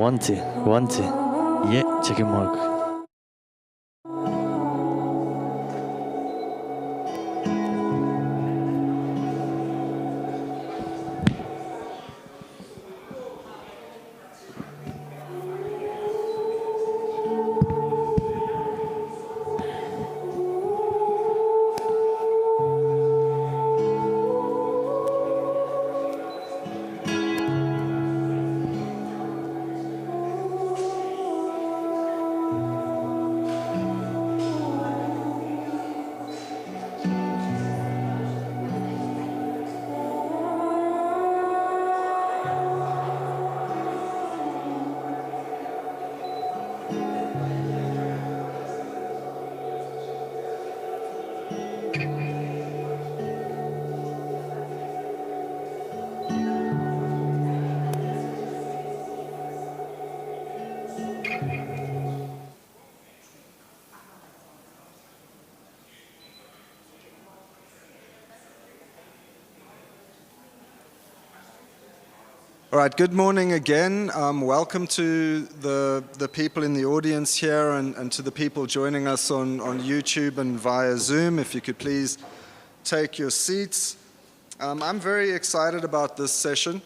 Want to. Yeah, check him out. All right, good morning again. Welcome to the people in the audience here and to the people joining us on YouTube and via Zoom. If you could please take your seats. I'm very excited about this session.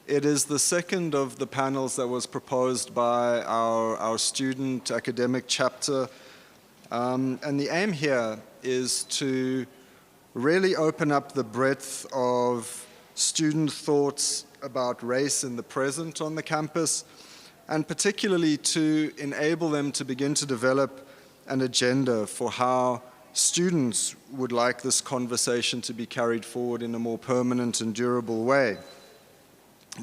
It is the second of the panels that was proposed by our student academic chapter. And the aim here is to really open up the breadth of student thoughts about race in the present on the campus, and particularly to enable them to begin to develop an agenda for how students would like this conversation to be carried forward in a more permanent and durable way,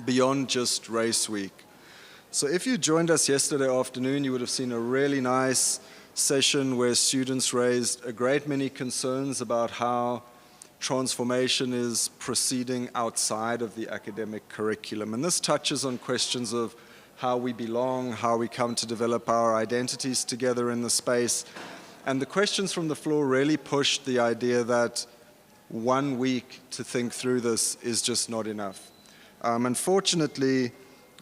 beyond just Race Week. So if you joined us yesterday afternoon, you would have seen a really nice session where students raised a great many concerns about how transformation is proceeding outside of the academic curriculum. And this touches on questions of how we belong, how we come to develop our identities together in the space. And the questions from the floor really pushed the idea that 1 week to think through this is just not enough. Unfortunately,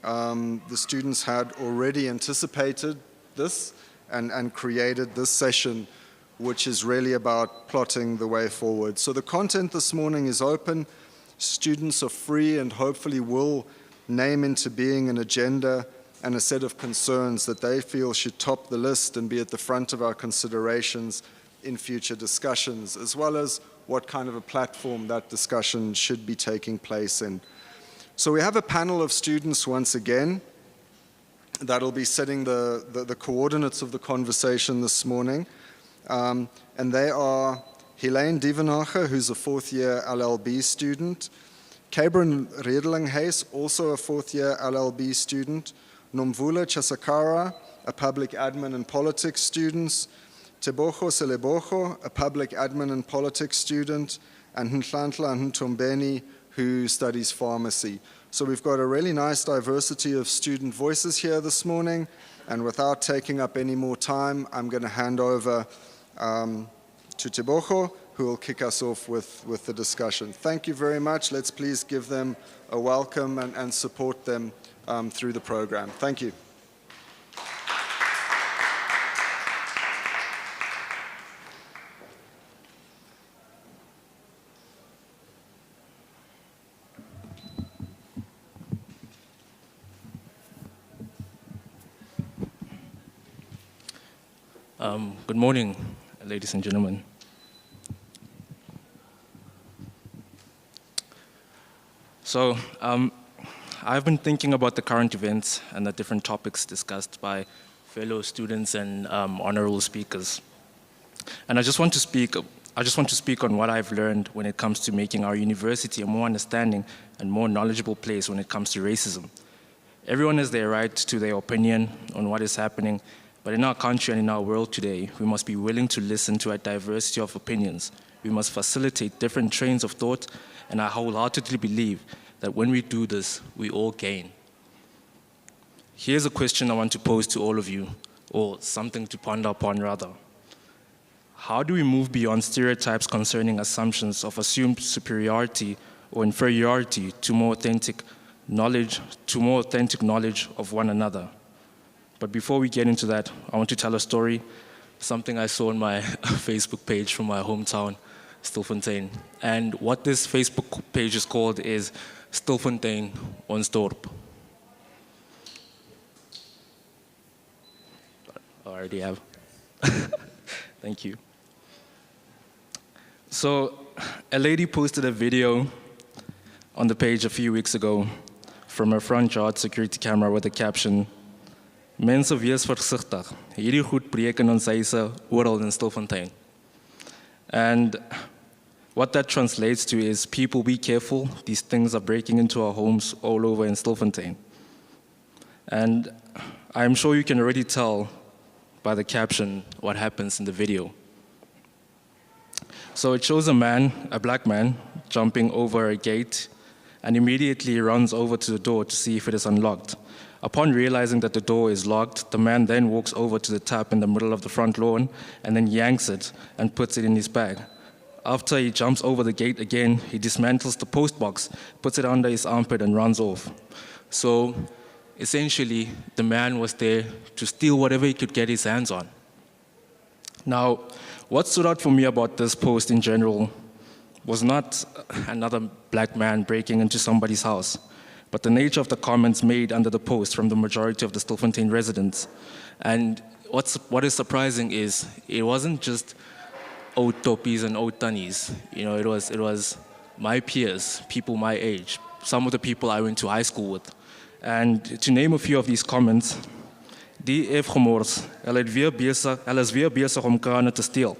the students had already anticipated this and created this session, which is really about plotting the way forward. So the content this morning is open. Students are free and hopefully will name into being an agenda and a set of concerns that they feel should top the list and be at the front of our considerations in future discussions, as well as what kind of a platform that discussion should be taking place in. So we have a panel of students once again that'll be setting the coordinates of the conversation this morning. And they are Helene, who's a fourth-year LLB student, Cambrian, also a fourth-year LLB student, Nomvula, a public admin and politics student, Tebojo, a public admin and politics student, and Tumbling, who studies pharmacy. So we've got a really nice diversity of student voices here this morning, and without taking up any more time, I'm going to hand over to Tebojo, who will kick us off with the discussion. Thank you very much. Let's please give them a welcome and support them through the program. Thank you. Good morning, ladies and gentlemen. So, I've been thinking about the current events and the different topics discussed by fellow students and honorable speakers. And I just want to speak on what I've learned when it comes to making our university a more understanding and more knowledgeable place when it comes to racism. Everyone has their right to their opinion on what is happening, but in our country and in our world today, we must be willing to listen to a diversity of opinions. We must facilitate different trains of thought, and I wholeheartedly believe that when we do this, we all gain. Here's a question I want to pose to all of you, or something to ponder upon rather. How do we move beyond stereotypes concerning assumptions of assumed superiority or inferiority to more authentic knowledge, to more authentic knowledge of one another. But before we get into that, I want to tell a story, something I saw on my Facebook page from my hometown, Stilfontein. And what this Facebook page is called is Stilfontein ons dorp. I already have. Thank you. So a lady posted a video on the page a few weeks ago from her front yard security camera with the caption, "Mense wees versigtig, hierdie goed breek in ons huise oral in Stilfontein." And what that translates to is, people be careful, these things are breaking into our homes all over in Stilfontein. And I'm sure you can already tell by the caption what happens in the video. So it shows a man, a black man, jumping over a gate and immediately runs over to the door to see if it is unlocked. Upon realizing that the door is locked, the man then walks over to the tap in the middle of the front lawn and then yanks it and puts it in his bag. After he jumps over the gate again, he dismantles the post box, puts it under his armpit and runs off. So essentially, the man was there to steal whatever he could get his hands on. Now, what stood out for me about this post in general was not another black man breaking into somebody's house, but the nature of the comments made under the post from the majority of the Stilfontein residents. And what is surprising is, it wasn't just old toppies and old tannies. You know, it was my peers, people my age, some of the people I went to high school with. And to name a few of these comments, die heeft gemors, hulle is weer besig om krane te steel.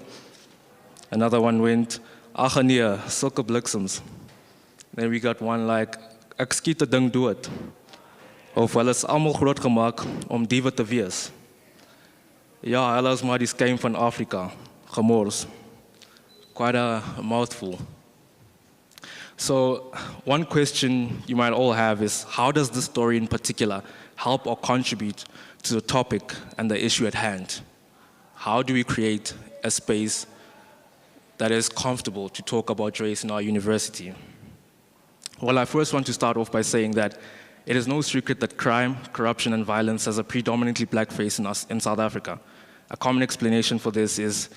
Another one went, ag nee, sulke bliksems. Then we got one like, ek skiet 'n ding dood. Of hulle is almal groot gemaak om diewe te wees. Ja, hulle is maar die skyn van Afrika, gemors. Quite a mouthful. So one question you might all have is, how does this story in particular help or contribute to the topic and the issue at hand? How do we create a space that is comfortable to talk about race in our university? Well, I first want to start off by saying that it is no secret that crime, corruption, and violence has a predominantly black face in South Africa. A common explanation for this is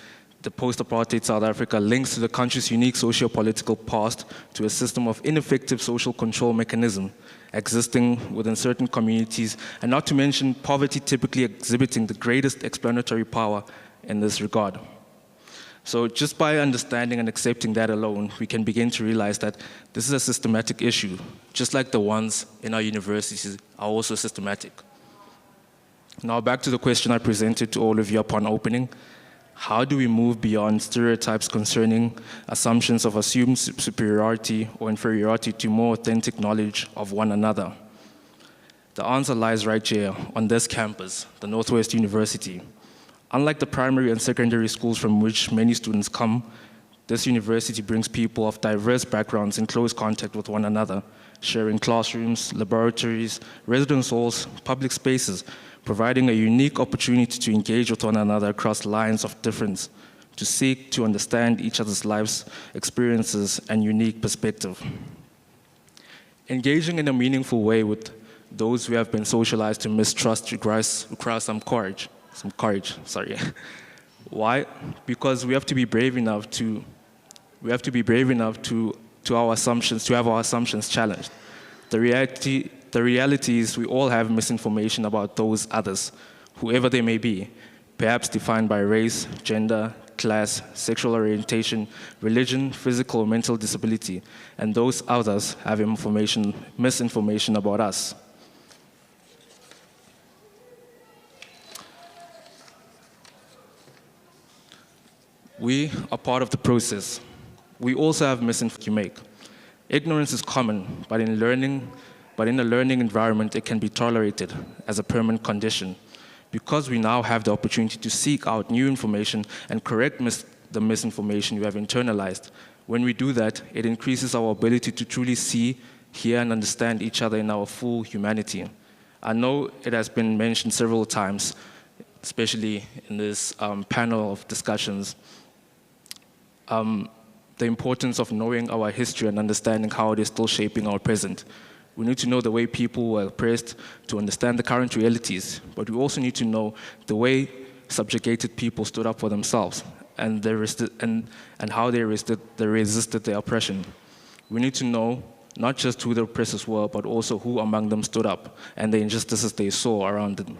the post-apartheid South Africa links to the country's unique socio-political past to a system of ineffective social control mechanism existing within certain communities, and not to mention poverty typically exhibiting the greatest explanatory power in this regard. So just by understanding and accepting that alone, we can begin to realize that this is a systematic issue, just like the ones in our universities are also systematic. Now back to the question I presented to all of you upon opening. How do we move beyond stereotypes concerning assumptions of assumed superiority or inferiority to more authentic knowledge of one another? The answer lies right here on this campus, the Noordwes-Universiteit. Unlike the primary and secondary schools from which many students come, this university brings people of diverse backgrounds in close contact with one another, sharing classrooms, laboratories, residence halls, public spaces, providing a unique opportunity to engage with one another across lines of difference, to seek to understand each other's lives, experiences, and unique perspective. Engaging in a meaningful way with those who have been socialized to mistrust requires some courage. Why? Because we have to be brave enough to have our assumptions challenged. The reality is we all have misinformation about those others, whoever they may be, perhaps defined by race, gender, class, sexual orientation, religion, physical or mental disability, and those others have misinformation about us. We are part of the process. We also have misinformation to make. Ignorance is common, but in a learning environment, it can be tolerated as a permanent condition. Because we now have the opportunity to seek out new information and correct the misinformation we have internalized, when we do that, it increases our ability to truly see, hear, and understand each other in our full humanity. I know it has been mentioned several times, especially in this panel of discussions, the importance of knowing our history and understanding how it is still shaping our present. We need to know the way people were oppressed to understand the current realities, but we also need to know the way subjugated people stood up for themselves and how they resisted their oppression. We need to know not just who the oppressors were, but also who among them stood up and the injustices they saw around them.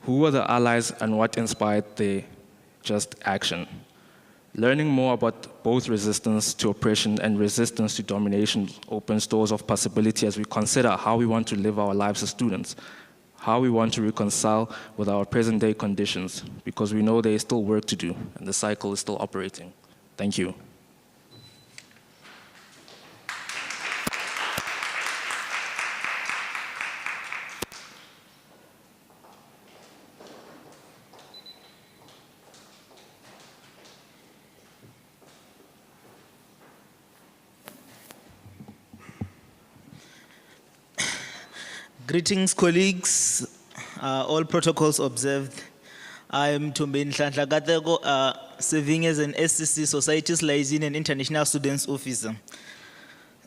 Who were the allies and what inspired their just action? Learning more about both resistance to oppression and resistance to domination opens doors of possibility as we consider how we want to live our lives as students, how we want to reconcile with our present-day conditions, because we know there is still work to do and the cycle is still operating. Thank you. Greetings, colleagues. All protocols observed. I am Tumbling, serving as an SCC Societies Liaison and International Students Officer.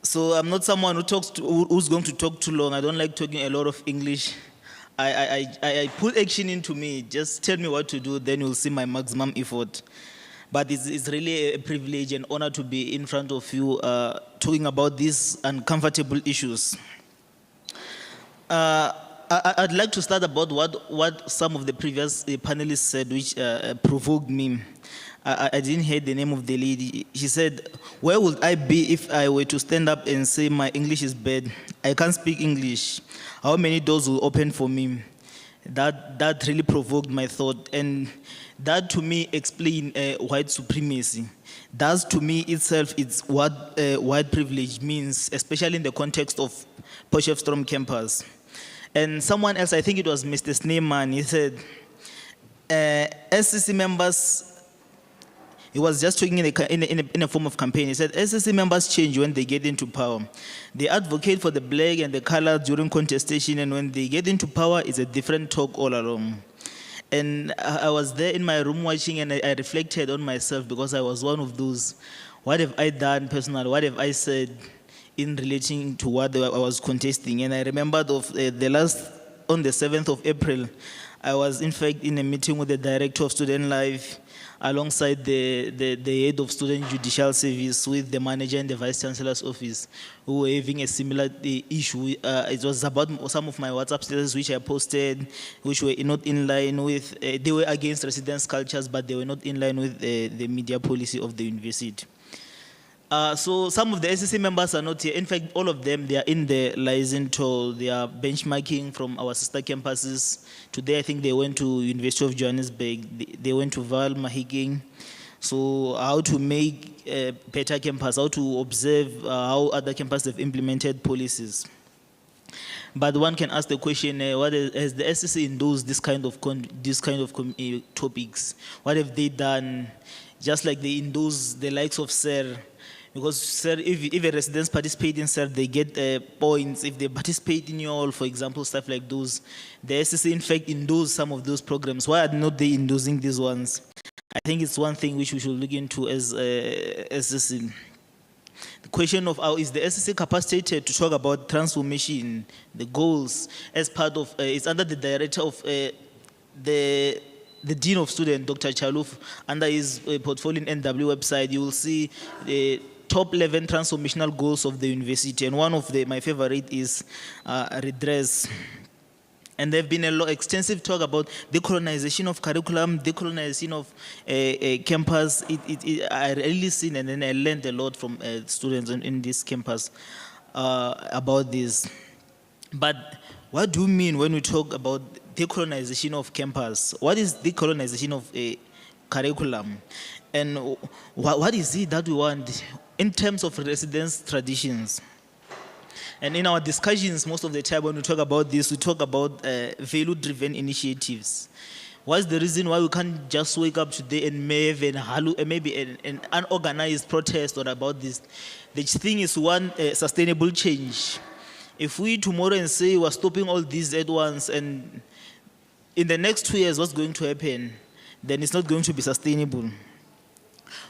So I'm not someone who's going to talk too long. I don't like talking a lot of English. I put action into me. Just tell me what to do, then you'll see my maximum effort. But it's really a privilege and honor to be in front of you talking about these uncomfortable issues. I'd like to start about what some of the previous panelists said, which provoked me. I didn't hear the name of the lady. She said, where would I be if I were to stand up and say my English is bad? I can't speak English. How many doors will open for me? That really provoked my thought. And that to me explained white supremacy. That to me itself is what white privilege means, especially in the context of Potchefstroom campus. And someone else, I think it was Mr. Sneeman, he said, SCC members, he was just talking in a form of campaign. He said, SCC members change when they get into power. They advocate for the black and the color during contestation, and when they get into power, it's a different talk all along. And I was there in my room watching, and I reflected on myself because I was one of those. What have I done personally? What have I said in relating to what I was contesting? And I remembered of on the 7th of April, I was in fact in a meeting with the director of Student Life, alongside the head of Student Judicial Service, with the manager and the Vice Chancellor's office, who were having a similar issue. It was about some of my WhatsApp status which I posted, which were not in line with, they were against residence cultures, but they were not in line with the media policy of the university. So some of the SCC members are not here. In fact, all of them, they are in the liaison tour. They are benchmarking from our sister campuses. Today, I think they went to University of Johannesburg. They went to Val, Mahikeng. So how to make a better campus, how to observe how other campuses have implemented policies. But one can ask the question, has the SCC endorsed this kind of topics? What have they done? Just like they endorse the likes of SER. Because sir, if a residents participate in SER, they get points. If they participate in YOL, for example, stuff like those, the SCC in fact endorse some of those programs. Why are not they endorsing these ones? I think it's one thing which we should look into as SCC. The question of how is the SCC capacitated to talk about transformation, the goals, as part of, it's under the director of the Dean of Students, Dr. Chaluf, under his portfolio in NW website, you will see the top 11 transformational goals of the university. And one of my favorite is redress. And there have been extensive talk about decolonization of curriculum, decolonization of campus. I really seen, and then I learned a lot from students in this campus about this. But what do you mean when we talk about decolonization of campus? What is decolonization of a curriculum? And what is it that we want in terms of residence traditions? And in our discussions, most of the time when we talk about this, we talk about value-driven initiatives. What's the reason why we can't just wake up today and maybe an unorganized protest or about this? The thing is, one, sustainable change. If we tomorrow and say we're stopping all these at once, and in the next 2 years, what's going to happen? Then it's not going to be sustainable.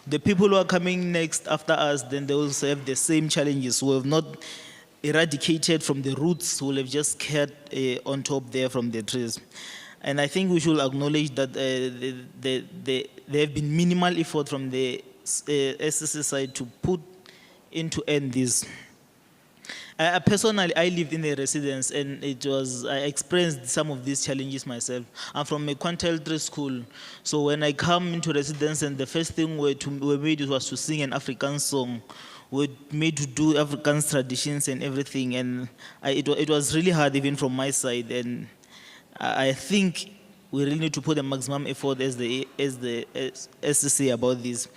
the people who are coming next after us, then they also have the same challenges, who have not eradicated from the roots, who will have just cared on top there from the trees. And I think we should acknowledge that there have been minimal effort from the SSC side to put into end this. Personally, I lived in a residence, and I experienced some of these challenges myself. I'm from a quintile school, so when I come into residence, and the first thing we made was to sing an African song. We made to do African traditions and everything, and it was really hard even from my side. And I think we really need to put a maximum effort as the SCC about this.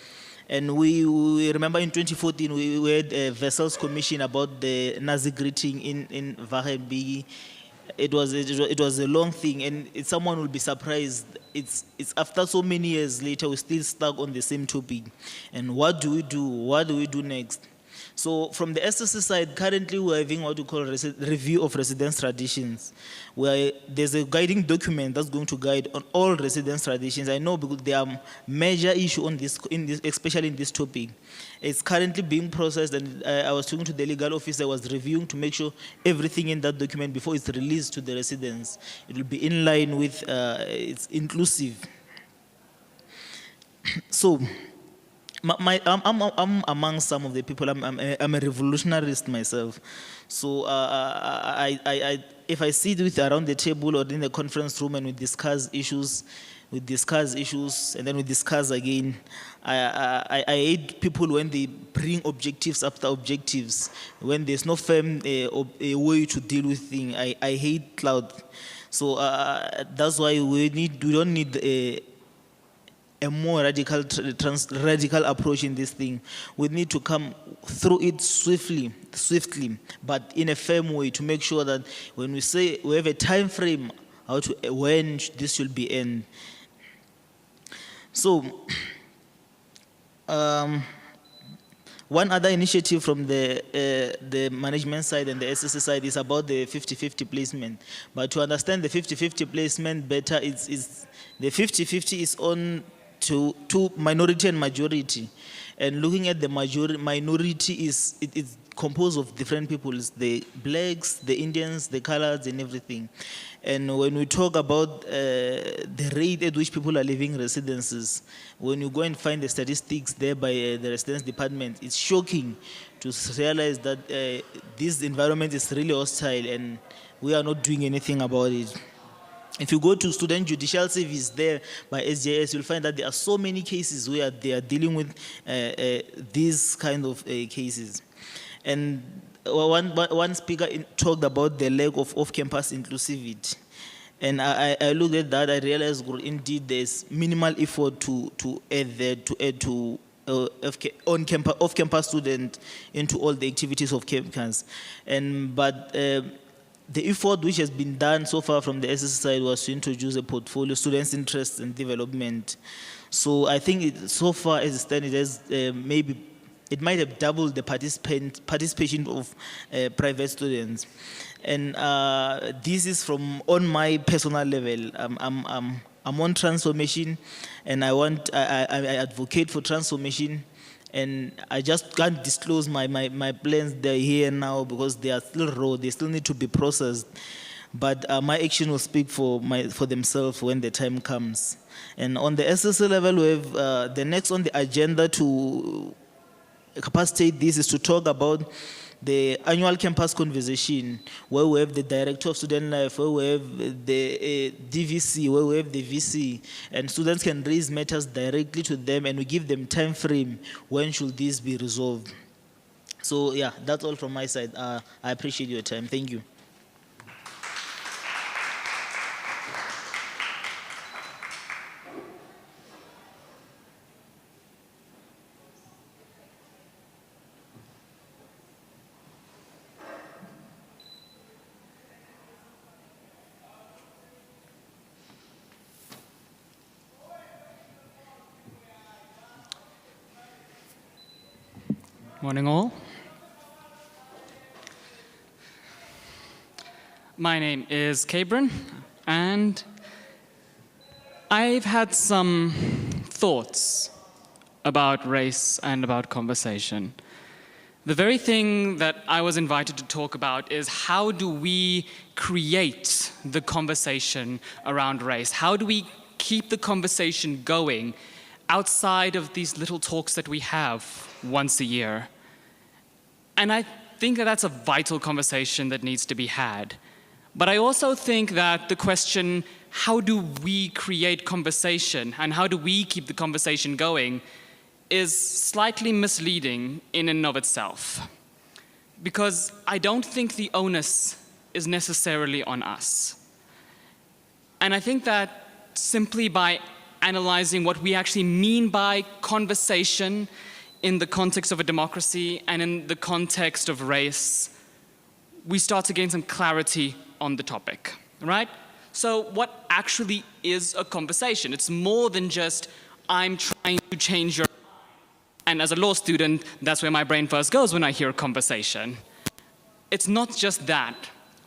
And we remember in 2014 we had a Vessels Commission about the Nazi greeting in Varenby. It was a long thing, and someone will be surprised. It's after so many years later we're still stuck on the same topic. And what do we do? What do we do next? So from the SSC side, currently we're having what we call review of residence traditions, where there's a guiding document that's going to guide on all residence traditions. I know because there are major issues on this, especially in this topic. It's currently being processed, and I was talking to the legal officer. I was reviewing to make sure everything in that document before it's released to the residents, it will be in line with it's inclusive. So. I'm among some of the people. I'm a revolutionarist myself. So if I sit with around the table or in the conference room and we discuss issues, and then we discuss again. I hate people when they bring objectives after objectives, when there's no firm a way to deal with things. I hate cloud. So that's why we don't need a more radical approach in this thing. We need to come through it swiftly, but in a firm way, to make sure that when we say we have a time frame when this should be end. So, one other initiative from the management side and the SSC side is about the 50-50 placement. But to understand the 50-50 placement better, is the 50-50 is on to minority and majority, and looking at the minority it's composed of different peoples, the blacks, the Indians, the colors, and everything. And when we talk about the rate at which people are living residences, when you go and find the statistics there by the residence department, it's shocking to realize that this environment is really hostile and we are not doing anything about it. If you go to student judicial service there by SJS, you'll find that there are so many cases where they are dealing with these kind of cases. And one speaker talked about the lack of off-campus inclusivity. And I looked at that, I realized indeed there's minimal effort to add off-campus students into all the activities of campus. But the effort which has been done so far from the SSC side was to introduce a portfolio, students' interests and development. So I think so far as it stands, it has maybe it might have doubled the participation of private students. And this is from on my personal level. I'm on transformation, and I advocate for transformation. And I just can't disclose my plans there here now because they are still raw. They still need to be processed. But my action will speak for themselves when the time comes. And on the SSC level, we have the next on the agenda to capacitate this is to talk about the annual campus conversation, where we have the director of student life, where we have the DVC, where we have the VC, and students can raise matters directly to them, and we give them time frame when should this be resolved. So yeah, that's all from my side. I appreciate your time. Thank you. Morning all. My name is Cambrian, and I've had some thoughts about race and about conversation. The very thing that I was invited to talk about is how do we create the conversation around race? How do we keep the conversation going outside of these little talks that we have once a year? And I think that that's a vital conversation that needs to be had. But I also think that the question, how do we create conversation and how do we keep the conversation going, is slightly misleading in and of itself. Because I don't think the onus is necessarily on us. And I think that simply by analyzing what we actually mean by conversation in the context of a democracy and in the context of race, we start to gain some clarity on the topic, right? So what actually is a conversation? It's more than just, I'm trying to change your mind. And as a law student, that's where my brain first goes when I hear conversation. It's not just that,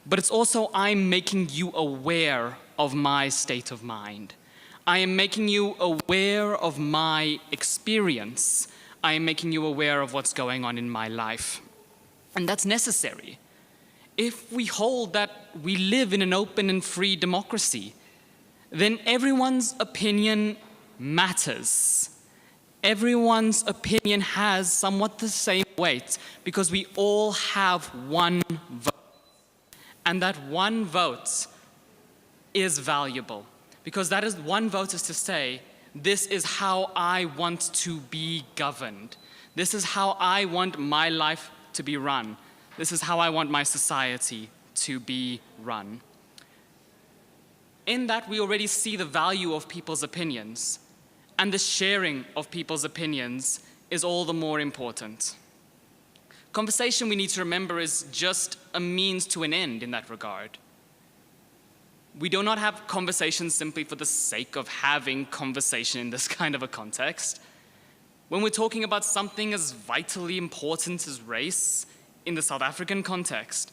but it's also I'm making you aware of my state of mind. I am making you aware of my experience. I am making you aware of what's going on in my life. And that's necessary. If we hold that we live in an open and free democracy, then everyone's opinion matters. Everyone's opinion has somewhat the same weight because we all have one vote. And that one vote is valuable because that is one vote is to say, this is how I want to be governed. This is how I want my life to be run. This is how I want my society to be run. In that, we already see the value of people's opinions. And the sharing of people's opinions is all the more important. Conversation, we need to remember, is just a means to an end in that regard. We do not have conversations simply for the sake of having conversation in this kind of a context. When we're talking about something as vitally important as race in the South African context,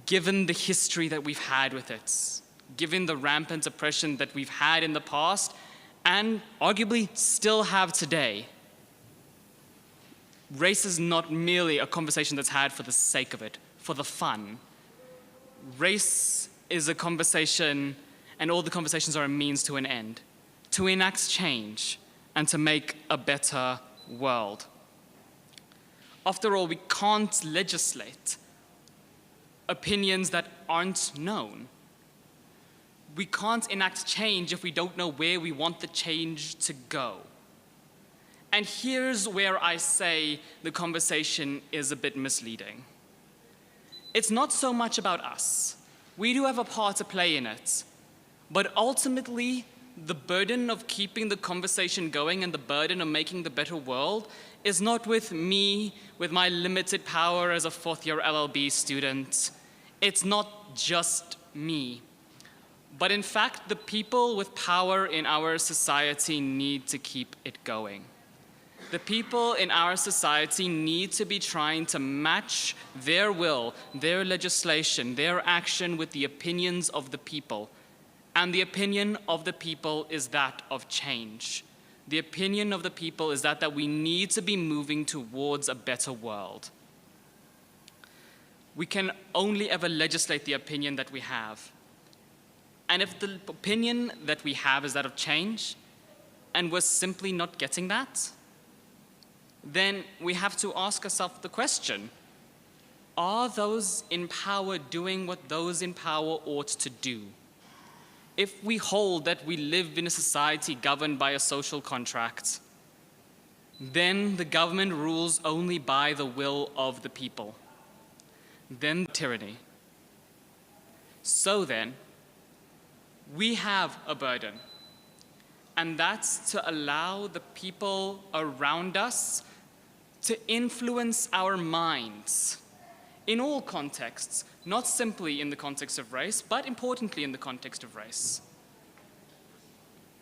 given the history that we've had with it, given the rampant oppression that we've had in the past, and arguably still have today, race is not merely a conversation that's had for the sake of it, for the fun. Race is a conversation, and all the conversations are a means to an end, to enact change and to make a better world. After all, we can't legislate opinions that aren't known. We can't enact change if we don't know where we want the change to go. And here's where I say the conversation is a bit misleading. It's not so much about us. We do have a part to play in it. But ultimately, the burden of keeping the conversation going and the burden of making the better world is not with me, with my limited power as a fourth-year LLB student. It's not just me. But in fact, the people with power in our society need to keep it going. The people in our society need to be trying to match their will, their legislation, their action with the opinions of the people. And the opinion of the people is that of change. The opinion of the people is that we need to be moving towards a better world. We can only ever legislate the opinion that we have. And if the opinion that we have is that of change, and we're simply not getting that, then we have to ask ourselves the question, are those in power doing what those in power ought to do? If we hold that we live in a society governed by a social contract, then the government rules only by the will of the people. Then tyranny. So then, we have a burden, and that's to allow the people around us to influence our minds in all contexts, not simply in the context of race, but importantly in the context of race.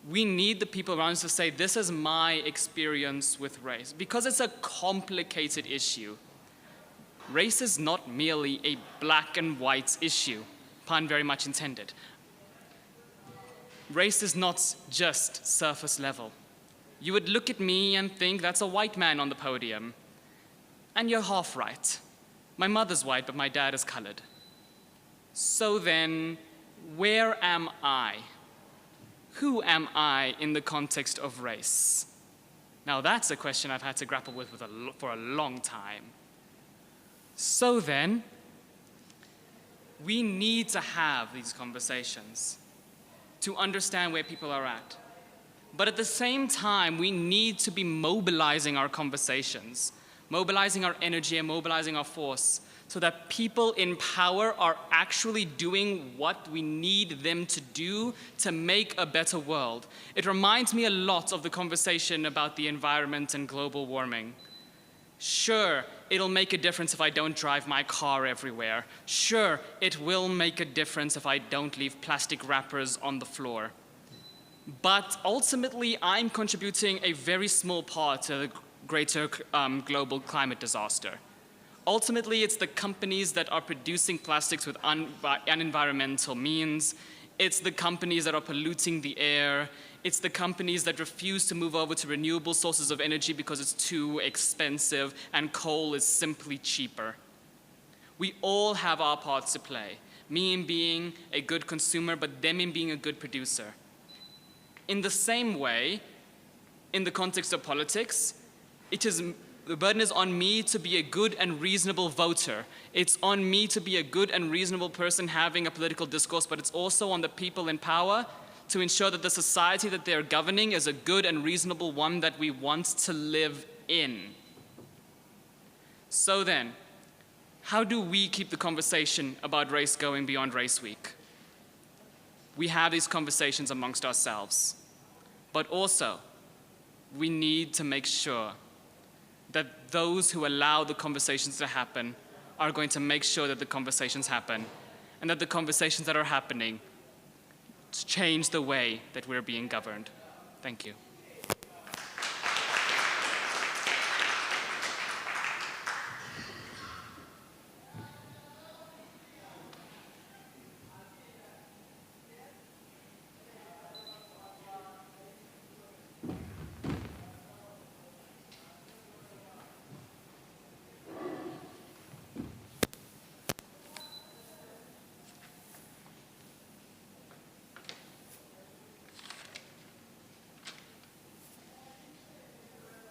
We need the people around us to say, this is my experience with race, because it's a complicated issue. Race is not merely a black and white issue, pun very much intended. Race is not just surface level. you would look at me and think that's a white man on the podium. And you're half right. My mother's white, but my dad is colored. So then, where am I? Who am I in the context of race? Now that's a question I've had to grapple with for a long time. So then, we need to have these conversations to understand where people are at. But at the same time, we need to be mobilizing our conversations, mobilizing our energy and mobilizing our force so that people in power are actually doing what we need them to do to make a better world. It reminds me a lot of the conversation about the environment and global warming. Sure, it'll make a difference if I don't drive my car everywhere. Sure, it will make a difference if I don't leave plastic wrappers on the floor. But ultimately, I'm contributing a very small part to the greater global climate disaster. Ultimately, it's the companies that are producing plastics with unenvironmental means. It's the companies that are polluting the air. It's the companies that refuse to move over to renewable sources of energy because it's too expensive and coal is simply cheaper. We all have our parts to play. Me in being a good consumer, but them in being a good producer. In the same way, in the context of politics, the burden is on me to be a good and reasonable voter. It's on me to be a good and reasonable person having a political discourse, but it's also on the people in power to ensure that the society that they're governing is a good and reasonable one that we want to live in. So then, how do we keep the conversation about race going beyond Race Week? We have these conversations amongst ourselves, but also we need to make sure that those who allow the conversations to happen are going to make sure that the conversations happen, and that the conversations that are happening change the way that we're being governed. Thank you.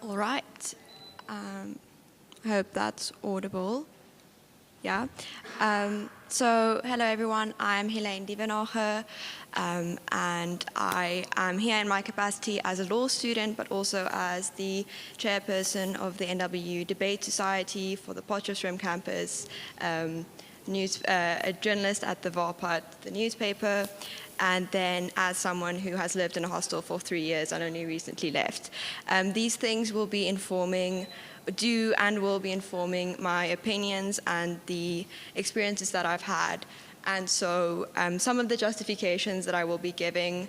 All right. I hope that's audible. Yeah. So, hello everyone. I'm Helene, and I am here in my capacity as a law student, but also as the chairperson of the NW Debate Society for the Potchefstroom campus, a journalist at the wrought, the newspaper, and then as someone who has lived in a hostel for 3 years and only recently left. These things will be informing my opinions and the experiences that I've had. And so some of the justifications that I will be giving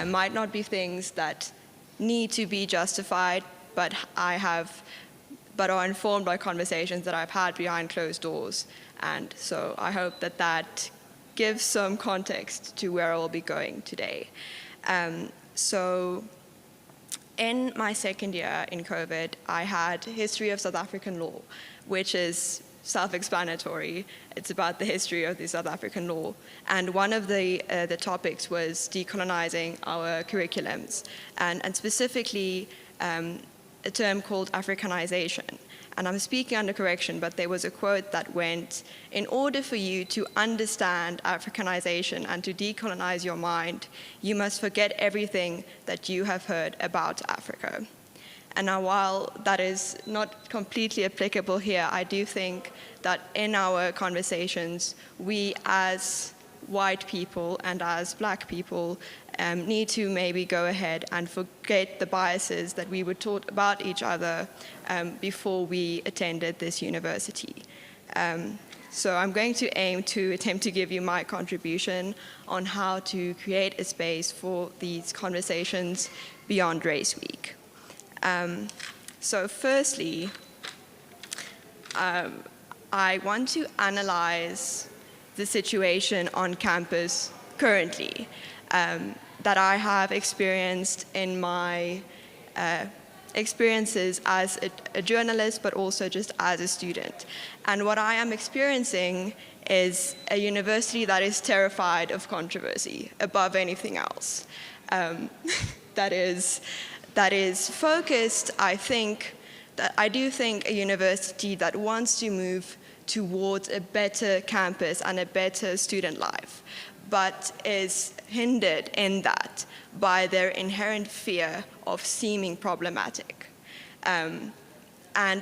might not be things that need to be justified, but are informed by conversations that I've had behind closed doors. And so I hope that that gives some context to where I will be going today. So in my second year in COVID, I had history of South African law, which is self-explanatory. It's about the history of the South African law. And one of the topics was decolonizing our curriculums, and specifically a term called Africanization. And I'm speaking under correction, but there was a quote that went, in order for you to understand Africanization and to decolonize your mind, you must forget everything that you have heard about Africa. And now, while that is not completely applicable here, I do think that in our conversations, we as white people and as black people need to maybe go ahead and forget the biases that we were taught about each other before we attended this university. So I'm going to aim to attempt to give you my contribution on how to create a space for these conversations beyond Race Week. So firstly, I want to analyze the situation on campus currently that I have experienced in my experiences as a journalist, but also just as a student. And what I am experiencing is a university that is terrified of controversy above anything else. That is focused, I do think a university that wants to move towards a better campus and a better student life, but is hindered in that by their inherent fear of seeming problematic. And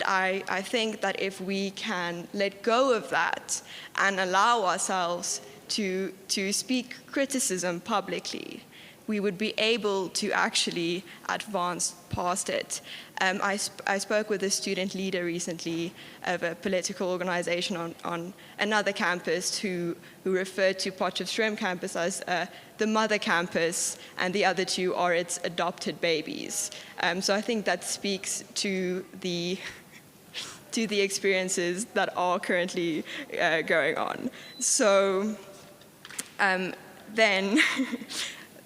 I think that if we can let go of that and allow ourselves to speak criticism publicly, we would be able to actually advance past it. I spoke with a student leader recently of a political organization on another campus who referred to Potchefstroom campus as the mother campus, and the other two are its adopted babies. So I think that speaks to the experiences that are currently going on. So then.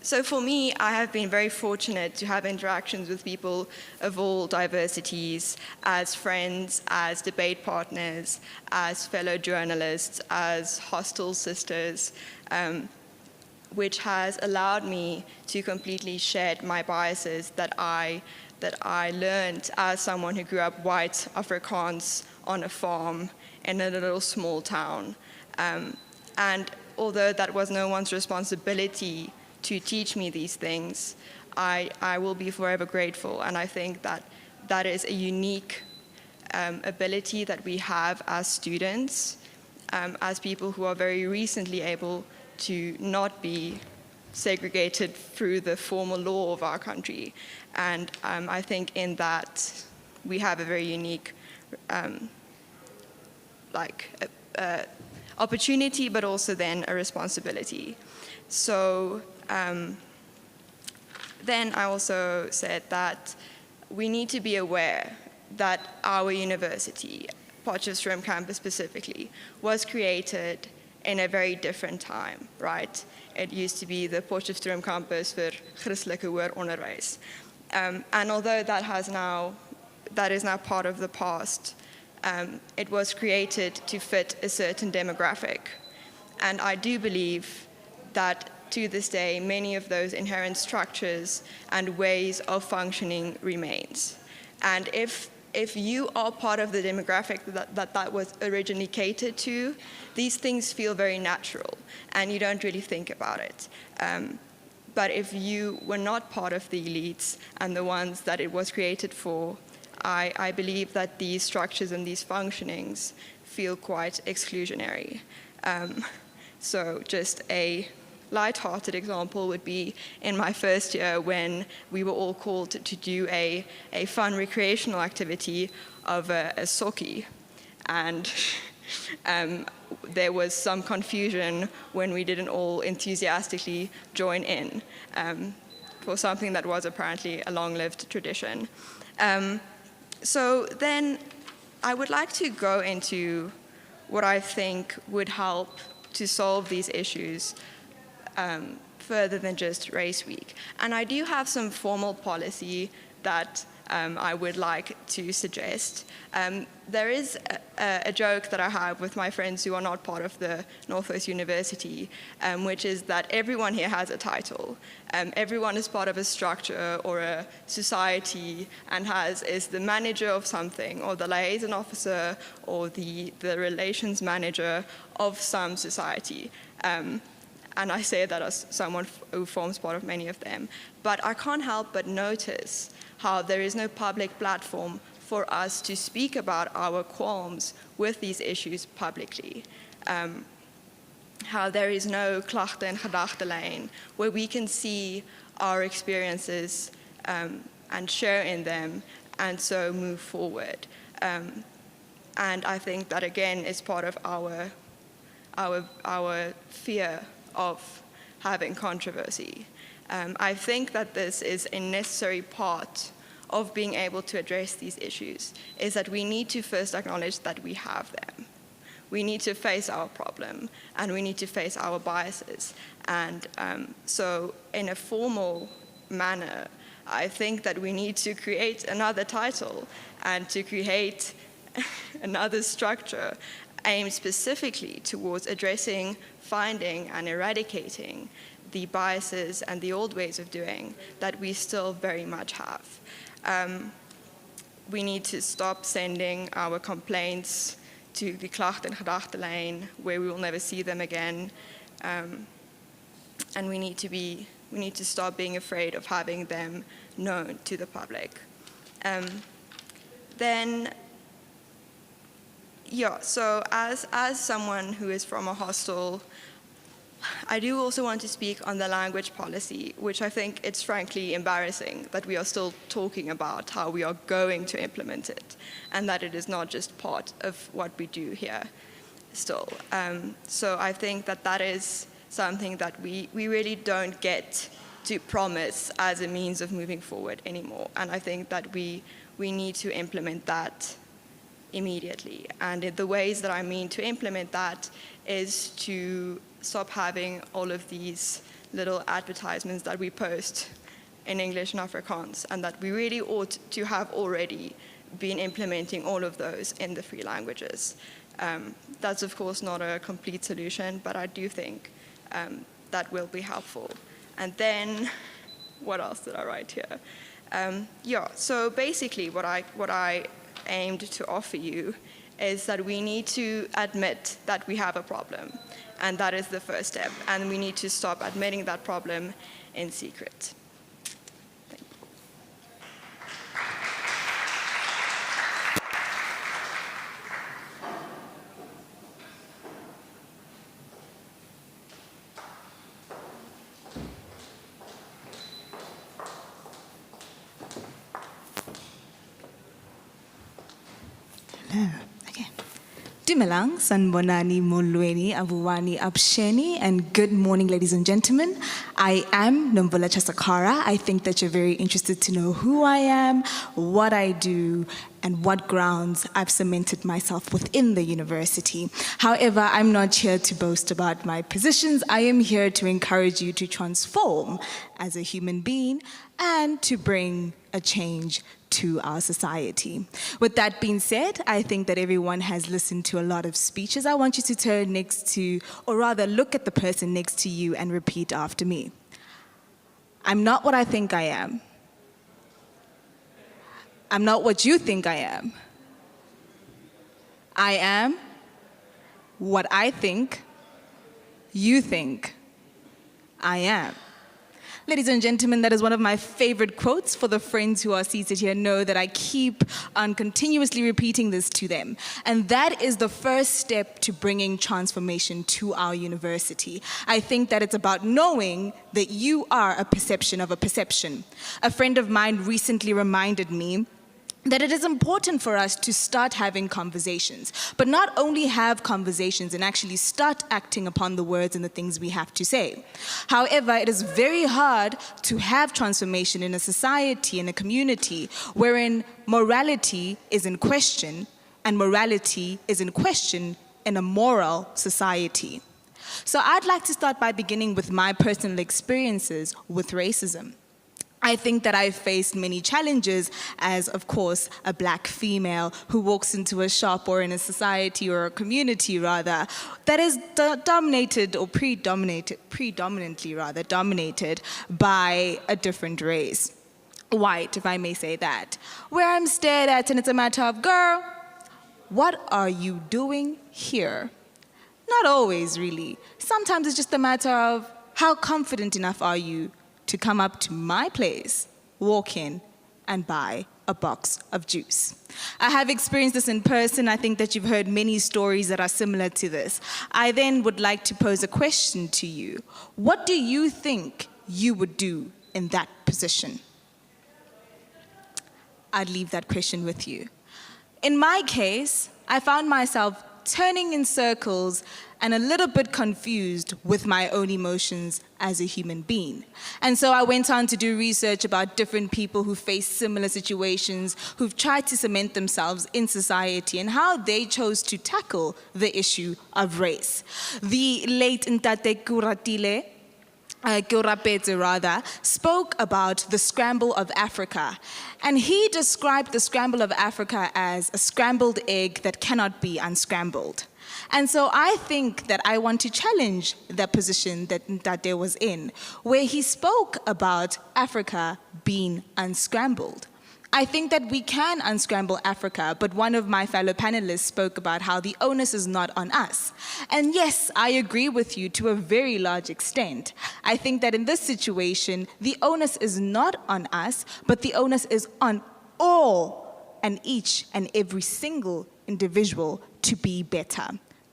So for me, I have been very fortunate to have interactions with people of all diversities, as friends, as debate partners, as fellow journalists, as hostel sisters, which has allowed me to completely shed my biases that I learned as someone who grew up white Afrikaans on a farm in a little small town. And although that was no one's responsibility to teach me these things, I will be forever grateful. And I think that is a unique ability that we have as students, as people who are very recently able to not be segregated through the formal law of our country. And I think in that we have a very unique opportunity, but also then a responsibility. So then I also said that we need to be aware that our university, Potchefstroom campus specifically, was created in a very different time, right? It used to be the Potchefstroom campus for Christelike Hoër Onderwys. And although that is now part of the past, it was created to fit a certain demographic. And I do believe that to this day, many of those inherent structures and ways of functioning remains. And if you are part of the demographic that was originally catered to, these things feel very natural, and you don't really think about it. But if you were not part of the elites and the ones that it was created for, I believe that these structures and these functionings feel quite exclusionary. So just a light-hearted example would be in my first year when we were all called to do a fun recreational activity of a sokkie. And there was some confusion when we didn't all enthusiastically join in for something that was apparently a long-lived tradition. So then I would like to go into what I think would help to solve these issues further than just Race Week. And I do have some formal policy that I would like to suggest. There is a joke that I have with my friends who are not part of the Northwest-Universiteit, which is that everyone here has a title. Everyone is part of a structure or a society and is the manager of something, or the liaison officer, or the relations manager of some society. And I say that as someone who forms part of many of them. But I can't help but notice how there is no public platform for us to speak about our qualms with these issues publicly. How there is no klachte en gedachtelijn where we can see our experiences and share in them and so move forward. And I think that again is part of our fear of having controversy. I think that this is a necessary part of being able to address these issues, is that we need to first acknowledge that we have them. We need to face our problem, and we need to face our biases. And so in a formal manner, I think that we need to create another title and to create another structure aimed specifically towards addressing, finding, and eradicating the biases and the old ways of doing that we still very much have. We need to stop sending our complaints to the klacht- en gedachtenlijn, where we will never see them again. And we need to stop being afraid of having them known to the public. So as someone who is from a hostel, I do also want to speak on the language policy, which I think it's frankly embarrassing that we are still talking about how we are going to implement it, and that it is not just part of what we do here still. So I think that is something that we really don't get to promise as a means of moving forward anymore. And I think that we need to implement that immediately. And the ways that I mean to implement that is to stop having all of these little advertisements that we post in English and Afrikaans, and that we really ought to have already been implementing all of those in the free languages. That's of course not a complete solution, but I do think that will be helpful. And then, what else did I write here? So basically what I aimed to offer you is that we need to admit that we have a problem, and that is the first step, and we need to stop admitting that problem in secret. Thank you. Hello. Okay. Dumelang, sanbonani, molweni, abuwani, absheni, and good morning, ladies and gentlemen. I am Nomvula. I think that you're very interested to know who I am, what I do, and what grounds I've cemented myself within the university. However, I'm not here to boast about my positions. I am here to encourage you to transform as a human being and to bring a change to our society. With that being said, I think that everyone has listened to a lot of speeches. I want you to turn next to, or rather look at the person next to you and repeat after me. I'm not what I think I am. I'm not what you think I am. I am what I think you think I am. Ladies and gentlemen, that is one of my favorite quotes. For the friends who are seated here, know that I keep on continuously repeating this to them. And that is the first step to bringing transformation to our university. I think that it's about knowing that you are a perception of a perception. A friend of mine recently reminded me that it is important for us to start having conversations, but not only have conversations and actually start acting upon the words and the things we have to say. However, it is very hard to have transformation in a society, in a community, wherein morality is in question, and morality is in question in a moral society. So I'd like to start by beginning with my personal experiences with racism. I think that I've faced many challenges as, of course, a black female who walks into a shop or in a society or a community, rather, that is dominated or predominantly dominated by a different race. White, if I may say that. Where I'm stared at and it's a matter of, girl, what are you doing here? Not always, really. Sometimes it's just a matter of how confident enough are you to come up to my place, walk in, and buy a box of juice. I have experienced this in person. I think that you've heard many stories that are similar to this. I then would like to pose a question to you. What do you think you would do in that position? I'd leave that question with you. In my case, I found myself turning in circles and a little bit confused with my own emotions as a human being. And so I went on to do research about different people who face similar situations, who've tried to cement themselves in society, and how they chose to tackle the issue of race. The late Ntate Kuratile Kyorapetse spoke about the scramble of Africa. And he described the scramble of Africa as a scrambled egg that cannot be unscrambled. And so I think that I want to challenge that position that Ntate was in, where he spoke about Africa being unscrambled. I think that we can unscramble Africa, but one of my fellow panelists spoke about how the onus is not on us. And yes, I agree with you to a very large extent. I think that in this situation, the onus is not on us, but the onus is on all and each and every single individual to be better,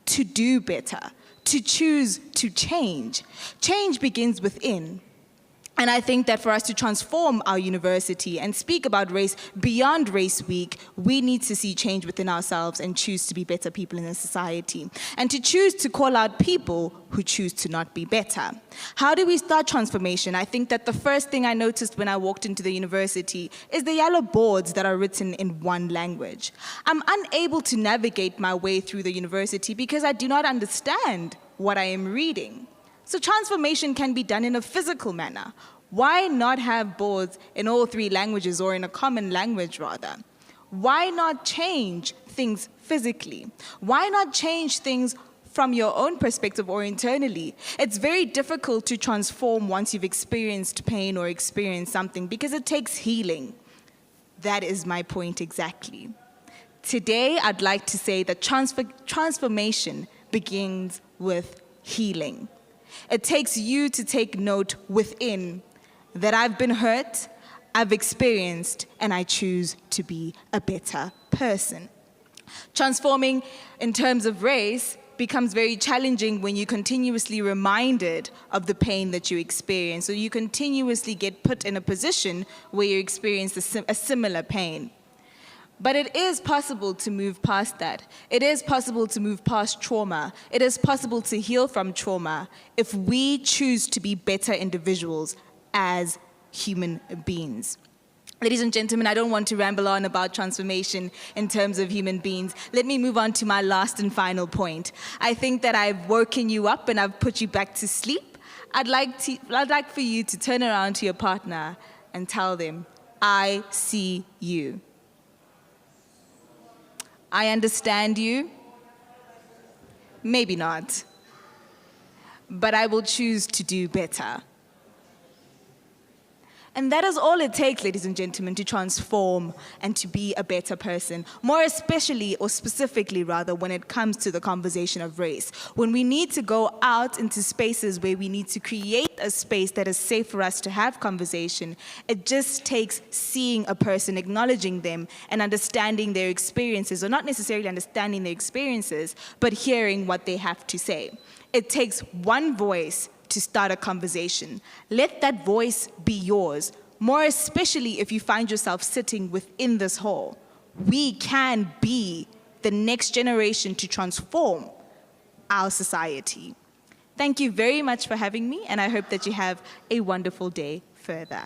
to do better, to choose to change. Change begins within. And I think that for us to transform our university and speak about race beyond Race Week, we need to see change within ourselves and choose to be better people in a society. And to choose to call out people who choose to not be better. How do we start transformation? I think that the first thing I noticed when I walked into the university is the yellow boards that are written in one language. I'm unable to navigate my way through the university because I do not understand what I am reading. So transformation can be done in a physical manner. Why not have boards in all three languages, or in a common language rather? Why not change things physically? Why not change things from your own perspective or internally? It's very difficult to transform once you've experienced pain or experienced something because it takes healing. That is my point exactly. Today, I'd like to say that transformation begins with healing. It takes you to take note within that I've been hurt, I've experienced, and I choose to be a better person. Transforming in terms of race becomes very challenging when you're continuously reminded of the pain that you experience, so you continuously get put in a position where you experience a similar pain. But it is possible to move past that. It is possible to move past trauma. It is possible to heal from trauma if we choose to be better individuals as human beings. Ladies and gentlemen, I don't want to ramble on about transformation in terms of human beings. Let me move on to my last and final point. I think that I've woken you up and I've put you back to sleep. I'd like for you to turn around to your partner and tell them, I see you. I understand you. Maybe not. But I will choose to do better. And that is all it takes, ladies and gentlemen, to transform and to be a better person. More especially, or specifically rather, when it comes to the conversation of race. When we need to go out into spaces where we need to create a space that is safe for us to have conversation, it just takes seeing a person, acknowledging them, and understanding their experiences, or not necessarily understanding their experiences, but hearing what they have to say. It takes one voice to start a conversation. Let that voice be yours, more especially if you find yourself sitting within this hall. We can be the next generation to transform our society. Thank you very much for having me, and I hope that you have a wonderful day further.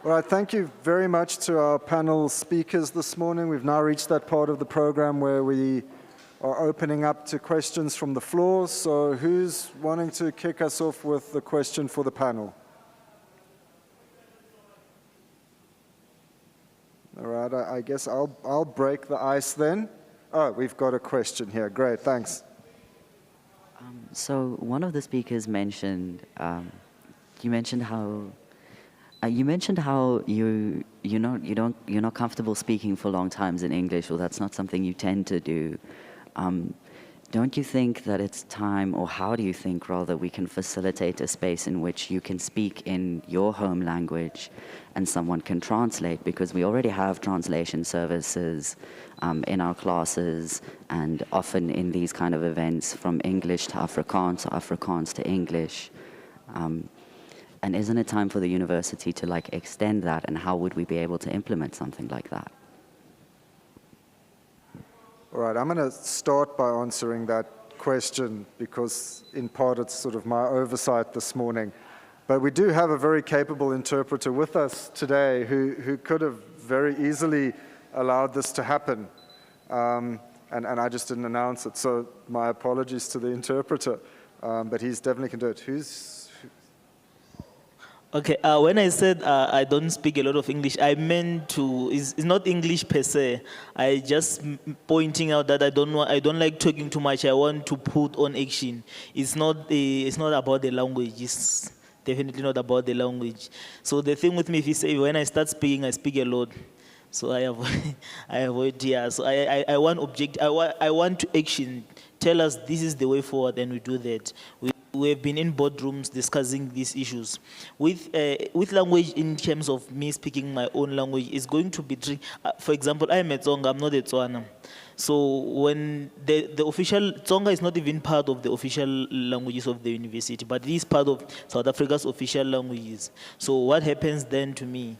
All right, thank you very much to our panel speakers this morning. We've now reached that part of the program where we are opening up to questions from the floor. So who's wanting to kick us off with the question for the panel? All right, I guess I'll break the ice then. Oh, we've got a question here. Great, thanks. So one of the speakers mentioned, you mentioned how you're not comfortable speaking for long times in English, or that's not something you tend to do. Don't you think that it's time, or how do you think rather, we can facilitate a space in which you can speak in your home language and someone can translate? Because we already have translation services in our classes, and often in these kind of events, from English to Afrikaans, or Afrikaans to English. And isn't it time for the university to extend that, and how would we be able to implement something like that? All right, I'm going to start by answering that question because in part it's sort of my oversight this morning. But we do have a very capable interpreter with us today who could have very easily allowed this to happen. And I just didn't announce it. So my apologies to the interpreter, but he's definitely can do it. Okay, when I said I don't speak a lot of English, I meant to, it's not English per se. I just pointing out that I don't like talking too much. I want to put on action. It's not about the language. It's definitely not about the language. So the thing with me, if you say, when I start speaking, I speak a lot. So I avoid, yeah. So I want to action. Tell us this is the way forward, and we do that. We have been in boardrooms discussing these issues. With language, in terms of me speaking my own language, is going to be tricky. For example, I am a Tsonga, I'm not a Tswana. So when the official, Tsonga is not even part of the official languages of the university, but it is part of South Africa's official languages. So what happens then to me?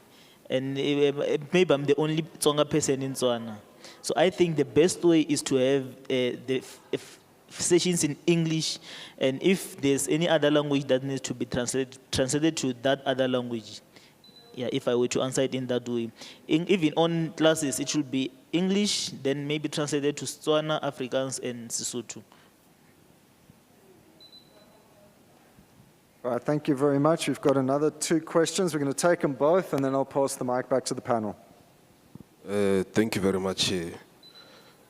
And maybe I'm the only Tsonga person in Tswana. So I think the best way is to have sessions in English, and if there's any other language that needs to be translated to that other language, yeah, if I were to answer it in that way. Even on classes, it should be English, then maybe translated to Tswana, Afrikaans, and Sesotho. All right, thank you very much. We've got another 2 questions. We're going to take them both, and then I'll pass the mic back to the panel. Thank you very much.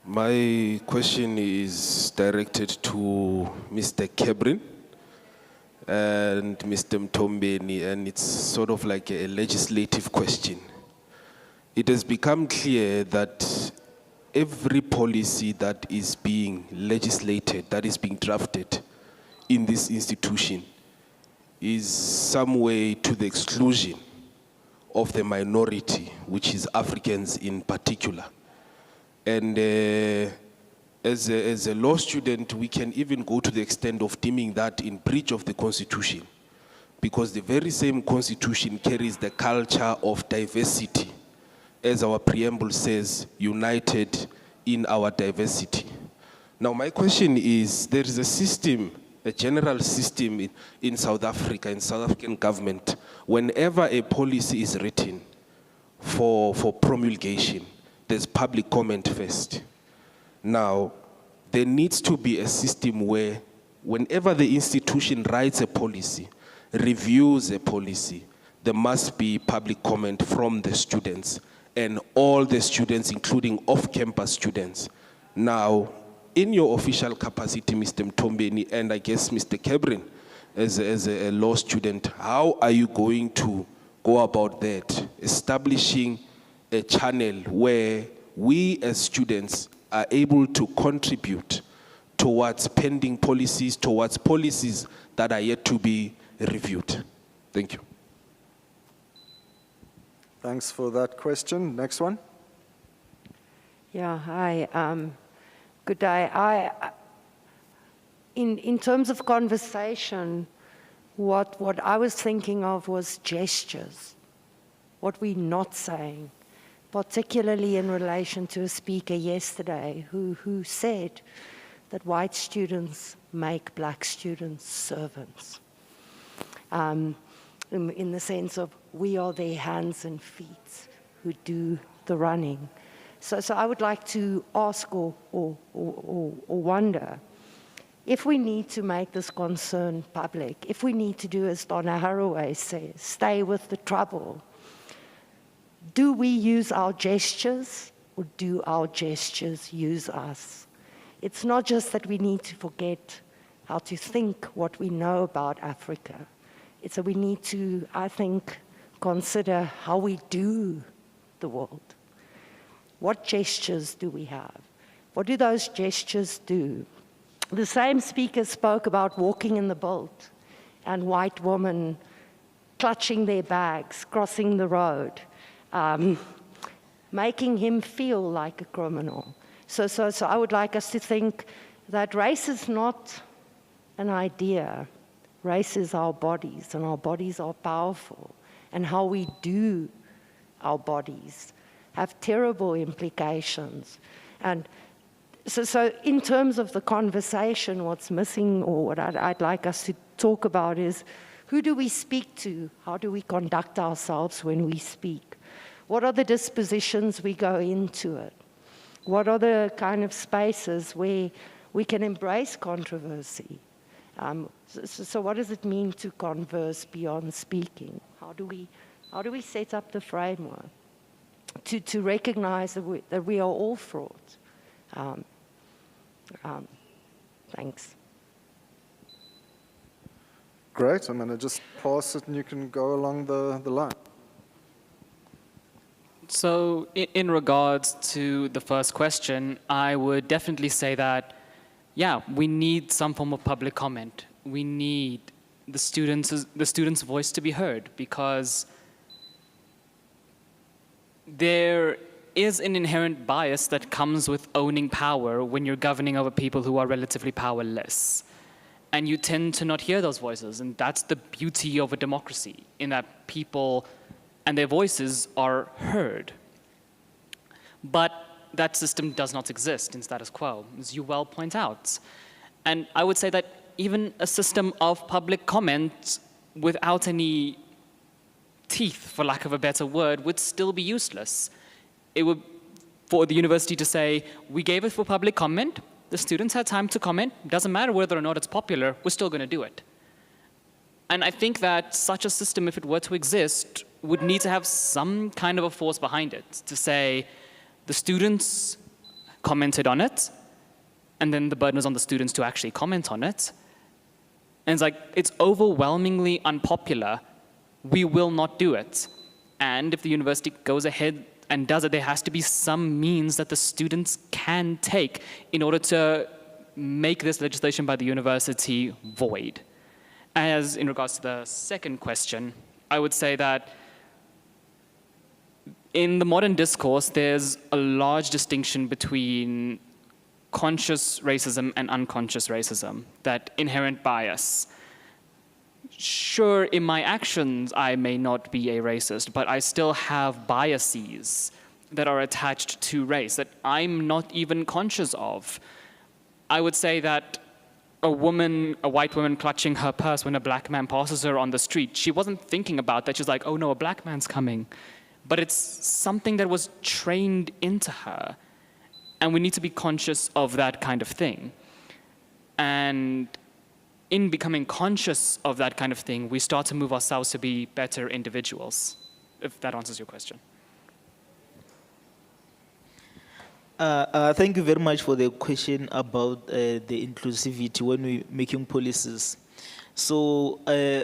My question is directed to Mr. Cambrian and Mr. Mtombeni, and it's sort of like a legislative question. It has become clear that every policy that is being legislated, that is being drafted in this institution, is some way to the exclusion of the minority, which is Africans in particular. And as a law student, we can even go to the extent of deeming that in breach of the Constitution, because the very same Constitution carries the culture of diversity, as our preamble says, united in our diversity. Now, my question is, there is a system, a general system in South Africa, in South African government, whenever a policy is written for promulgation, there's public comment first. Now, there needs to be a system where whenever the institution writes a policy, reviews a policy, there must be public comment from the students, and all the students, including off-campus students. Now, in your official capacity, Mr. Mtombeni, and I guess Mr. Cambrian, as a law student, how are you going to go about that, establishing a channel where we as students are able to contribute towards pending policies, towards policies that are yet to be reviewed? Thank you. Thanks for that question. Next one. Yeah, hi. Good day. In terms of conversation, what I was thinking of was gestures, what we're not saying, particularly in relation to a speaker yesterday who said that white students make black students servants, in the sense of we are their hands and feet who do the running. So I would like to ask or wonder, if we need to make this concern public, if we need to do as Donna Haraway says, stay with the trouble, do we use our gestures or do our gestures use us? It's not just that we need to forget how to think what we know about Africa. It's that we need to, I think, consider how we do the world. What gestures do we have? What do those gestures do? The same speaker spoke about walking in the boat and white women clutching their bags, crossing the road, making him feel like a criminal. So I would like us to think that race is not an idea. Race is our bodies, and our bodies are powerful. And how we do our bodies have terrible implications. And so in terms of the conversation, what's missing, or what I'd like us to talk about is, who do we speak to? How do we conduct ourselves when we speak? What are the dispositions we go into it? What are the kind of spaces where we can embrace controversy? So what does it mean to converse beyond speaking? How do we set up the framework to recognize that we are all fraught? Thanks. Great, I'm going to just pass it and you can go along the line. So in regards to the first question, I would definitely say that, yeah, we need some form of public comment. We need the students' voice to be heard, because there is an inherent bias that comes with owning power when you're governing over people who are relatively powerless. And you tend to not hear those voices, and that's the beauty of a democracy, in that people and their voices are heard. But that system does not exist in status quo, as you well point out. And I would say that even a system of public comment without any teeth, for lack of a better word, would still be useless. It would, for the university to say, we gave it for public comment, the students had time to comment, doesn't matter whether or not it's popular, we're still going to do it. And I think that such a system, if it were to exist, would need to have some kind of a force behind it, to say the students commented on it, and then the burden is on the students to actually comment on it. And it's like, it's overwhelmingly unpopular, we will not do it. And if the university goes ahead and does it, there has to be some means that the students can take in order to make this legislation by the university void. As in regards to the second question, I would say that in the modern discourse, there's a large distinction between conscious racism and unconscious racism, that inherent bias. Sure, in my actions, I may not be a racist, but I still have biases that are attached to race that I'm not even conscious of. I would say that a white woman clutching her purse when a black man passes her on the street, she wasn't thinking about that. She's like, oh no, a black man's coming. But it's something that was trained into her. And we need to be conscious of that kind of thing. And in becoming conscious of that kind of thing, we start to move ourselves to be better individuals, if that answers your question. Thank you very much for the question about the inclusivity when we're making policies. So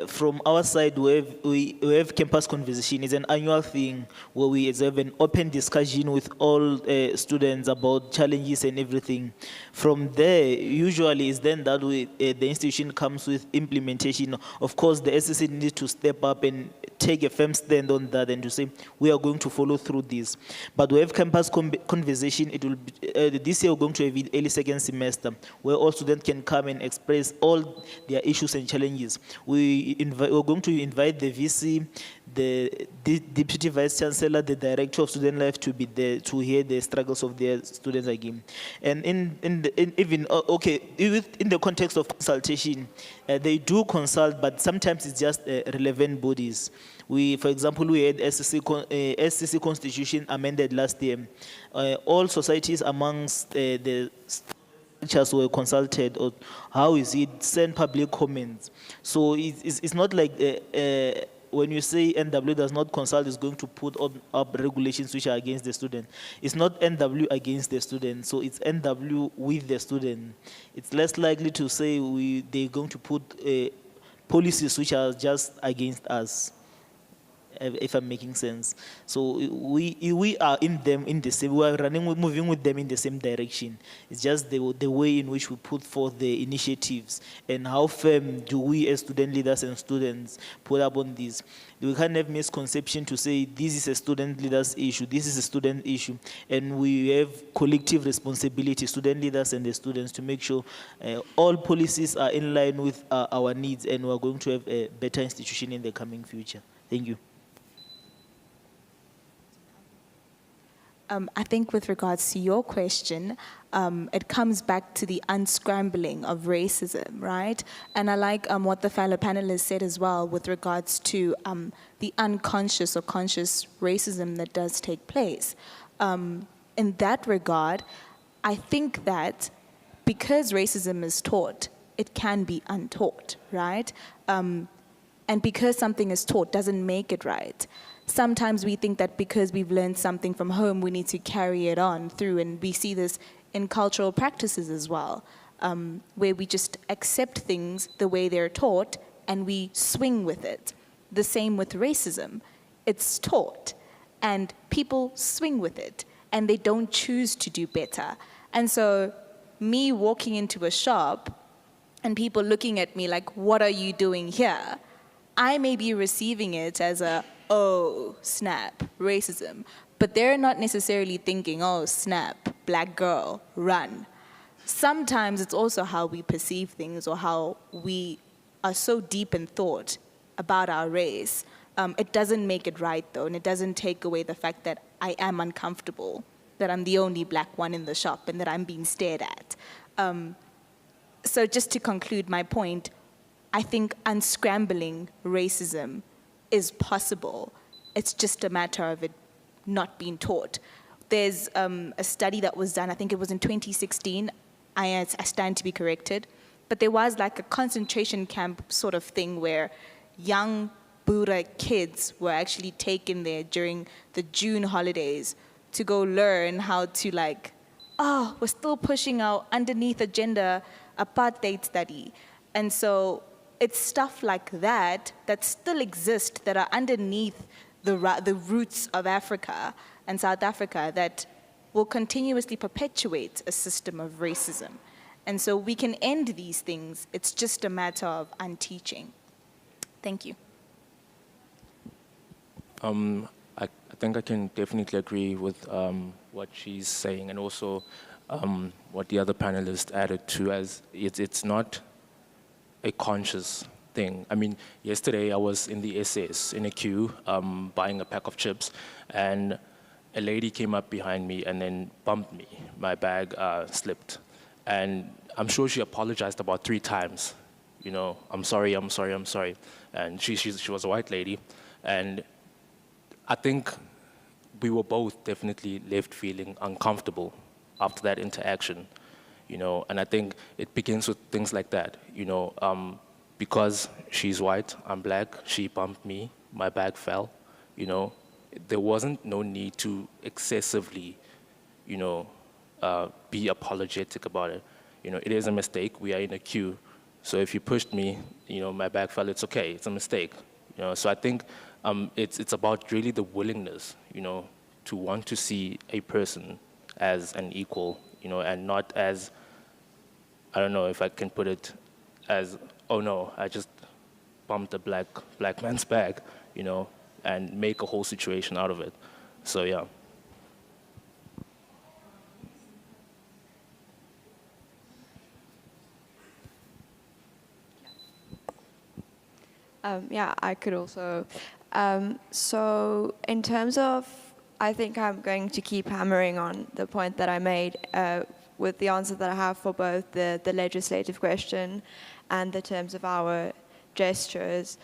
from our side, we have campus conversation. It's an annual thing where we have an open discussion with all students about challenges and everything. From there, usually it's then that the institution comes with implementation. Of course, the SSC needs to step up and take a firm stand on that and to say, we are going to follow through this. But we have campus conversation. It will be, this year we're going to have it early second semester, where all students can come and express all their issues and challenges. We're going to invite the VC, the Deputy Vice Chancellor, the Director of Student Life to be there to hear the struggles of their students again. And in the context of consultation, they do consult, but sometimes it's just relevant bodies. For example, we had SCC Constitution amended last year. All societies amongst the teachers were consulted on how is it, send public comments. So it's not like when you say NW does not consult, is going to put up regulations which are against the student. It's not NW against the student, so it's NW with the student. It's less likely to say they're going to put policies which are just against us, if I'm making sense. So we are in the same, we are moving with them in the same direction. It's just the way in which we put forth the initiatives and how firm do we as student leaders and students put up on this. We can't have misconception to say this is a student leaders issue, this is a student issue, and we have collective responsibility, student leaders and the students, to make sure all policies are in line with our needs, and we're going to have a better institution in the coming future. Thank you. I think with regards to your question, it comes back to the unscrambling of racism, right? And I like what the fellow panelists said as well with regards to the unconscious or conscious racism that does take place. In that regard, I think that because racism is taught, it can be untaught, right? And because something is taught doesn't make it right. Sometimes we think that because we've learned something from home, we need to carry it on through, and we see this in cultural practices as well, where we just accept things the way they're taught and we swing with it. The same with racism. It's taught and people swing with it and they don't choose to do better. And so me walking into a shop and people looking at me like, what are you doing here? I may be receiving it as a, oh, snap, racism. But they're not necessarily thinking, oh, snap, black girl, run. Sometimes it's also how we perceive things or how we are so deep in thought about our race. It doesn't make it right, though, and it doesn't take away the fact that I am uncomfortable, that I'm the only black one in the shop, and that I'm being stared at. So just to conclude my point, I think unscrambling racism is possible. It's just a matter of it not being taught. There's a study that was done, I think it was in 2016, I stand to be corrected, but there was like a concentration camp sort of thing where young Buddha kids were actually taken there during the June holidays to go learn how to like, oh, we're still pushing our underneath agenda apartheid study. And so it's stuff like that that still exist, that are underneath the roots of Africa and South Africa that will continuously perpetuate a system of racism. And so we can end these things. It's just a matter of unteaching. Thank you. I think I can definitely agree with what she's saying, and also what the other panelists added too, as it's not a conscious thing. I mean, yesterday I was in the SS in a queue buying a pack of chips, and a lady came up behind me and then bumped me. My bag slipped. And I'm sure she apologized about 3 times. You know, I'm sorry, I'm sorry, I'm sorry. And she was a white lady. And I think we were both definitely left feeling uncomfortable after that interaction, you know, and I think it begins with things like that, you know, because she's white, I'm black, she bumped me, my bag fell, you know, there wasn't no need to excessively, you know, be apologetic about it. You know, it is a mistake, we are in a queue, so if you pushed me, you know, my bag fell, it's okay, it's a mistake, you know, so I think it's about really the willingness, you know, to want to see a person as an equal, you know, and not as, I don't know if I can put it as, oh no, I just bumped a black man's bag, you know, and make a whole situation out of it. So yeah. Yeah, I could also. So in terms of, I think I'm going to keep hammering on the point that I made with the answer that I have for both the legislative question and the terms of our gestures,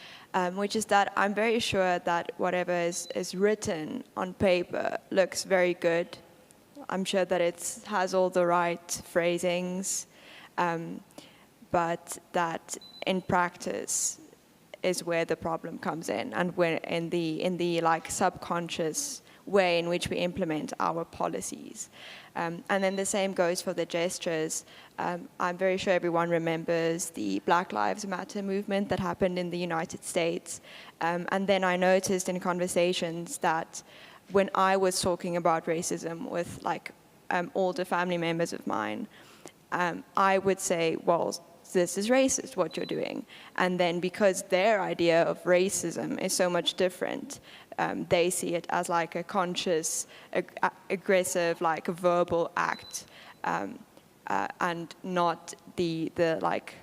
which is that I'm very sure that whatever is written on paper looks very good. I'm sure that it has all the right phrasings, but that in practice is where the problem comes in, and where in the like subconscious way in which we implement our policies. And then the same goes for the gestures. I'm very sure everyone remembers the Black Lives Matter movement that happened in the United States. And then I noticed in conversations that when I was talking about racism with like older family members of mine, I would say, well, this is racist, what you're doing. And then because their idea of racism is so much different, they see it as like a conscious, aggressive, like a verbal act, and not the like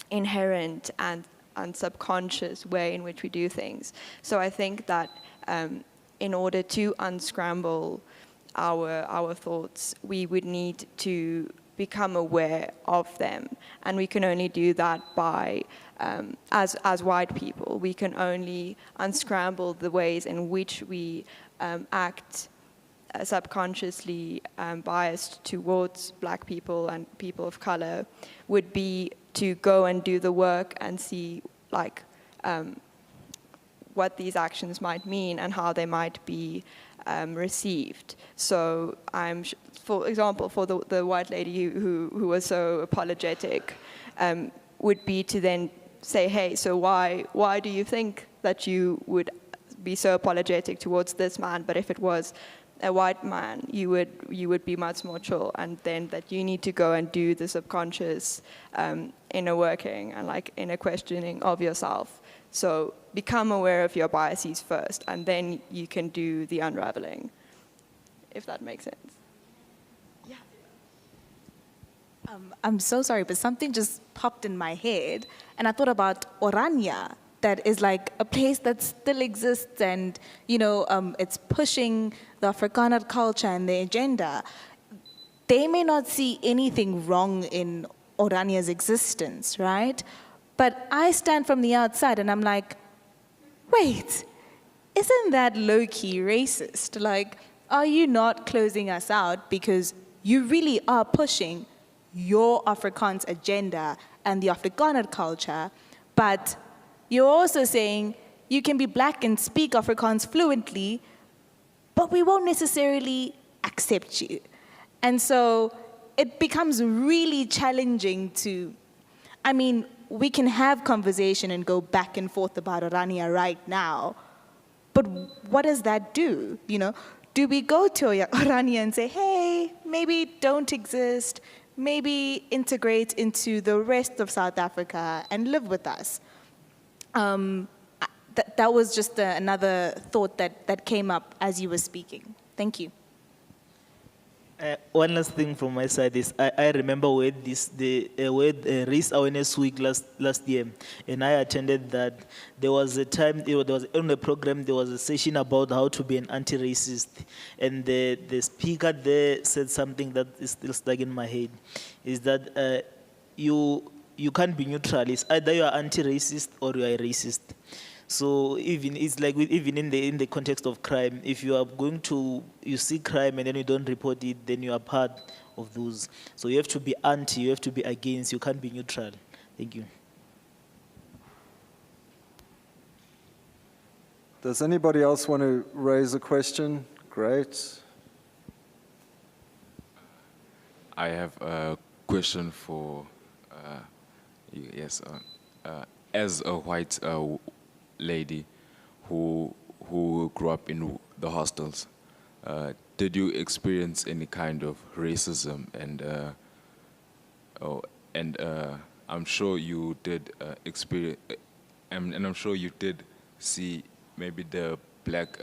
inherent and subconscious way in which we do things. So I think that in order to unscramble our thoughts, we would need to become aware of them. And we can only do that by, as white people, we can only unscramble the ways in which we act subconsciously biased towards black people and people of color, would be to go and do the work and see like what these actions might mean and how they might be received. So for example, for the white lady who was so apologetic, would be to then say, hey, so why do you think that you would be so apologetic towards this man, but if it was a white man, you would be much more chill, and then that you need to go and do the subconscious inner working and like inner questioning of yourself. So become aware of your biases first, and then you can do the unraveling, if that makes sense. Yeah. I'm so sorry, but something just popped in my head, and I thought about Orania, that is like a place that still exists, and it's pushing the Afrikaner culture and the agenda. They may not see anything wrong in Orania's existence, right? But I stand from the outside and I'm like, wait, isn't that low-key racist? Like, are you not closing us out because you really are pushing your Afrikaans agenda and the Afrikaner culture, but you're also saying you can be black and speak Afrikaans fluently, but we won't necessarily accept you. And so it becomes really challenging to, we can have conversation and go back and forth about Orania right now, but what does that do? Do we go to Orania and say, hey, maybe don't exist, maybe integrate into the rest of South Africa and live with us? That was just another thought that came up as you were speaking. Thank you. One last thing from my side is I remember with Race Awareness Week last year, and I attended that. There was a time, there was on the program, there was a session about how to be an anti-racist, and the speaker there said something that is still stuck in my head, is that you can't be neutral. It's either you are anti-racist or you are a racist. So it's like even in the context of crime, if you are you see crime and then you don't report it, then you are part of those. So you have to be anti, you have to be against, you can't be neutral. Thank you. Does anybody else want to raise a question? Great. I have a question for you. Yes, as a white lady who grew up in the hostels, did you experience any kind of racism? And I'm sure you did experience, and I'm sure you did see maybe the black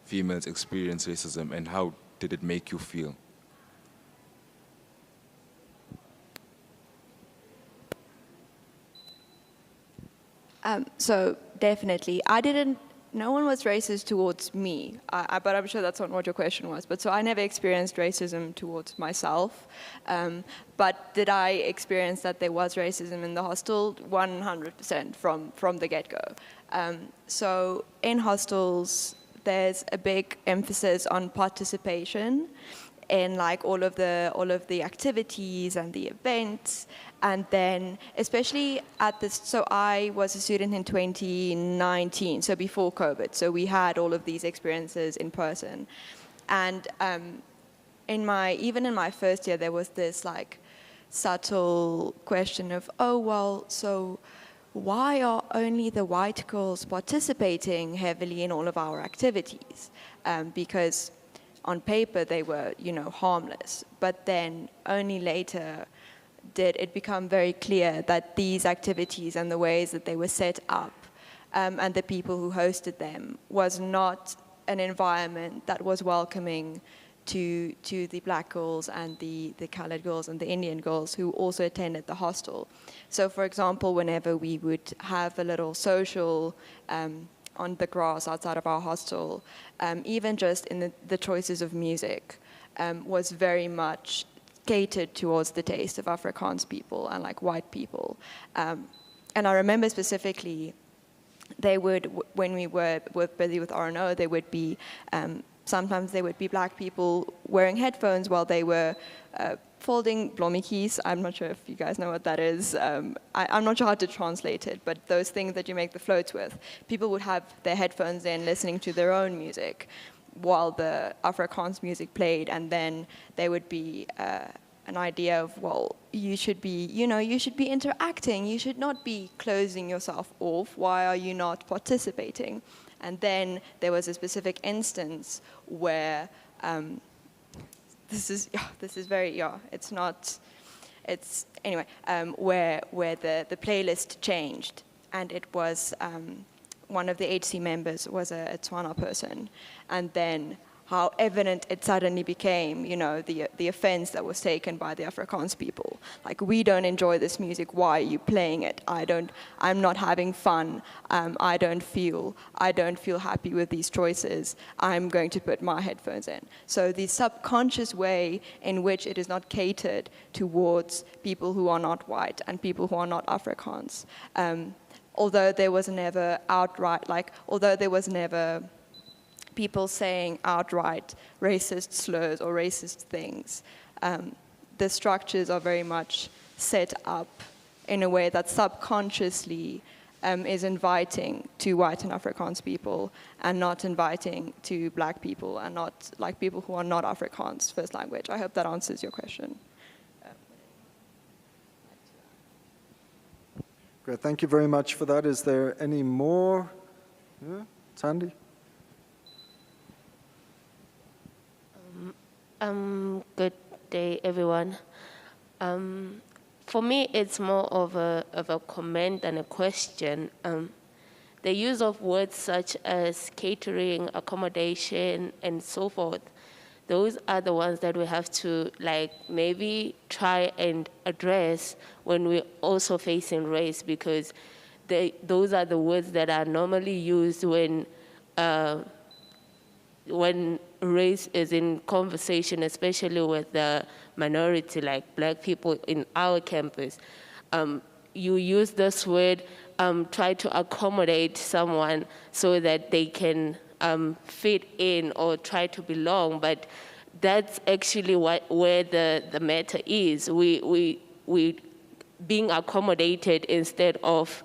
females experience racism, and how did it make you feel? So definitely, no one was racist towards me, but I'm sure that's not what your question was. But so I never experienced racism towards myself. But did I experience that there was racism in the hostel? 100% from the get-go. So in hostels, there's a big emphasis on participation in like all of the activities and the events. And then, especially at this, so I was a student in 2019, so before COVID. So we had all of these experiences in person. And even in my first year, there was this like subtle question of, oh, well, so why are only the white girls participating heavily in all of our activities? Because on paper, they were, harmless. But then only later did it become very clear that these activities and the ways that they were set up and the people who hosted them was not an environment that was welcoming to the black girls and the colored girls and the Indian girls who also attended the hostel. So for example, whenever we would have a little social on the grass outside of our hostel, even just in the choices of music, was very much catered towards the taste of Afrikaans people and like white people. And I remember specifically, they would, when we were busy with R&O, they would be, sometimes there would be black people wearing headphones while they were folding blommetjies. I'm not sure if you guys know what that is. I'm not sure how to translate it, but those things that you make the floats with. People would have their headphones in listening to their own music while the Afrikaans music played, and then there would be an idea of, well, you should be, you should be interacting, you should not be closing yourself off, why are you not participating? And then there was a specific instance where, this is very, it's not, it's, anyway, where the playlist changed, and it was, one of the HC members was a Tswana person, and then how evident it suddenly became, the offense that was taken by the Afrikaans people. Like, we don't enjoy this music, why are you playing it? I'm not having fun, I don't feel happy with these choices, I'm going to put my headphones in. So the subconscious way in which it is not catered towards people who are not white and people who are not Afrikaans, although there was never people saying outright racist slurs or racist things, the structures are very much set up in a way that subconsciously is inviting to white and Afrikaans people and not inviting to black people and not like people who are not Afrikaans first language. I hope that answers your question. Great, thank you very much for that. Is there any more? Yeah, Sandy? Good day, everyone. For me, it's more of a comment than a question. The use of words such as catering, accommodation, and so forth, those are the ones that we have to maybe try and address when we're also facing race, because those are the words that are normally used when race is in conversation, especially with the minority, like black people in our campus. You use this word, try to accommodate someone so that they can fit in or try to belong, but that's actually where the matter is. We being accommodated instead of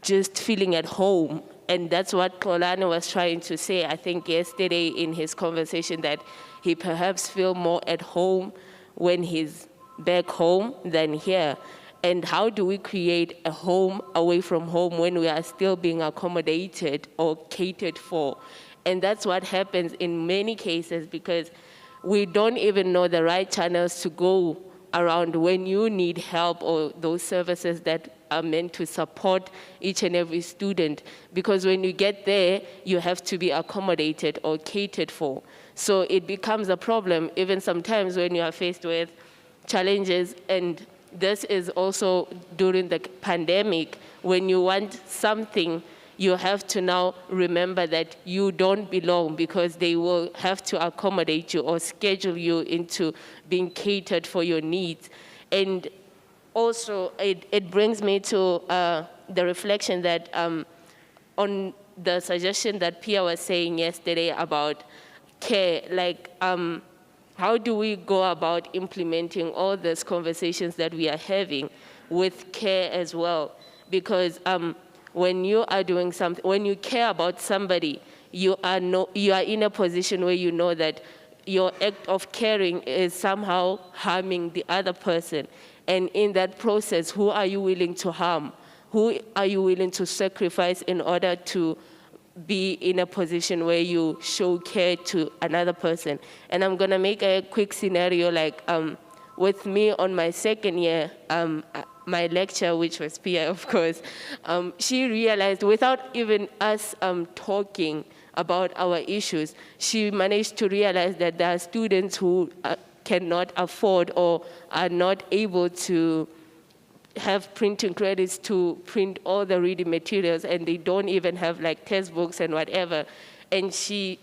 just feeling at home. And that's what Xolani was trying to say, I think, yesterday in his conversation, that he perhaps feels more at home when he's back home than here. And how do we create a home away from home when we are still being accommodated or catered for? And that's what happens in many cases, because we don't even know the right channels to go around when you need help or those services that are meant to support each and every student. Because when you get there, you have to be accommodated or catered for. So it becomes a problem even sometimes when you are faced with challenges. And this is also during the pandemic, when you want something, you have to now remember that you don't belong, because they will have to accommodate you or schedule you into being catered for your needs. And also, it brings me to the reflection that on the suggestion that Pia was saying yesterday about care, how do we go about implementing all these conversations that we are having with care as well? Because when you are doing something, when you care about somebody, you are in a position where you know that your act of caring is somehow harming the other person. And in that process, who are you willing to harm? Who are you willing to sacrifice in order to be in a position where you show care to another person? And I'm gonna make a quick scenario, with me on my second year, my lecturer, which was Pia, of course, she realized without even us talking about our issues, she managed to realize that there are students who cannot afford or are not able to have printing credits to print all the reading materials, and they don't even have like textbooks and whatever. And she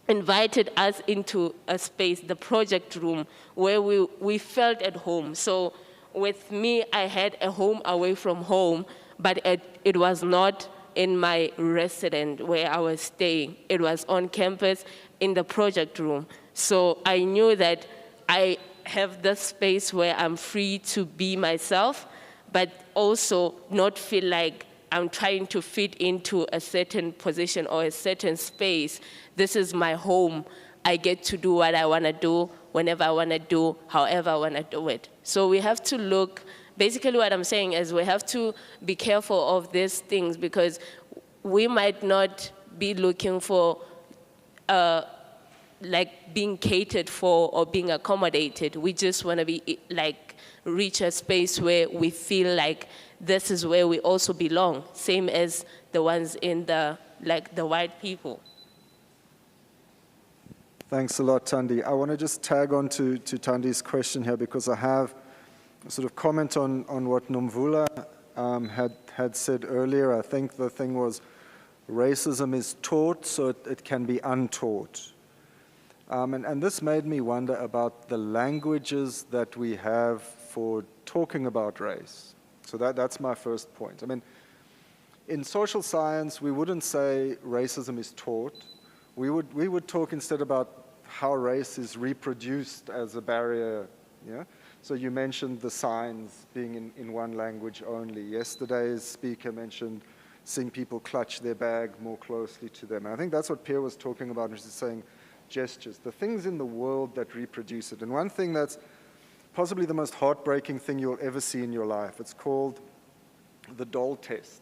invited us into a space, the project room, where we felt at home. So with me, I had a home away from home, but it was not in my residence where I was staying. It was on campus in the project room. So I knew that I have this space where I'm free to be myself, but also not feel like I'm trying to fit into a certain position or a certain space. This is my home. I get to do what I want to do, whenever I want to do, however I want to do it. So we have to look, basically what I'm saying is we have to be careful of these things, because we might not be looking for like being catered for or being accommodated. We just want to be like reach a space where we feel like this is where we also belong, same as the ones in the white people. Thanks a lot, Tandi. I want to just tag on to Tandi's question here, because I have a sort of comment on what Nomvula had said earlier. I think the thing was racism is taught, so it can be untaught. And this made me wonder about the languages that we have for talking about race. So that's my first point. I mean, in social science, we wouldn't say racism is taught. We would talk instead about how race is reproduced as a barrier. Yeah? So you mentioned the signs being in one language only. Yesterday's speaker mentioned seeing people clutch their bag more closely to them. And I think that's what Pierre was talking about, which is saying gestures, the things in the world that reproduce it. And one thing that's possibly the most heartbreaking thing you'll ever see in your life, it's called the doll test.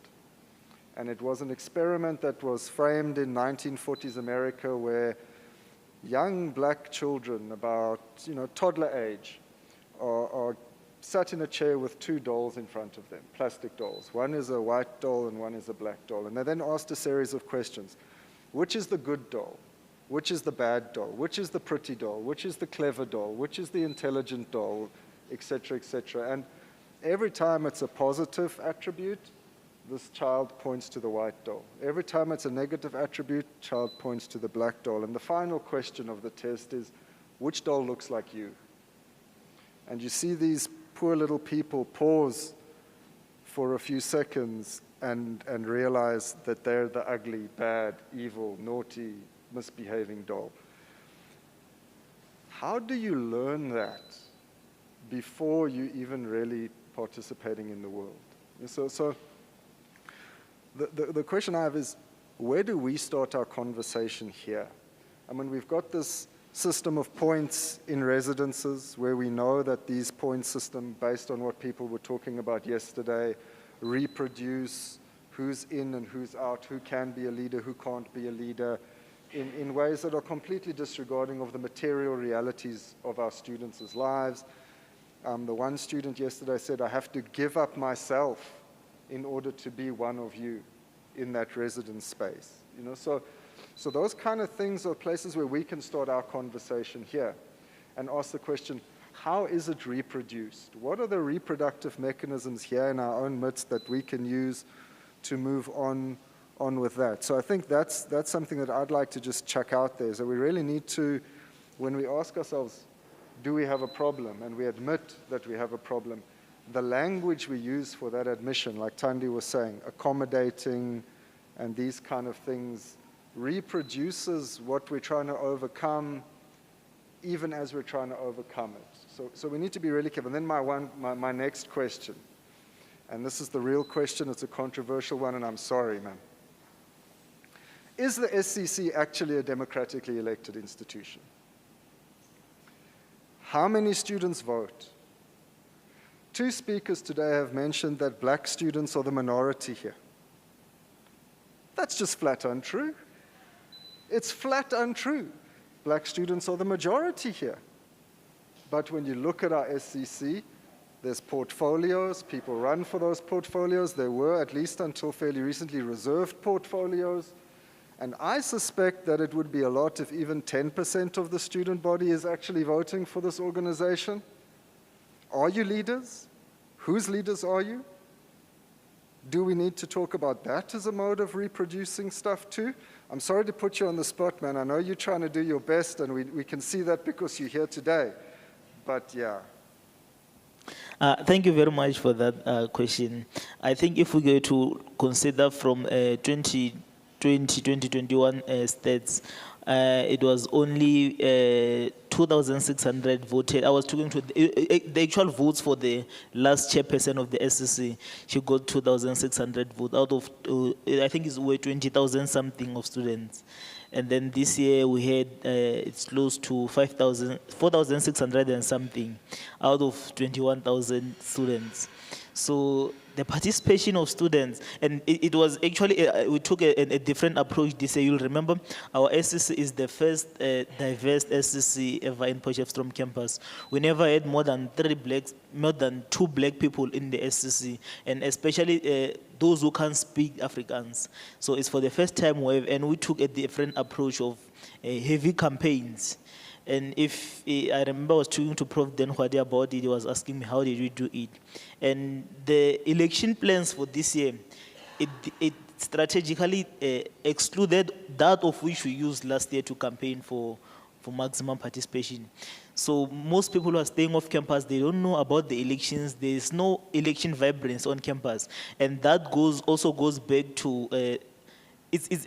And it was an experiment that was framed in 1940s America, where young black children, about toddler age, are sat in a chair with two dolls in front of them, plastic dolls. One is a white doll and one is a black doll. And they're then asked a series of questions. Which is the good doll? Which is the bad doll? Which is the pretty doll? Which is the clever doll? Which is the intelligent doll? Et cetera, et cetera. And every time it's a positive attribute, this child points to the white doll. Every time it's a negative attribute, child points to the black doll. And the final question of the test is, which doll looks like you? And you see these poor little people pause for a few seconds and realize that they're the ugly, bad, evil, naughty, misbehaving doll. How do you learn that before you even really participating in the world? So the question I have is, where do we start our conversation here? I mean, we've got this system of points in residences where we know that these point system, based on what people were talking about yesterday, reproduce who's in and who's out, who can be a leader, who can't be a leader, in ways that are completely disregarding of the material realities of our students' lives. The one student yesterday said, I have to give up myself in order to be one of you in that residence space. So those kind of things are places where we can start our conversation here and ask the question, how is it reproduced? What are the reproductive mechanisms here in our own midst that we can use to move on with that? So I think that's something that I'd like to just chuck out there, is that we really need to, when we ask ourselves, do we have a problem? And we admit that we have a problem. The language we use for that admission, like Tandi was saying, accommodating and these kind of things, reproduces what we're trying to overcome, even as we're trying to overcome it. So we need to be really careful. And then my next question, and this is the real question, it's a controversial one, and I'm sorry, man. Is the SCC actually a democratically elected institution? How many students vote? Two speakers today have mentioned that black students are the minority here. That's just flat untrue. It's flat untrue. Black students are the majority here. But when you look at our SCC, there's portfolios, people run for those portfolios. There were, at least until fairly recently, reserved portfolios. And I suspect that it would be a lot if even 10% of the student body is actually voting for this organization. Are you leaders? Whose leaders are you? Do we need to talk about that as a mode of reproducing stuff too? I'm sorry to put you on the spot, man. I know you're trying to do your best, and we can see that because you're here today. But yeah. Thank you very much for that question. I think if we go to consider from 2020, 2021 stats, it was only 2,600 voted. I was talking to the actual votes for the last chairperson of the SCC. She got 2,600 votes out of, I think it's were 20,000 something of students. And then this year we had, it's close to 4,600 and something out of 21,000 students. So the participation of students, and it was actually, we took a different approach this year. You'll remember our SCC is the first diverse SCC ever in Potchefstroom campus. We never had more than 2 black people in the SCC, and especially those who can't speak Afrikaans. So it's for the first time and we took a different approach of heavy campaigns. And if I remember I was talking to Prof. Denhwadi about it, he was asking me, how did we do it? And the election plans for this year, it strategically excluded that of which we used last year to campaign for maximum participation. So most people who are staying off campus, they don't know about the elections. There is no election vibrance on campus. And that also goes back to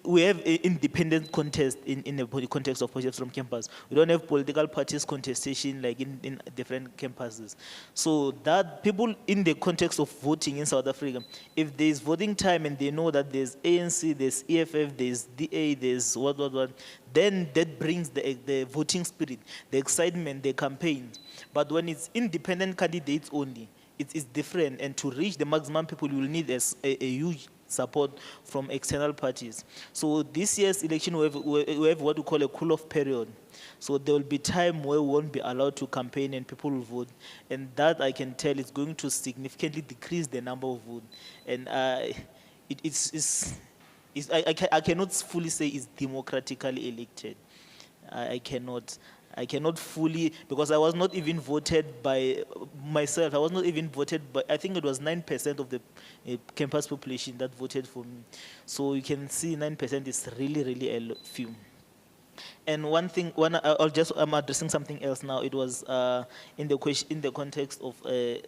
we have an independent contest in the context of Potchefstroom campus. We don't have political parties contestation like in different campuses. So that people in the context of voting in South Africa, if there's voting time and they know that there's ANC, there's EFF, there's DA, there's what, then that brings the voting spirit, the excitement, the campaign. But when it's independent candidates only, it's different. And to reach the maximum people, you will need a huge support from external parties. So this year's election, we have what we call a cool-off period. So there will be time where we won't be allowed to campaign and people will vote. And that, I can tell, is going to significantly decrease the number of votes. And I cannot fully say it's democratically elected. I cannot fully, because I was not even voted by myself. I was not even voted by, I think it was 9% of the campus population that voted for me. So you can see 9% is really, really a few. And one thing, I'm addressing something else now. It was in the context of the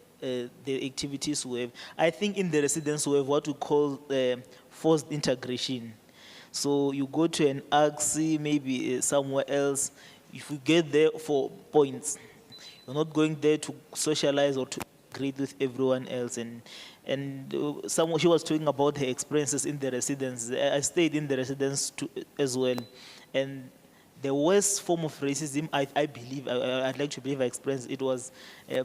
activities we have. I think in the residence we have what we call forced integration. So you go to an AXI, maybe somewhere else. If you get there for points, you're not going there to socialize or to agree with everyone else. And she was talking about her experiences in the residence. I stayed in the residence as well. And the worst form of racism, I believe, I'd like to believe I experienced, it was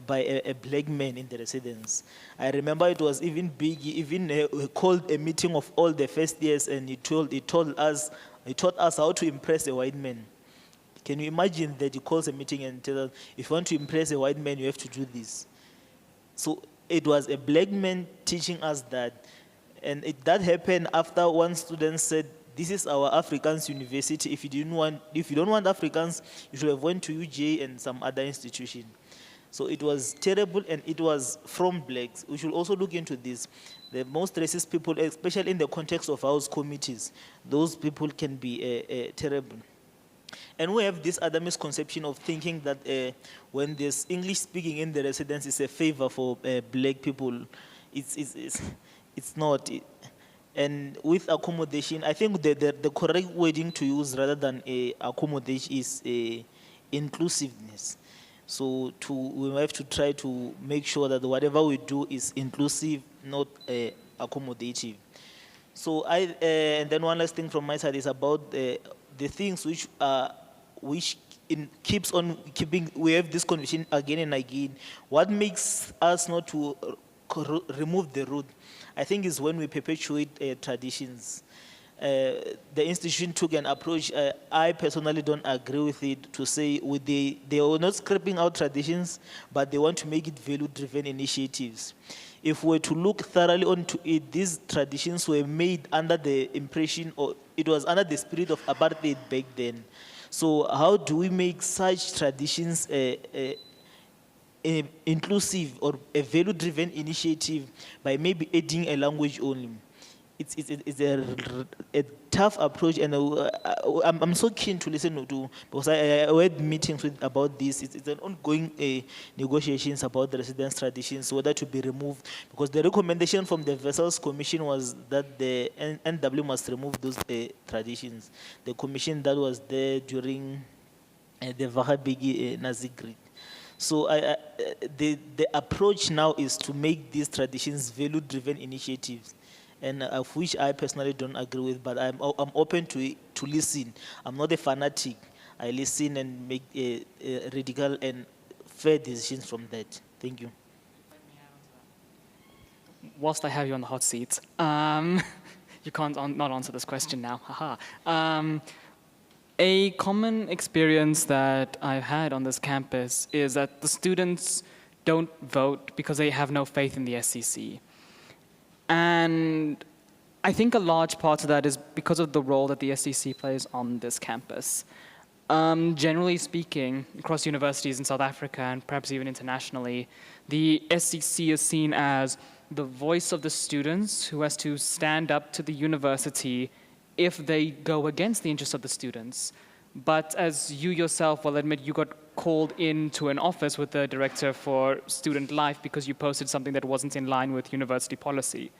by a black man in the residence. I remember it was even big, called a meeting of all the first years, and he taught us how to impress a white man. Can you imagine that he calls a meeting and tells us, if you want to impress a white man, you have to do this? So it was a black man teaching us that. And that happened after one student said, this is our Afrikaans university. If you don't want Afrikaans, you should have went to UJ and some other institution. So it was terrible, and it was from blacks. We should also look into this. The most racist people, especially in the context of house committees, those people can be terrible. And we have this other misconception of thinking that when there's English speaking in the residence, it's a favor for black people. It's not. And with accommodation, I think the correct wording to use rather than accommodation is inclusiveness. So we have to try to make sure that whatever we do is inclusive, not accommodative. So and then one last thing from my side is about the things which keeps on keeping. We have this conversation again and again. What makes us not to remove the root, I think, is when we perpetuate traditions. The institution took an approach, I personally don't agree with it, to say they are not scraping out traditions, but they want to make it value-driven initiatives. If we were to look thoroughly onto it, these traditions were made under the impression, or it was under the spirit of apartheid back then. So how do we make such traditions inclusive or a value-driven initiative by maybe adding a language only. It's a tough approach, and I'm so keen to listen to, because I had meetings about this. It's an ongoing negotiations about the residence traditions, whether to be removed, because the recommendation from the Vessels Commission was that the NW must remove those traditions. The commission that was there during the Vahabigi Nazi grid. So the approach now is to make these traditions value-driven initiatives, and of which I personally don't agree with, but I'm open to listen. I'm not a fanatic. I listen and make radical and fair decisions from that. Thank you. Whilst I have you on the hot seat, you can't not answer this question now. Haha. A common experience that I've had on this campus is that the students don't vote because they have no faith in the SCC. And I think a large part of that is because of the role that the SCC plays on this campus. Generally speaking, across universities in South Africa and perhaps even internationally, the SCC is seen as the voice of the students who has to stand up to the university if they go against the interests of the students. But as you yourself will admit, you got called into an office with the director for student life because you posted something that wasn't in line with university policy.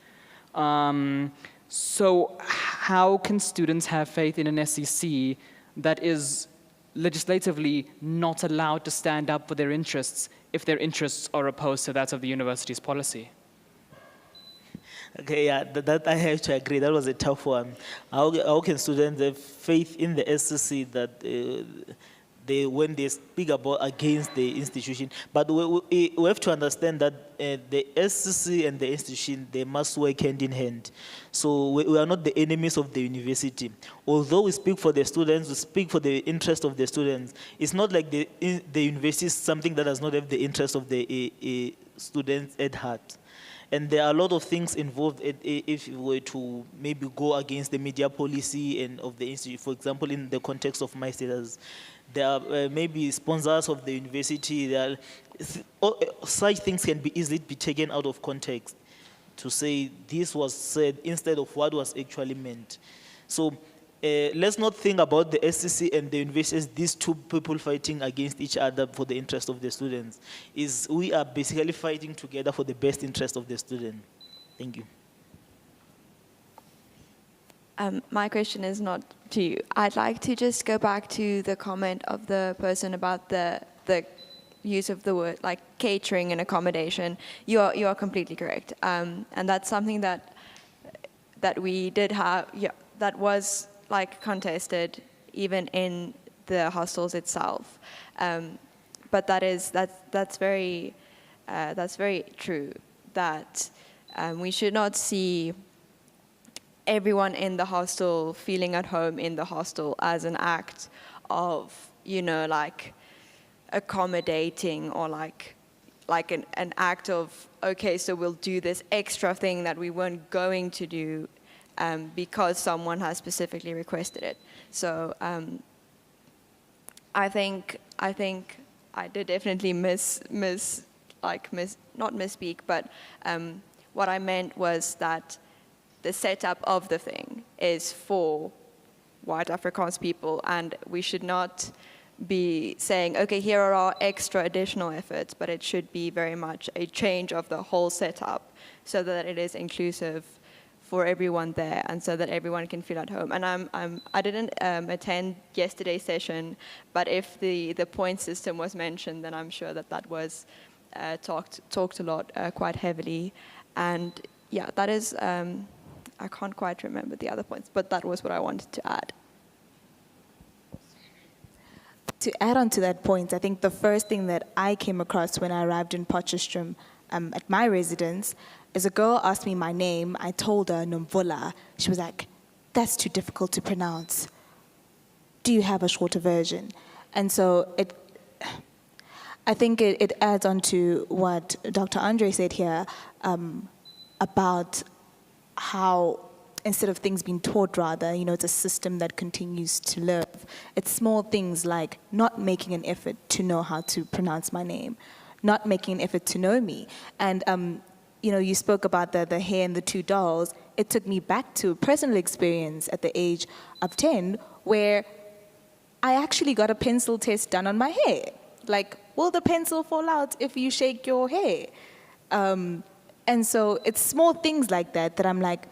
So how can students have faith in an SCC that is legislatively not allowed to stand up for their interests if their interests are opposed to that of the university's policy? Okay, yeah, that I have to agree. That was a tough one. How can students have faith in the SCC that when they speak about against the institution? But we have to understand that the SCC and the institution, they must work hand in hand. So we are not the enemies of the university. Although we speak for the students, we speak for the interest of the students. It's not like the university is something that does not have the interest of the students at heart. And there are a lot of things involved if you were to maybe go against the media policy and of the institute. For example, in the context of my status, there are maybe sponsors of the university. Such things can be easily be taken out of context to say this was said instead of what was actually meant. So let's not think about the SCC and the university as these two people fighting against each other for the interest of the students. We are basically fighting together for the best interest of the student. Thank you. My question is not to you. I'd like to just go back to the comment of the person about the use of the word like catering and accommodation. You are completely correct, and that's something that we did have. Yeah, that was like contested even in the hostels itself, but that's very true. That we should not see everyone in the hostel feeling at home in the hostel as an act of, like accommodating or like an act of, okay, so we'll do this extra thing that we weren't going to do because someone has specifically requested it. So I think I did definitely not misspeak, but what I meant was that the setup of the thing is for white Afrikaans people, and we should not be saying, okay, here are our extra additional efforts, but it should be very much a change of the whole setup so that it is inclusive for everyone there and so that everyone can feel at home. And I didn't attend yesterday's session, but if the point system was mentioned, then I'm sure that was talked a lot, quite heavily. And yeah, that is, I can't quite remember the other points, but that was what I wanted to add. To add on to that point, I think the first thing that I came across when I arrived in Potchefstroom at my residence is a girl asked me my name. I told her Nomvula. She was like, that's too difficult to pronounce. Do you have a shorter version? And so I think it adds on to what Dr. Andre said here about how instead of things being taught, rather, it's a system that continues to live. It's small things like not making an effort to know how to pronounce my name, not making an effort to know me. And you know, you spoke about the hair and the two dolls. It took me back to a personal experience at the age of 10 where I actually got a pencil test done on my hair. Like, will the pencil fall out if you shake your hair? And so it's small things like that that I'm like,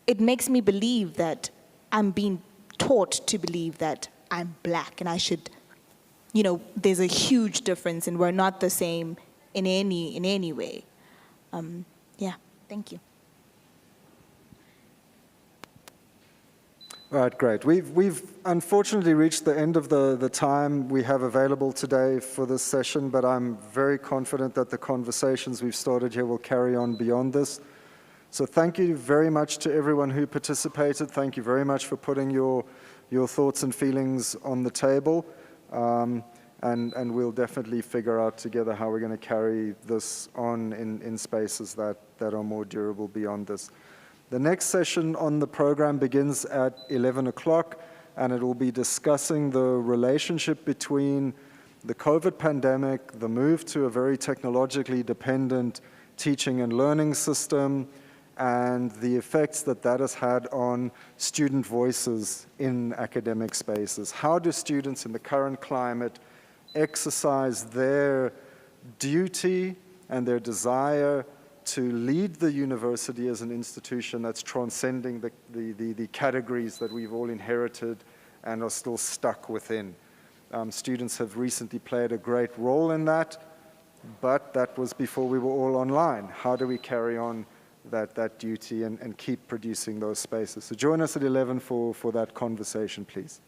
it makes me believe that I'm being taught to believe that I'm black and I should, you know, there's a huge difference and we're not the same in any way. Yeah, thank you. All right, great. We've unfortunately reached the end of the time we have available today for this session, but I'm very confident that the conversations we've started here will carry on beyond this. So thank you very much to everyone who participated. Thank you very much for putting your thoughts and feelings on the table. And we'll definitely figure out together how we're going to carry this on in spaces that are more durable beyond this. The next session on the program begins at 11 o'clock, and it will be discussing the relationship between the COVID pandemic, the move to a very technologically dependent teaching and learning system, and the effects that that has had on student voices in academic spaces. How do students in the current climate exercise their duty and their desire to lead the university as an institution that's transcending the categories that we've all inherited and are still stuck within? Students have recently played a great role in that, but that was before we were all online. How do we carry on that duty and keep producing those spaces? So join us at 11 for that conversation, please.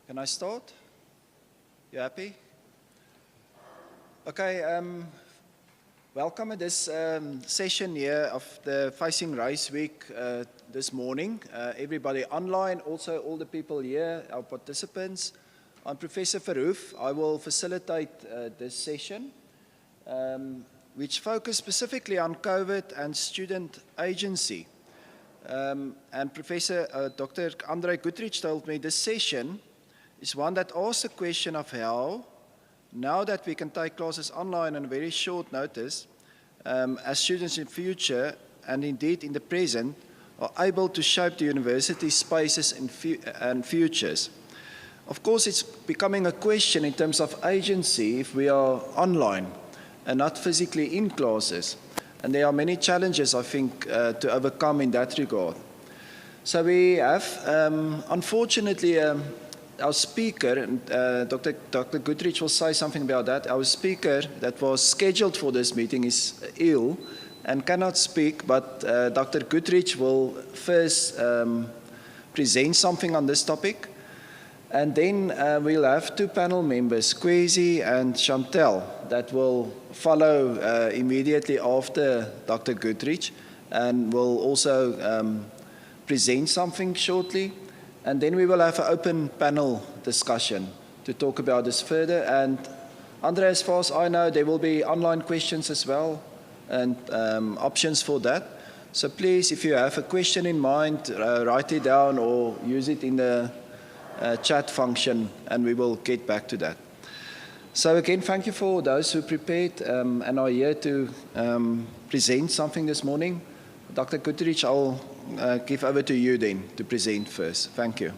Can I start? You happy? Okay, welcome at this session here of the Facing Race Week this morning. Everybody online, also all the people here, our participants. I'm Professor Verhoef. I will facilitate this session, which focus specifically on COVID and student agency. And Professor Dr. André Gutrich told me this session is one that asks the question of how, now that we can take classes online on very short notice, as students in future, and indeed in the present, are able to shape the university spaces and futures. Of course, it's becoming a question in terms of agency if we are online and not physically in classes. And there are many challenges, I think, to overcome in that regard. So we have, unfortunately, our speaker, and Dr. Gutrich will say something about that. Our speaker that was scheduled for this meeting is ill and cannot speak, but Dr. Gutrich will first present something on this topic. And then we'll have two panel members, Kwesi and Chantel, that will follow immediately after Dr. Gutrich and will also present something shortly. And then we will have an open panel discussion to talk about this further. And Andre, as far as I know, there will be online questions as well and options for that. So please, if you have a question in mind, write it down or use it in the chat function and we will get back to that. So again, thank you for those who prepared and are here to present something this morning. Dr. Gutrich, I'll give over to you then to present first. Thank you.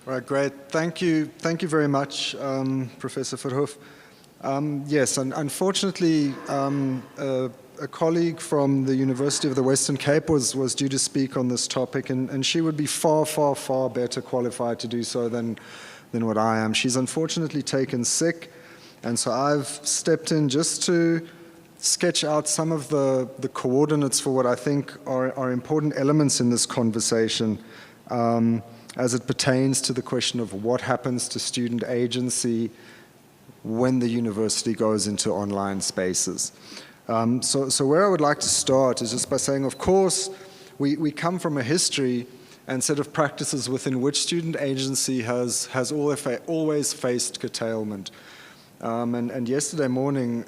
All right, great. Thank you very much, Professor Verhoef. Yes, unfortunately, a colleague from the University of the Western Cape was due to speak on this topic, and she would be far, far, far better qualified to do so than what I am. She's unfortunately taken sick, and so I've stepped in just to sketch out some of the coordinates for what I think are important elements in this conversation as it pertains to the question of what happens to student agency when the university goes into online spaces. So where I would like to start is just by saying, of course, we come from a history and set of practices within which student agency has always faced curtailment. And yesterday morning,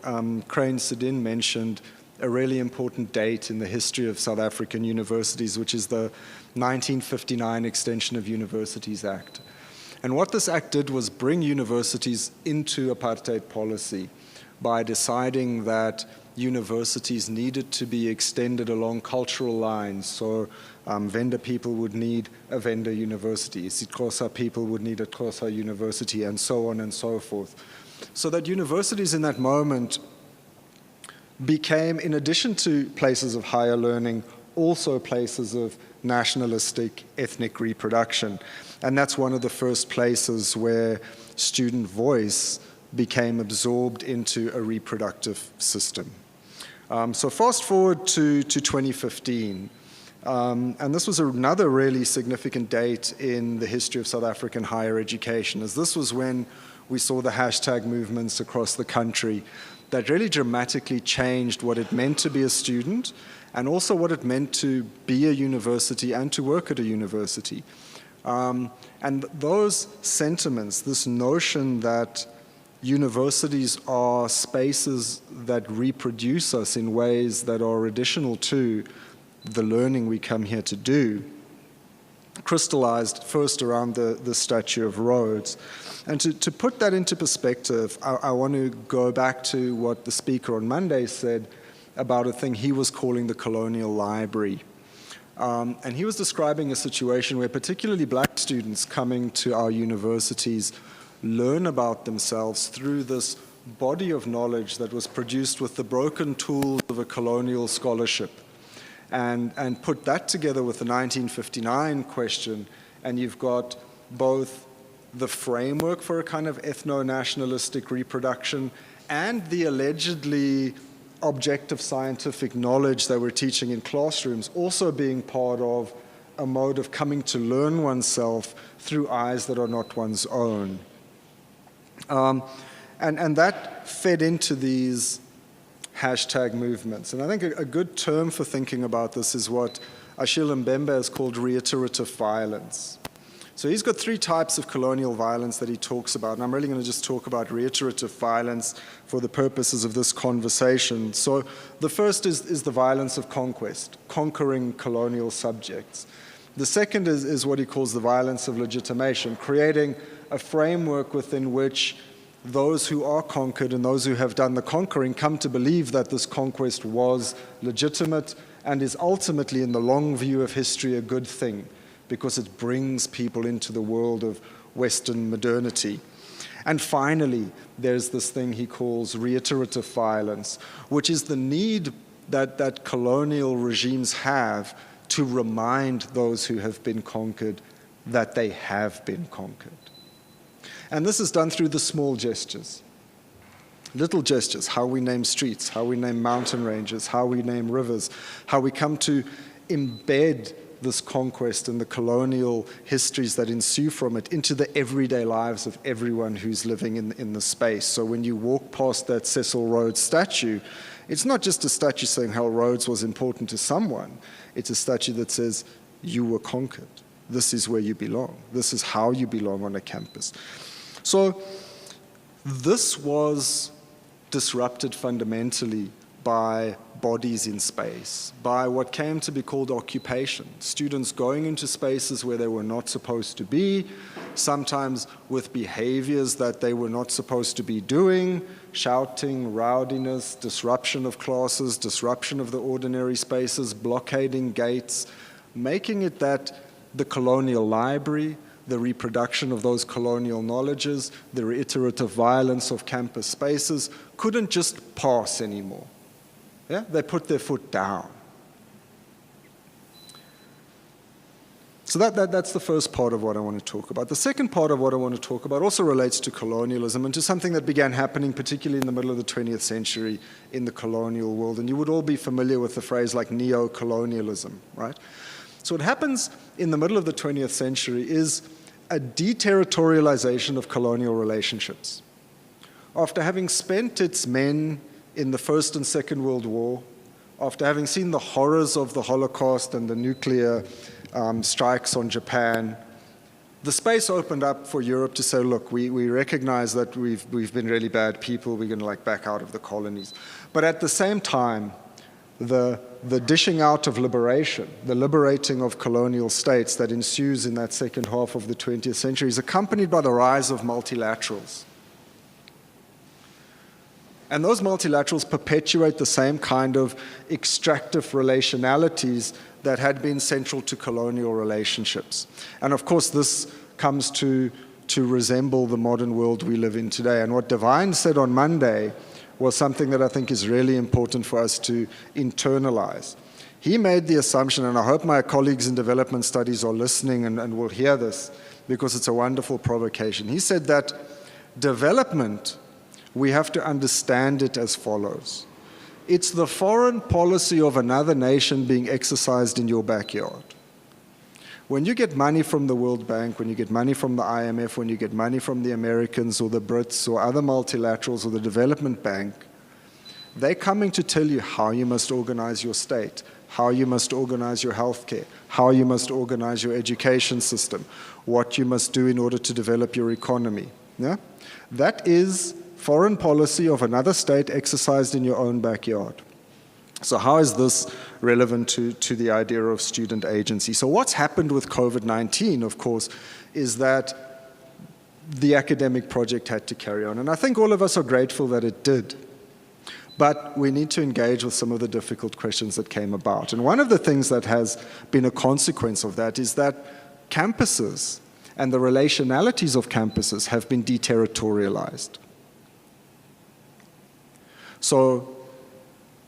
Crane Sedin mentioned a really important date in the history of South African universities, which is the 1959 Extension of Universities Act. And what this act did was bring universities into apartheid policy by deciding that universities needed to be extended along cultural lines. So Venda people would need a Venda university, isiXhosa people would need a Xhosa university, and so on and so forth. So that universities in that moment became, in addition to places of higher learning, also places of nationalistic ethnic reproduction. And that's one of the first places where student voice became absorbed into a reproductive system. So fast forward to 2015, and this was another really significant date in the history of South African higher education, as this was when we saw the hashtag movements across the country that really dramatically changed what it meant to be a student and also what it meant to be a university and to work at a university. And those sentiments, this notion that universities are spaces that reproduce us in ways that are additional to the learning we come here to do, crystallized first around the Statue of Rhodes. And to put that into perspective, I want to go back to what the speaker on Monday said about a thing he was calling the colonial library. And he was describing a situation where particularly black students coming to our universities learn about themselves through this body of knowledge that was produced with the broken tools of a colonial scholarship. And put that together with the 1959 question, and you've got both the framework for a kind of ethno-nationalistic reproduction and the allegedly objective scientific knowledge that we're teaching in classrooms also being part of a mode of coming to learn oneself through eyes that are not one's own. And that fed into these hashtag movements. And I think a good term for thinking about this is what Achille Mbembe has called reiterative violence. So he's got 3 types of colonial violence that he talks about, and I'm really going to just talk about reiterative violence for the purposes of this conversation. So the first is the violence of conquest, conquering colonial subjects. The second is what he calls the violence of legitimation, creating a framework within which those who are conquered and those who have done the conquering come to believe that this conquest was legitimate and is ultimately, in the long view of history, a good thing, because it brings people into the world of Western modernity. And finally, there's this thing he calls reiterative violence, which is the need that colonial regimes have to remind those who have been conquered that they have been conquered. And this is done through the small gestures. Little gestures, how we name streets, how we name mountain ranges, how we name rivers, how we come to embed this conquest and the colonial histories that ensue from it into the everyday lives of everyone who's living in the space. So when you walk past that Cecil Rhodes statue, it's not just a statue saying how Rhodes was important to someone. It's a statue that says, you were conquered. This is where you belong. This is how you belong on a campus. So this was disrupted fundamentally by bodies in space, by what came to be called occupation. Students going into spaces where they were not supposed to be, sometimes with behaviors that they were not supposed to be doing, shouting, rowdiness, disruption of classes, disruption of the ordinary spaces, blockading gates, making it that the colonial library, the reproduction of those colonial knowledges, the reiterative violence of campus spaces couldn't just pass anymore. Yeah? They put their foot down. So that's the first part of what I want to talk about. The second part of what I want to talk about also relates to colonialism and to something that began happening particularly in the middle of the 20th century in the colonial world. And you would all be familiar with the phrase like neo-colonialism, right? So what happens in the middle of the 20th century is a deterritorialization of colonial relationships. After having spent its men in the First and Second World War, after having seen the horrors of the Holocaust and the nuclear strikes on Japan, the space opened up for Europe to say, look, we recognize that we've been really bad people, we're going to back out of the colonies. But at the same time, the dishing out of liberation, the liberating of colonial states that ensues in that second half of the 20th century is accompanied by the rise of multilaterals. And those multilaterals perpetuate the same kind of extractive relationalities that had been central to colonial relationships. And of course, this comes to resemble the modern world we live in today. And what Divine said on Monday was something that I think is really important for us to internalize. He made the assumption, and I hope my colleagues in development studies are listening and will hear this, because it's a wonderful provocation. He said that development, we have to understand it as follows. It's the foreign policy of another nation being exercised in your backyard. When you get money from the World Bank, when you get money from the IMF, when you get money from the Americans or the Brits or other multilaterals or the Development Bank, they're coming to tell you how you must organize your state, how you must organize your healthcare, how you must organize your education system, what you must do in order to develop your economy. Yeah? That is foreign policy of another state exercised in your own backyard. So how is this relevant to the idea of student agency? So what's happened with COVID-19, of course, is that the academic project had to carry on. And I think all of us are grateful that it did. But we need to engage with some of the difficult questions that came about. And one of the things that has been a consequence of that is that campuses and the relationalities of campuses have been deterritorialized. So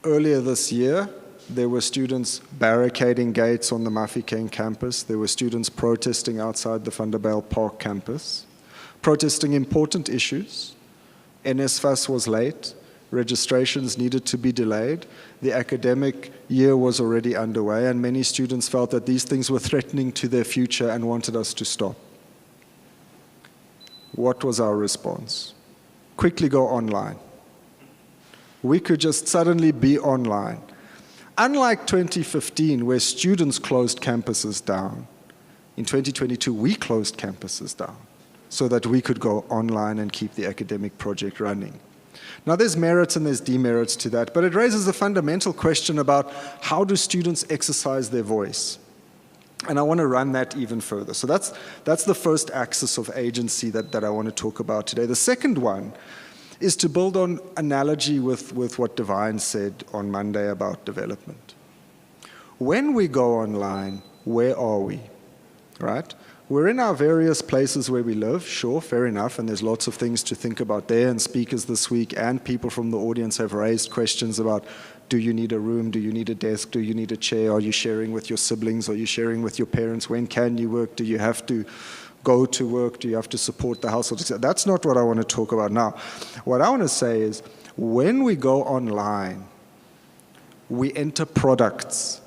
earlier this year, there were students barricading gates on the Mafeking campus. There were students protesting outside the Vanderbijl Park campus, protesting important issues. NSFAS was late. registrations needed to be delayed. The academic year was already underway, and many students felt that these things were threatening to their future and wanted us to stop. What was our response? Quickly go online. We could just suddenly be online. Unlike 2015, where students closed campuses down, in 2022, we closed campuses down so that we could go online and keep the academic project running. Now, there's merits and there's demerits to that, but it raises a fundamental question about how do students exercise their voice? And I want to run that even further. So that's the first axis of agency that I want to talk about today. The second one is to build on analogy with what Divine said on Monday about development. When we go online, where are we? Right? We're in our various places where we live, sure, fair enough, and there's lots of things to think about there, and speakers this week and people from the audience have raised questions about, do you need a room, do you need a desk, do you need a chair, are you sharing with your siblings, are you sharing with your parents, when can you work, do you have to go to work, do you have to support the household? That's not what I want to talk about now. What I want to say is, when we go online, we enter products.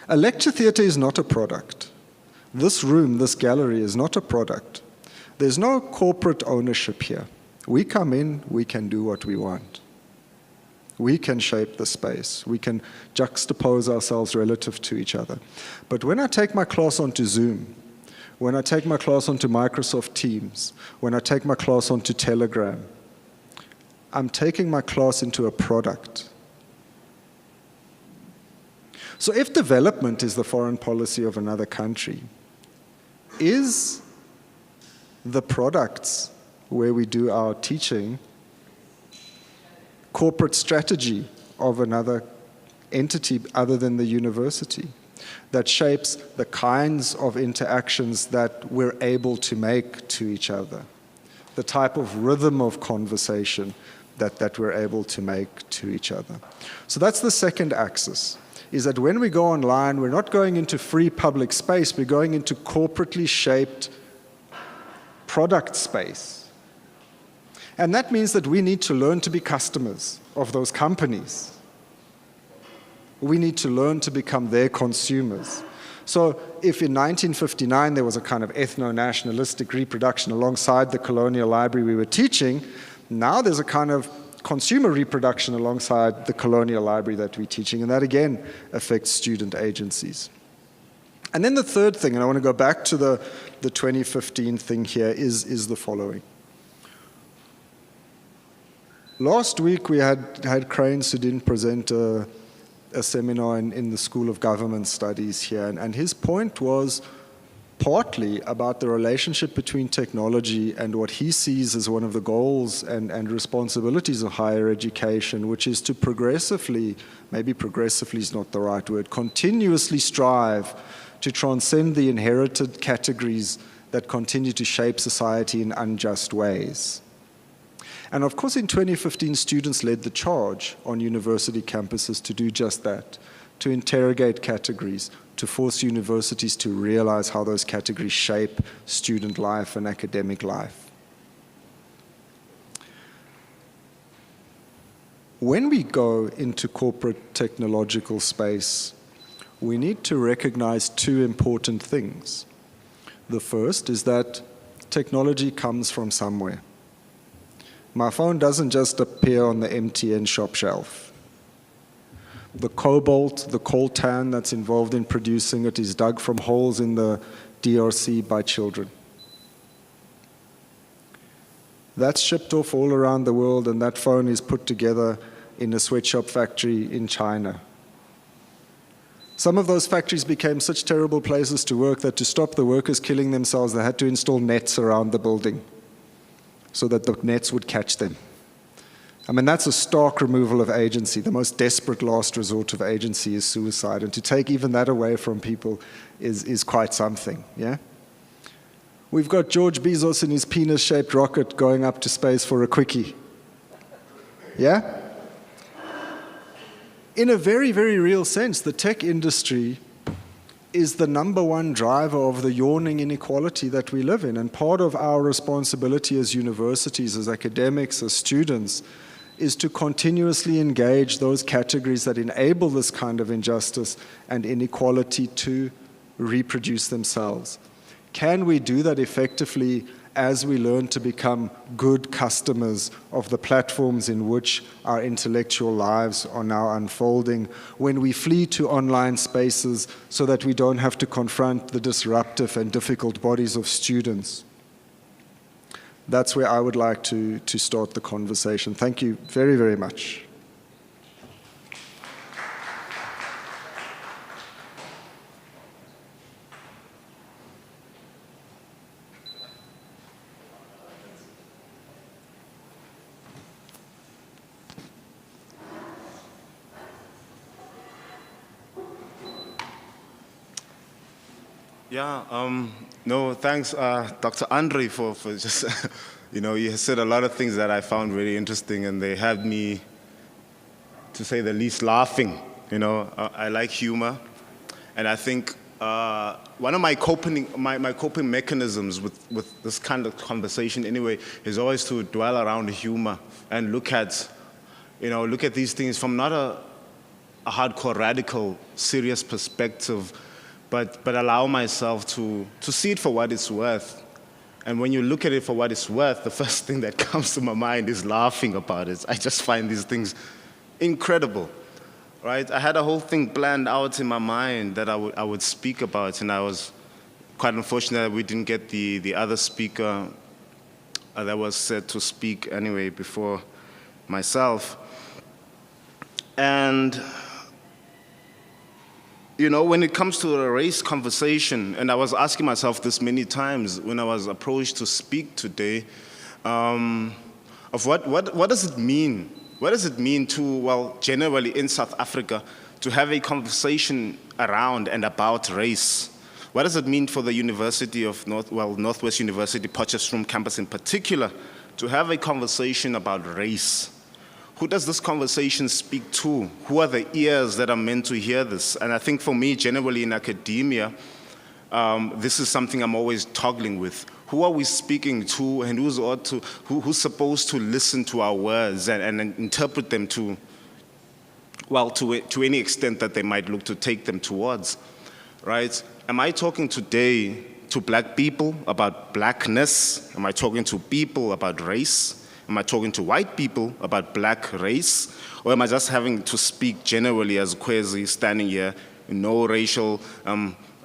A lecture theatre is not a product. This room, this gallery is not a product. There's no corporate ownership here. We come in, we can do what we want. We can shape the space. We can juxtapose ourselves relative to each other. But when I take my class onto Zoom, when I take my class onto Microsoft Teams, when I take my class onto Telegram, I'm taking my class into a product. So if development is the foreign policy of another country, is the products where we do our teaching corporate strategy of another entity other than the university that shapes the kinds of interactions that we're able to make to each other, the type of rhythm of conversation that we're able to make to each other. So that's the second axis, is that when we go online, we're not going into free public space, we're going into corporately shaped product space. And that means that we need to learn to be customers of those companies. We need to learn to become their consumers. So if in 1959 there was a kind of ethno-nationalistic reproduction alongside the colonial library we were teaching, now there's a kind of consumer reproduction alongside the colonial library that we're teaching, and that again affects student agencies. And then the third thing, and I want to go back to the 2015 thing here, is the following. Last week we had Crane Sudin present a seminar in the School of Government Studies here, and his point was partly about the relationship between technology and what he sees as one of the goals and responsibilities of higher education, which is to progressively, maybe progressively is not the right word, continuously strive to transcend the inherited categories that continue to shape society in unjust ways. And of course, in 2015, students led the charge on university campuses to do just that, to interrogate categories, to force universities to realize how those categories shape student life and academic life. When we go into corporate technological space, we need to recognize two important things. The first is that technology comes from somewhere. My phone doesn't just appear on the MTN shop shelf. The cobalt, the coltan that's involved in producing it is dug from holes in the DRC by children. That's shipped off all around the world, and that phone is put together in a sweatshop factory in China. Some of those factories became such terrible places to work that to stop the workers killing themselves, they had to install nets around the building so that the nets would catch them. I mean, that's a stark removal of agency. The most desperate last resort of agency is suicide, and to take even that away from people is quite something, yeah? We've got George Bezos in his penis-shaped rocket going up to space for a quickie, yeah? In a very, very real sense, the tech industry is the #1 driver of the yawning inequality that we live in. And part of our responsibility as universities, as academics, as students, is to continuously engage those categories that enable this kind of injustice and inequality to reproduce themselves. Can we do that effectively as we learn to become good customers of the platforms in which our intellectual lives are now unfolding, when we flee to online spaces so that we don't have to confront the disruptive and difficult bodies of students? That's where I would like to start the conversation. Thank you very, very much. Yeah, no, thanks, Dr. Andre, for just, you said a lot of things that I found really interesting, and they had me, to say the least, laughing. I like humor, and I think one of my coping mechanisms with this kind of conversation, anyway, is always to dwell around humor and look at these things from not a hardcore, radical, serious perspective, but allow myself to see it for what it's worth. And when you look at it for what it's worth, the first thing that comes to my mind is laughing about it. I just find these things incredible, right? I had a whole thing planned out in my mind that I would speak about, and I was quite unfortunate that we didn't get the other speaker that was set to speak anyway before myself. And when it comes to a race conversation, and I was asking myself this many times when I was approached to speak today, of what does it mean? What does it mean to, generally in South Africa, to have a conversation around and about race? What does it mean for the University of Northwest-University Potchefstroom campus in particular, to have a conversation about race? Who does this conversation speak to? Who are the ears that are meant to hear this? And I think for me, generally in academia, this is something I'm always toggling with. Who are we speaking to, and who's supposed to listen to our words and interpret them to any extent that they might look to take them towards, right? Am I talking today to black people about blackness? Am I talking to people about race? Am I talking to white people about black race? Or am I just having to speak generally as Kwezi standing here, no racial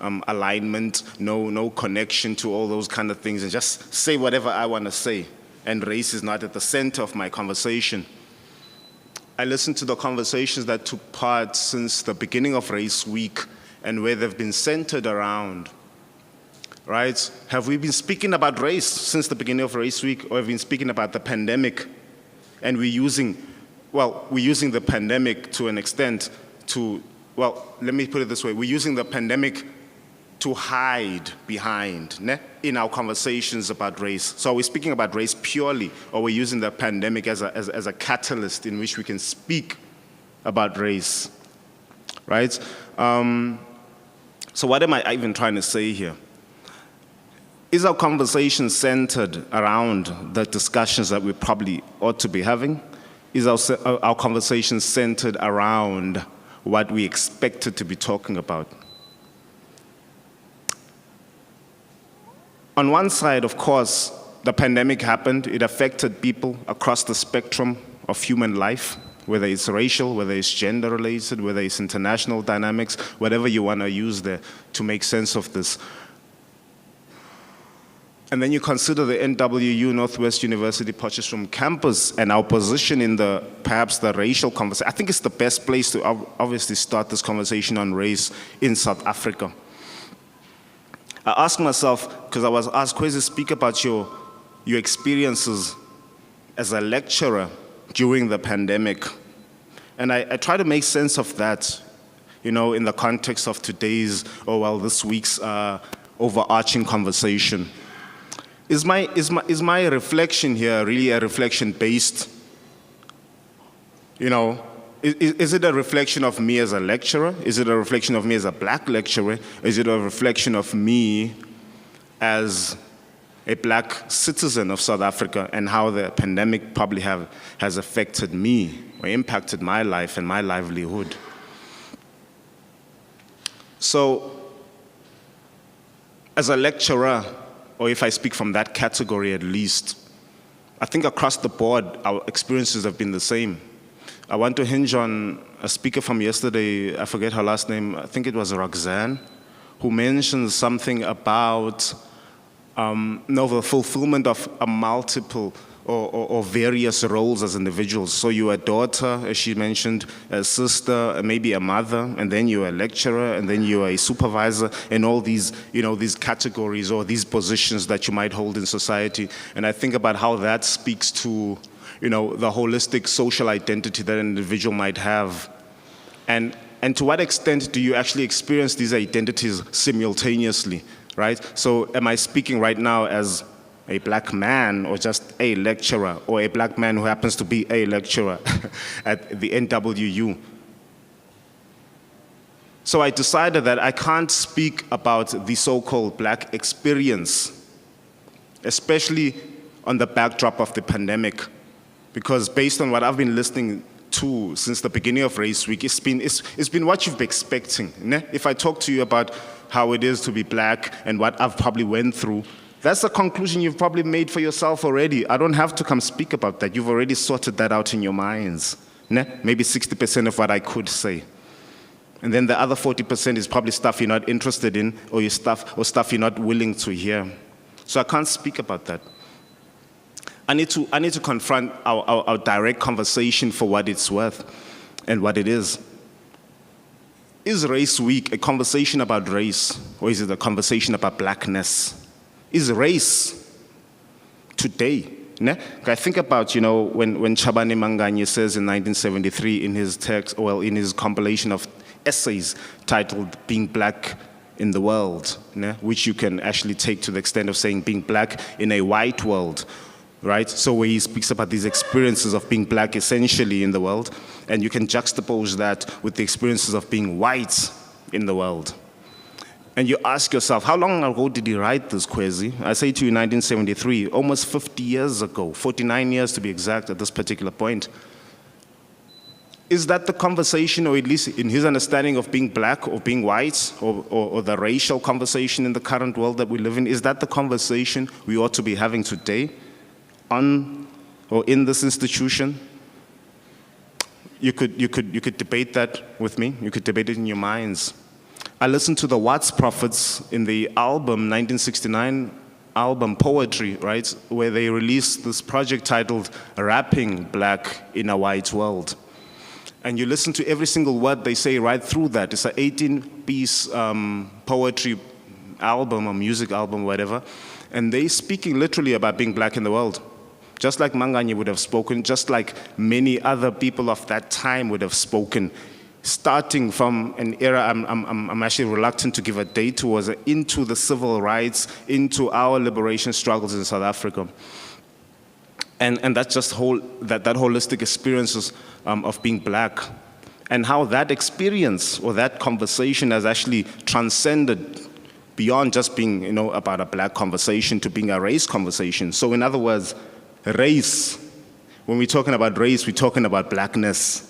alignment, no connection to all those kind of things, and just say whatever I want to say, and race is not at the center of my conversation? I listened to the conversations that took part since the beginning of Race Week and where they've been centered around, right? Have we been speaking about race since the beginning of Race Week, or have we been speaking about the pandemic? And we're using the pandemic to an extent to, let me put it this way, we're using the pandemic to hide behind in our conversations about race. So are we speaking about race purely, or we're using the pandemic as a catalyst in which we can speak about race, right? So what am I even trying to say here? Is our conversation centered around the discussions that we probably ought to be having? Is our conversation centered around what we expected to be talking about? On one side, of course, the pandemic happened. It affected people across the spectrum of human life, whether it's racial, whether it's gender-related, whether it's international dynamics, whatever you want to use there to make sense of this. And then you consider the NWU, Northwest-University Potchefstroom campus, and our position in perhaps the racial conversation. I think it's the best place to obviously start this conversation on race in South Africa. I asked myself, because I was asked, Kwezi, speak about your experiences as a lecturer during the pandemic. And I try to make sense of that, in the context of today's, this week's overarching conversation. Is my reflection here really a reflection based, is is it a reflection of me as a lecturer? Is it a reflection of me as a black lecturer? Is it a reflection of me as a black citizen of South Africa and how the pandemic probably has affected me or impacted my life and my livelihood? So, as a lecturer, or if I speak from that category at least, I think across the board, our experiences have been the same. I want to hinge on a speaker from yesterday, I forget her last name, I think it was Roxanne, who mentioned something about the fulfillment of a multiple or various roles as individuals. So you're a daughter, as she mentioned, a sister, maybe a mother, and then you're a lecturer, and then you're a supervisor, and all these, these categories or these positions that you might hold in society. And I think about how that speaks to, the holistic social identity that an individual might have. And to what extent do you actually experience these identities simultaneously, right? So am I speaking right now as a black man or just a lecturer, or a black man who happens to be a lecturer at the NWU? So I decided that I can't speak about the so-called black experience, especially on the backdrop of the pandemic, because based on what I've been listening to since the beginning of Race Week, it's been what you've been expecting. Ne? If I talk to you about how it is to be black and what I've probably went through, that's a conclusion you've probably made for yourself already. I don't have to come speak about that. You've already sorted that out in your minds. Ne? Maybe 60% of what I could say. And then the other 40% is probably stuff you're not interested in, or stuff you're not willing to hear. So I can't speak about that. I need to confront our direct conversation for what it's worth and what it is. Is Race Week a conversation about race, or is it a conversation about blackness? Is race today? Ne? I think about, when Chabane Manganye says in 1973 in his text, in his compilation of essays titled Being Black in the World, ne? Which you can actually take to the extent of saying being black in a white world, right? So where he speaks about these experiences of being black essentially in the world, and you can juxtapose that with the experiences of being white in the world. And you ask yourself, how long ago did he write this, Kwezi? I say to you 1973, almost 50 years ago, 49 years to be exact at this particular point. Is that the conversation, or at least in his understanding of being black or being white, or the racial conversation in the current world that we live in, is that the conversation we ought to be having today on or in this institution? You could debate that with me. You could debate it in your minds. I listened to the Watts Prophets in the album, 1969 album Poetry, right, where they released this project titled Rapping Black in a White World. And you listen to every single word they say right through that. It's an 18-piece poetry album or music album, whatever. And they speaking literally about being black in the world. Just like Manganye would have spoken, just like many other people of that time would have spoken, starting from an era I'm actually reluctant to give a date to, was into the civil rights, into our liberation struggles in South Africa. And that's just that holistic experiences of being black, and how that experience or that conversation has actually transcended beyond just being, about a black conversation to being a race conversation. So in other words, race, when we're talking about race, we're talking about blackness.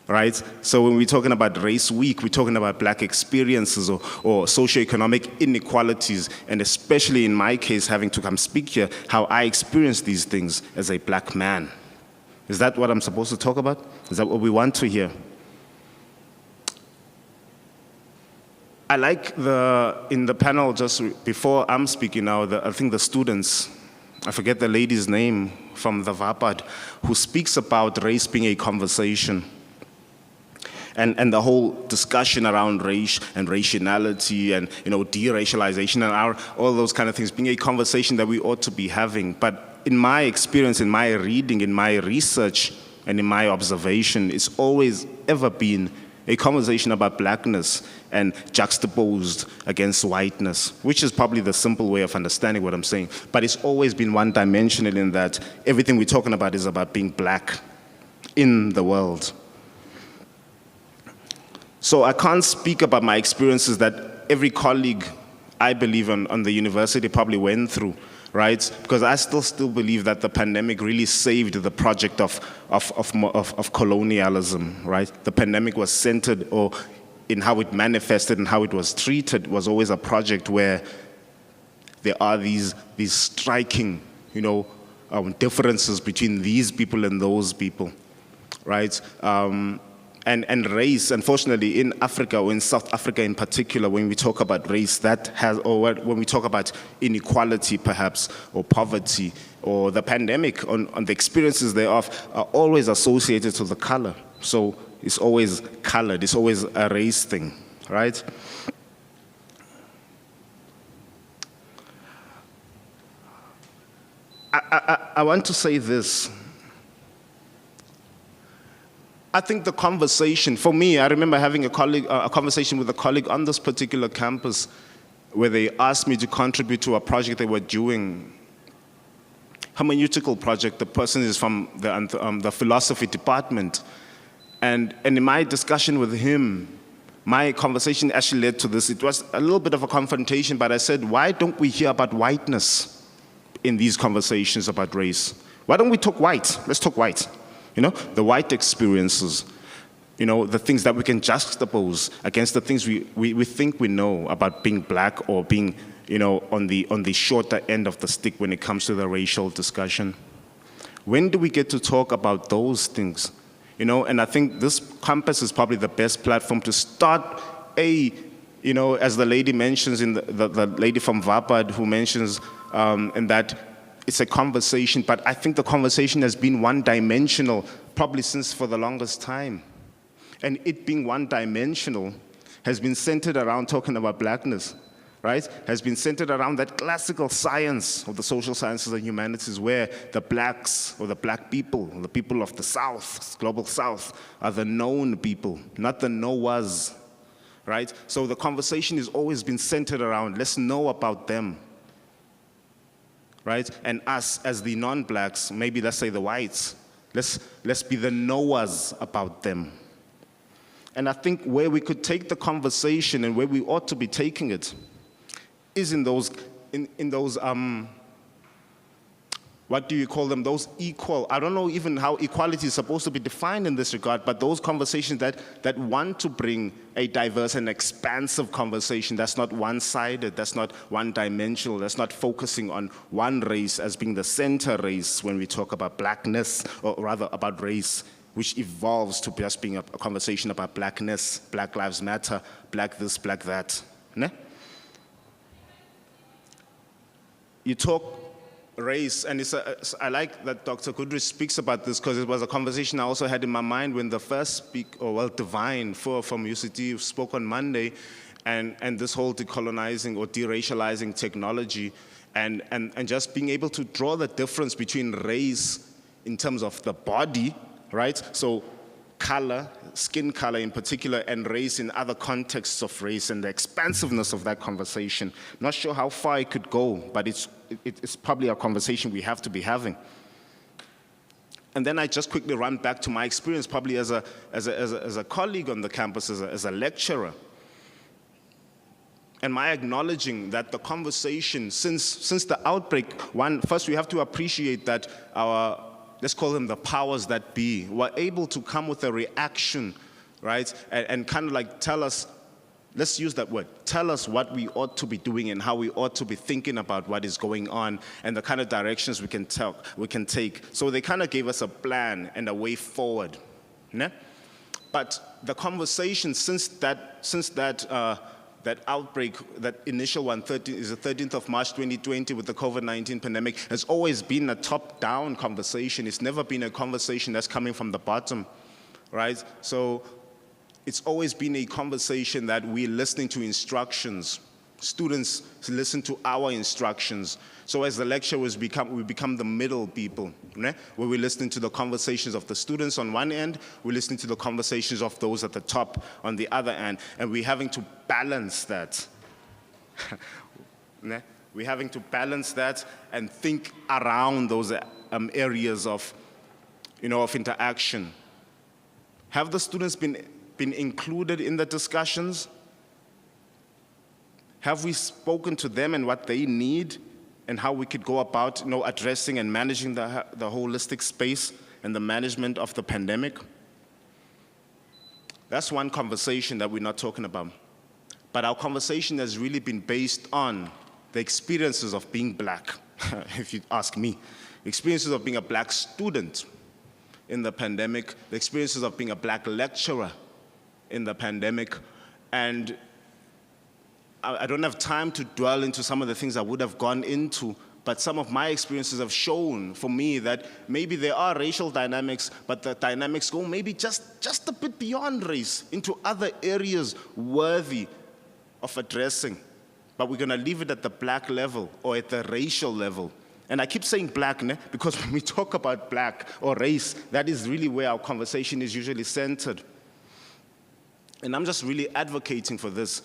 Right? So when we're talking about Race Week, we're talking about black experiences or socioeconomic inequalities, and especially in my case, having to come speak here, how I experience these things as a black man. Is that what I'm supposed to talk about? Is that what we want to hear? I like in the panel just before I'm speaking now, I think the students, I forget the lady's name from the VAPAD, who speaks about race being a conversation. And the whole discussion around race and raciality and deracialization and all those kind of things being a conversation that we ought to be having. But in my experience, in my reading, in my research, and in my observation, it's always ever been a conversation about blackness and juxtaposed against whiteness, which is probably the simple way of understanding what I'm saying. But it's always been one-dimensional in that everything we're talking about is about being black in the world. So I can't speak about my experiences that every colleague, I believe, on the university probably went through, right? Because I still believe that the pandemic really saved the project of colonialism, right? The pandemic was centered in how it manifested and how it was treated was always a project where there are these striking, differences between these people and those people, right? And race, unfortunately, in Africa, or in South Africa in particular, when we talk about race, when we talk about inequality, perhaps, or poverty, or the pandemic, on the experiences thereof, are always associated to the color. So it's always colored, it's always a race thing, right? I want to say this. I think the conversation, for me, I remember having a conversation with a colleague on this particular campus where they asked me to contribute to a project they were doing, hermeneutical project. The person is from the philosophy department. And in my discussion with him, my conversation actually led to this. It was a little bit of a confrontation, but I said, why don't we hear about whiteness in these conversations about race? Why don't we talk white? Let's talk white. The white experiences, the things that we can juxtapose against the things we think we know about being black or being, on the shorter end of the stick when it comes to the racial discussion. When do we get to talk about those things? And I think this campus is probably the best platform to start as the lady mentions, the lady from Vapad who mentions, and that it's a conversation, but I think the conversation has been one-dimensional probably since for the longest time. And it being one-dimensional has been centered around talking about blackness, right? Has been centered around that classical science of the social sciences and humanities where the blacks or the black people, or the people of the South, global South, are the known people, not the know-was, right? So the conversation has always been centered around, let's know about them. Right? And us as the non-blacks, maybe let's say the whites, let's be the knowers about them. And I think where we could take the conversation and where we ought to be taking it is in those what do you call them? Those equal, I don't know even how equality is supposed to be defined in this regard, but those conversations that want to bring a diverse and expansive conversation that's not one-sided, that's not one-dimensional, that's not focusing on one race as being the center race when we talk about blackness, or rather about race, which evolves to just being a conversation about blackness, Black Lives Matter, black this, black that. Ne? You talk race, and I like that Dr. Goodrich speaks about this because it was a conversation I also had in my mind when the first Divine from UCT spoke on Monday, and this whole decolonizing or deracializing technology, and just being able to draw the difference between race in terms of the body, right? So color, skin color in particular, and race in other contexts of race, and the expansiveness of that conversation. Not sure how far it could go, but it's probably a conversation we have to be having. And then I just quickly run back to my experience, probably as a colleague on the campus, as a lecturer. And my acknowledging that the conversation, since the outbreak, first we have to appreciate that our, let's call them the powers that be, were able to come with a reaction, right? And kind of like tell us, let's use that word, tell us what we ought to be doing and how we ought to be thinking about what is going on and the kind of directions we can take. So they kind of gave us a plan and a way forward. Né? But the conversation since that outbreak, that initial one, is the 13th of March 2020 with the COVID-19 pandemic, has always been a top-down conversation. It's never been a conversation that's coming from the bottom, right? So it's always been a conversation that we're listening to instructions. Students listen to our instructions. So as the lecturers, we become the middle people, né? Where we're listening to the conversations of the students on one end, we're listening to the conversations of those at the top on the other end, and we're having to balance that. Né? We're having to balance that and think around those areas of interaction. Have the students been been included in the discussions? Have we spoken to them and what they need and how we could go about addressing and managing the holistic space and the management of the pandemic? That's one conversation that we're not talking about. But our conversation has really been based on the experiences of being black, if you ask me. Experiences of being a black student in the pandemic, the experiences of being a black lecturer in the pandemic. And I don't have time to dwell into some of the things I would have gone into, but some of my experiences have shown for me that maybe there are racial dynamics, but the dynamics go maybe just a bit beyond race into other areas worthy of addressing. But we're gonna leave it at the black level or at the racial level. And I keep saying black, because when we talk about black or race, that is really where our conversation is usually centered. And I'm just really advocating for this.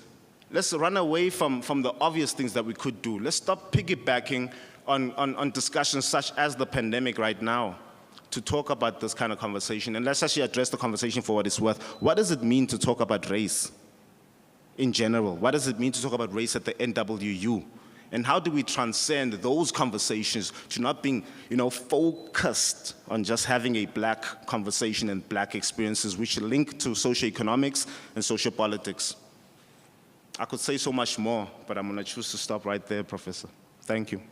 Let's run away from the obvious things that we could do. Let's stop piggybacking on discussions such as the pandemic right now to talk about this kind of conversation. And let's actually address the conversation for what it's worth. What does it mean to talk about race in general? What does it mean to talk about race at the NWU? And how do we transcend those conversations to not being, focused on just having a black conversation and black experiences which link to socioeconomics and sociopolitics? I could say so much more, but I'm going to choose to stop right there, Professor. Thank you.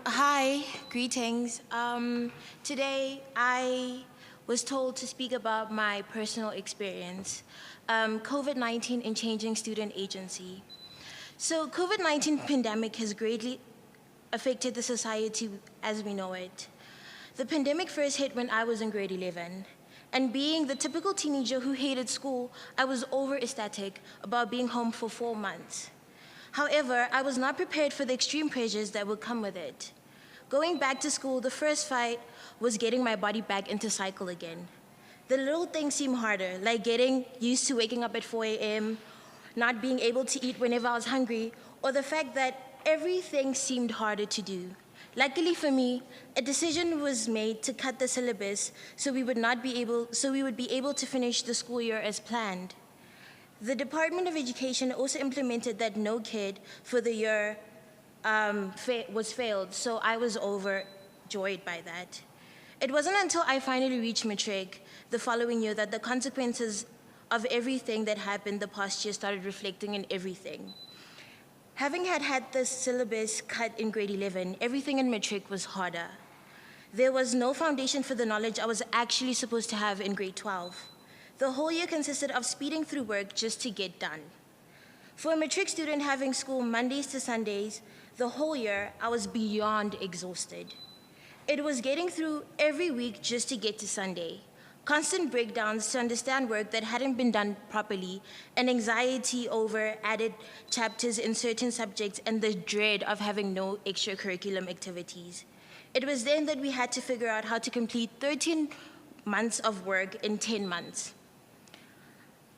Hi, greetings. Today I was told to speak about my personal experience, COVID-19 and changing student agency. So COVID-19 pandemic has greatly affected the society as we know it. The pandemic first hit when I was in grade 11. And being the typical teenager who hated school, I was over-ecstatic about being home for 4 months. However, I was not prepared for the extreme pressures that would come with it. Going back to school, the first fight was getting my body back into cycle again. The little things seemed harder, like getting used to waking up at 4 a.m., not being able to eat whenever I was hungry, or the fact that everything seemed harder to do. Luckily for me, a decision was made to cut the syllabus so we would be able to finish the school year as planned. The Department of Education also implemented that no kid for the year was failed, so I was overjoyed by that. It wasn't until I finally reached matric the following year that the consequences of everything that happened the past year started reflecting in everything. Having had the syllabus cut in grade 11, everything in matric was harder. There was no foundation for the knowledge I was actually supposed to have in grade 12. The whole year consisted of speeding through work just to get done. For a matric student having school Mondays to Sundays, the whole year, I was beyond exhausted. It was getting through every week just to get to Sunday. Constant breakdowns to understand work that hadn't been done properly, and anxiety over added chapters in certain subjects, and the dread of having no extracurriculum activities. It was then that we had to figure out how to complete 13 months of work in 10 months.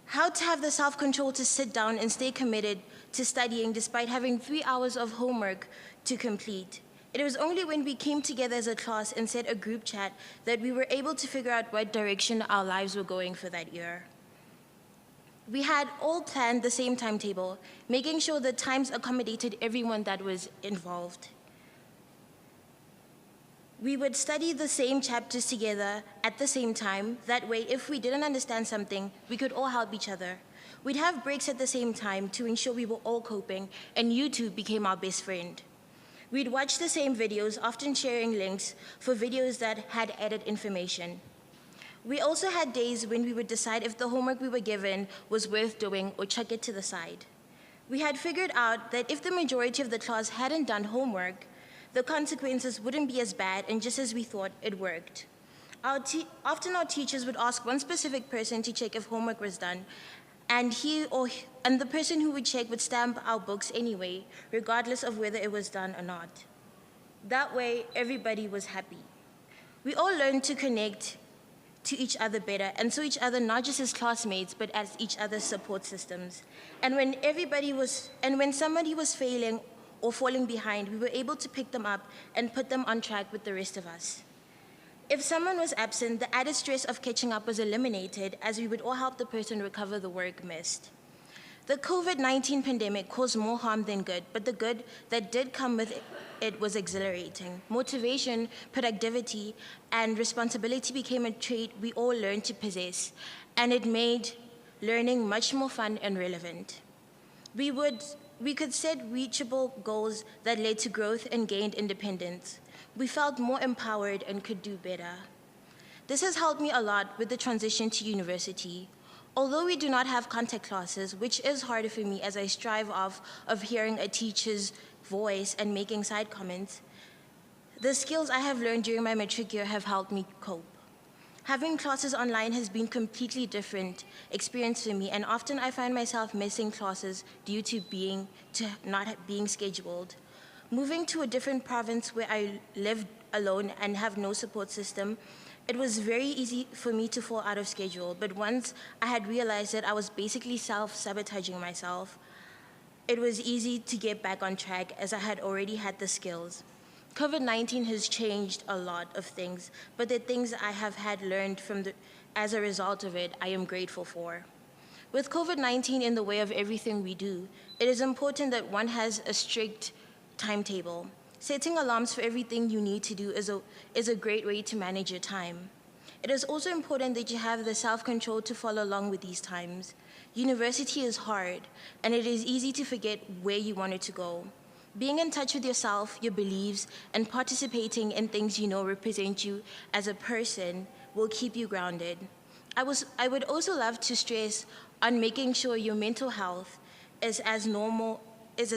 How to have the self-control to sit down and stay committed to studying despite having 3 hours of homework to complete. It was only when we came together as a class and set a group chat that we were able to figure out what direction our lives were going for that year. We had all planned the same timetable, making sure the times accommodated everyone that was involved. We would study the same chapters together at the same time. That way, if we didn't understand something, we could all help each other. We'd have breaks at the same time to ensure we were all coping, and YouTube became our best friend. We'd watch the same videos, often sharing links for videos that had added information. We also had days when we would decide if the homework we were given was worth doing or chuck it to the side. We had figured out that if the majority of the class hadn't done homework, the consequences wouldn't be as bad, and just as we thought, it worked. Often our teachers would ask one specific person to check if homework was done, and the person who would check would stamp our books anyway, regardless of whether it was done or not. That way, everybody was happy. We all learned to connect to each other better, and saw each other not just as classmates, but as each other's support systems. And when somebody was failing or falling behind, we were able to pick them up and put them on track with the rest of us. If someone was absent, the added stress of catching up was eliminated, as we would all help the person recover the work missed. The COVID-19 pandemic caused more harm than good, but the good that did come with it was exhilarating. Motivation, productivity, and responsibility became a trait we all learned to possess, and it made learning much more fun and relevant. We could set reachable goals that led to growth and gained independence. We felt more empowered and could do better. This has helped me a lot with the transition to university. Although we do not have contact classes, which is harder for me as I strive off of hearing a teacher's voice and making side comments, the skills I have learned during my matric year have helped me cope. Having classes online has been a completely different experience for me, and often I find myself missing classes due to not being scheduled. Moving to a different province where I live alone and have no support system, it was very easy for me to fall out of schedule, but once I had realized that I was basically self-sabotaging myself, it was easy to get back on track as I had already had the skills. COVID-19 has changed a lot of things, but the things I have had learned as a result of it, I am grateful for. With COVID-19 in the way of everything we do, it is important that one has a strict timetable. Setting alarms for everything you need to do is a great way to manage your time. It is also important that you have the self-control to follow along with these times. University is hard, and it is easy to forget where you wanted to go. Being in touch with yourself, your beliefs, and participating in things you know represent you as a person will keep you grounded. I would also love to stress on making sure your mental health is as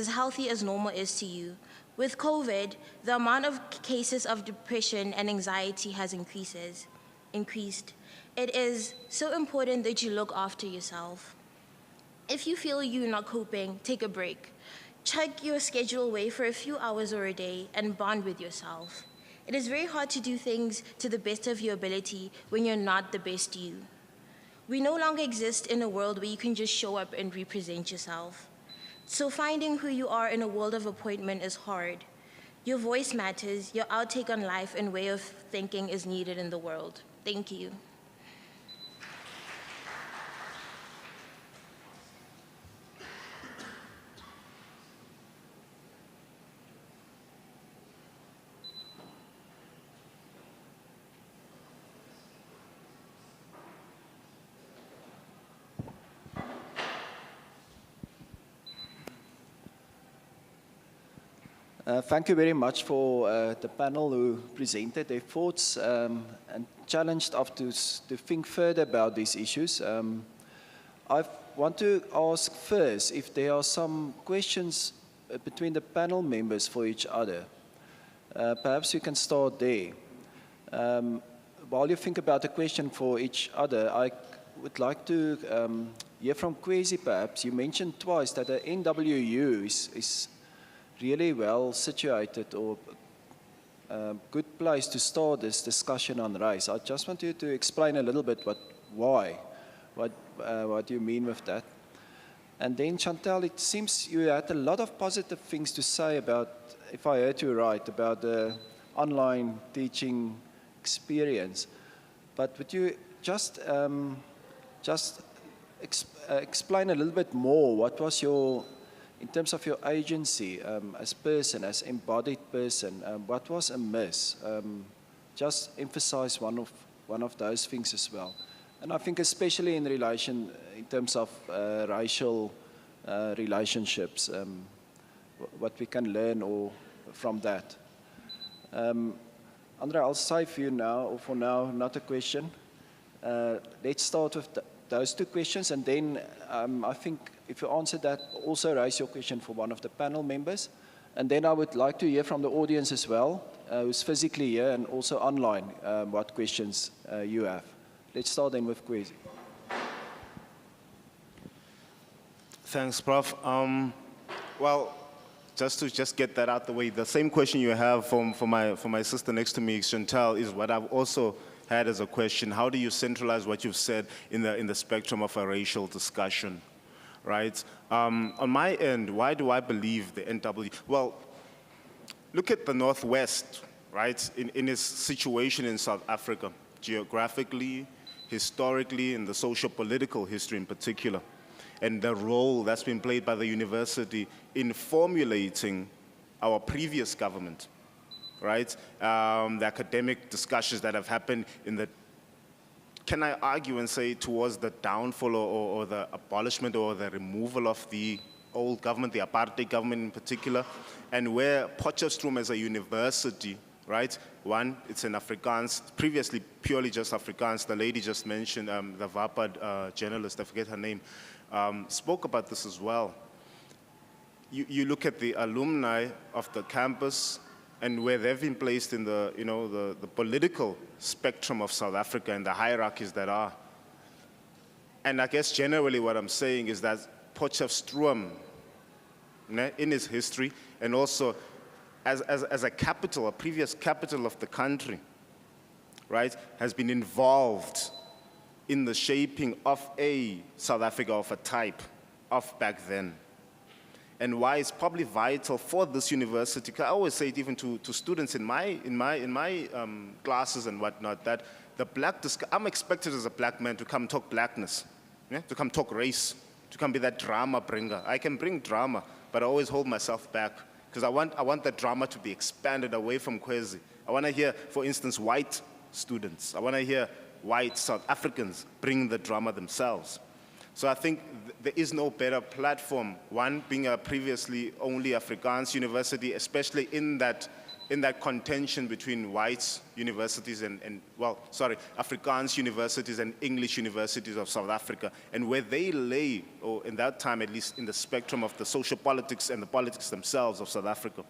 healthy as normal is to you. With COVID, the amount of cases of depression and anxiety has increased. It is so important that you look after yourself. If you feel you're not coping, take a break. Check your schedule away for a few hours or a day and bond with yourself. It is very hard to do things to the best of your ability when you're not the best you. We no longer exist in a world where you can just show up and represent yourself. So finding who you are in a world of appointment is hard. Your voice matters, your outtake on life and way of thinking is needed in the world. Thank you. Thank you very much for the panel who presented their thoughts and challenged us to think further about these issues. I want to ask first if there are some questions between the panel members for each other. Perhaps you can start there. While you think about the question for each other, I would like to hear from Kwesi perhaps. You mentioned twice that the NWU is really well situated or a good place to start this discussion on race. I just want you to explain a little bit what you mean with that. And then Chantal, it seems you had a lot of positive things to say about, if I heard you right, about the online teaching experience. But would you just explain a little bit more what was your, in terms of your agency as person, as embodied person, what was amiss? Just emphasize one of those things as well. And I think especially in terms of racial relationships, what we can learn from that. Andre, I'll save you now, or for now, not a question. Let's start with those two questions, and then I think if you answer that, also raise your question for one of the panel members. And then I would like to hear from the audience as well, who's physically here and also online, what questions you have. Let's start then with Kwesi. Thanks, Prof. Well, just to get that out the way, the same question you have for my sister next to me, Chantal, is what I've also had as a question, how do you centralize what you've said in the spectrum of a racial discussion, right? On my end, why do I believe the NW? Well, look at the Northwest, right? In its situation in South Africa, geographically, historically, in the socio-political history in particular, and the role that's been played by the university in formulating our previous government, right? The academic discussions that have happened in the, can I argue and say, towards the downfall or the abolishment or the removal of the old government, the apartheid government in particular, and where Potchefstroom as a university, right? One, it's in Afrikaans, previously purely just Afrikaans. The lady just mentioned, the Vapad journalist, I forget her name, spoke about this as well. You look at the alumni of the campus and where they've been placed in the, the political spectrum of South Africa and the hierarchies that are. And I guess generally what I'm saying is that Potchefstroom, in its history, and also as a capital, a previous capital of the country, right, has been involved in the shaping of a South Africa of a type of back then. And why it's probably vital for this university, 'cause I always say it even to students in my classes and whatnot, that the I'm expected as a black man to come talk blackness, to come talk race, to come be that drama bringer. I can bring drama, but I always hold myself back, because I want that drama to be expanded away from Kwezi. I want to hear, for instance, white students. I want to hear white South Africans bring the drama themselves. So I think there is no better platform, one being a previously only Afrikaans university, especially in that contention between white universities and Afrikaans universities and English universities of South Africa, and where they lay, or in that time at least, in the spectrum of the social politics and the politics themselves of South Africa.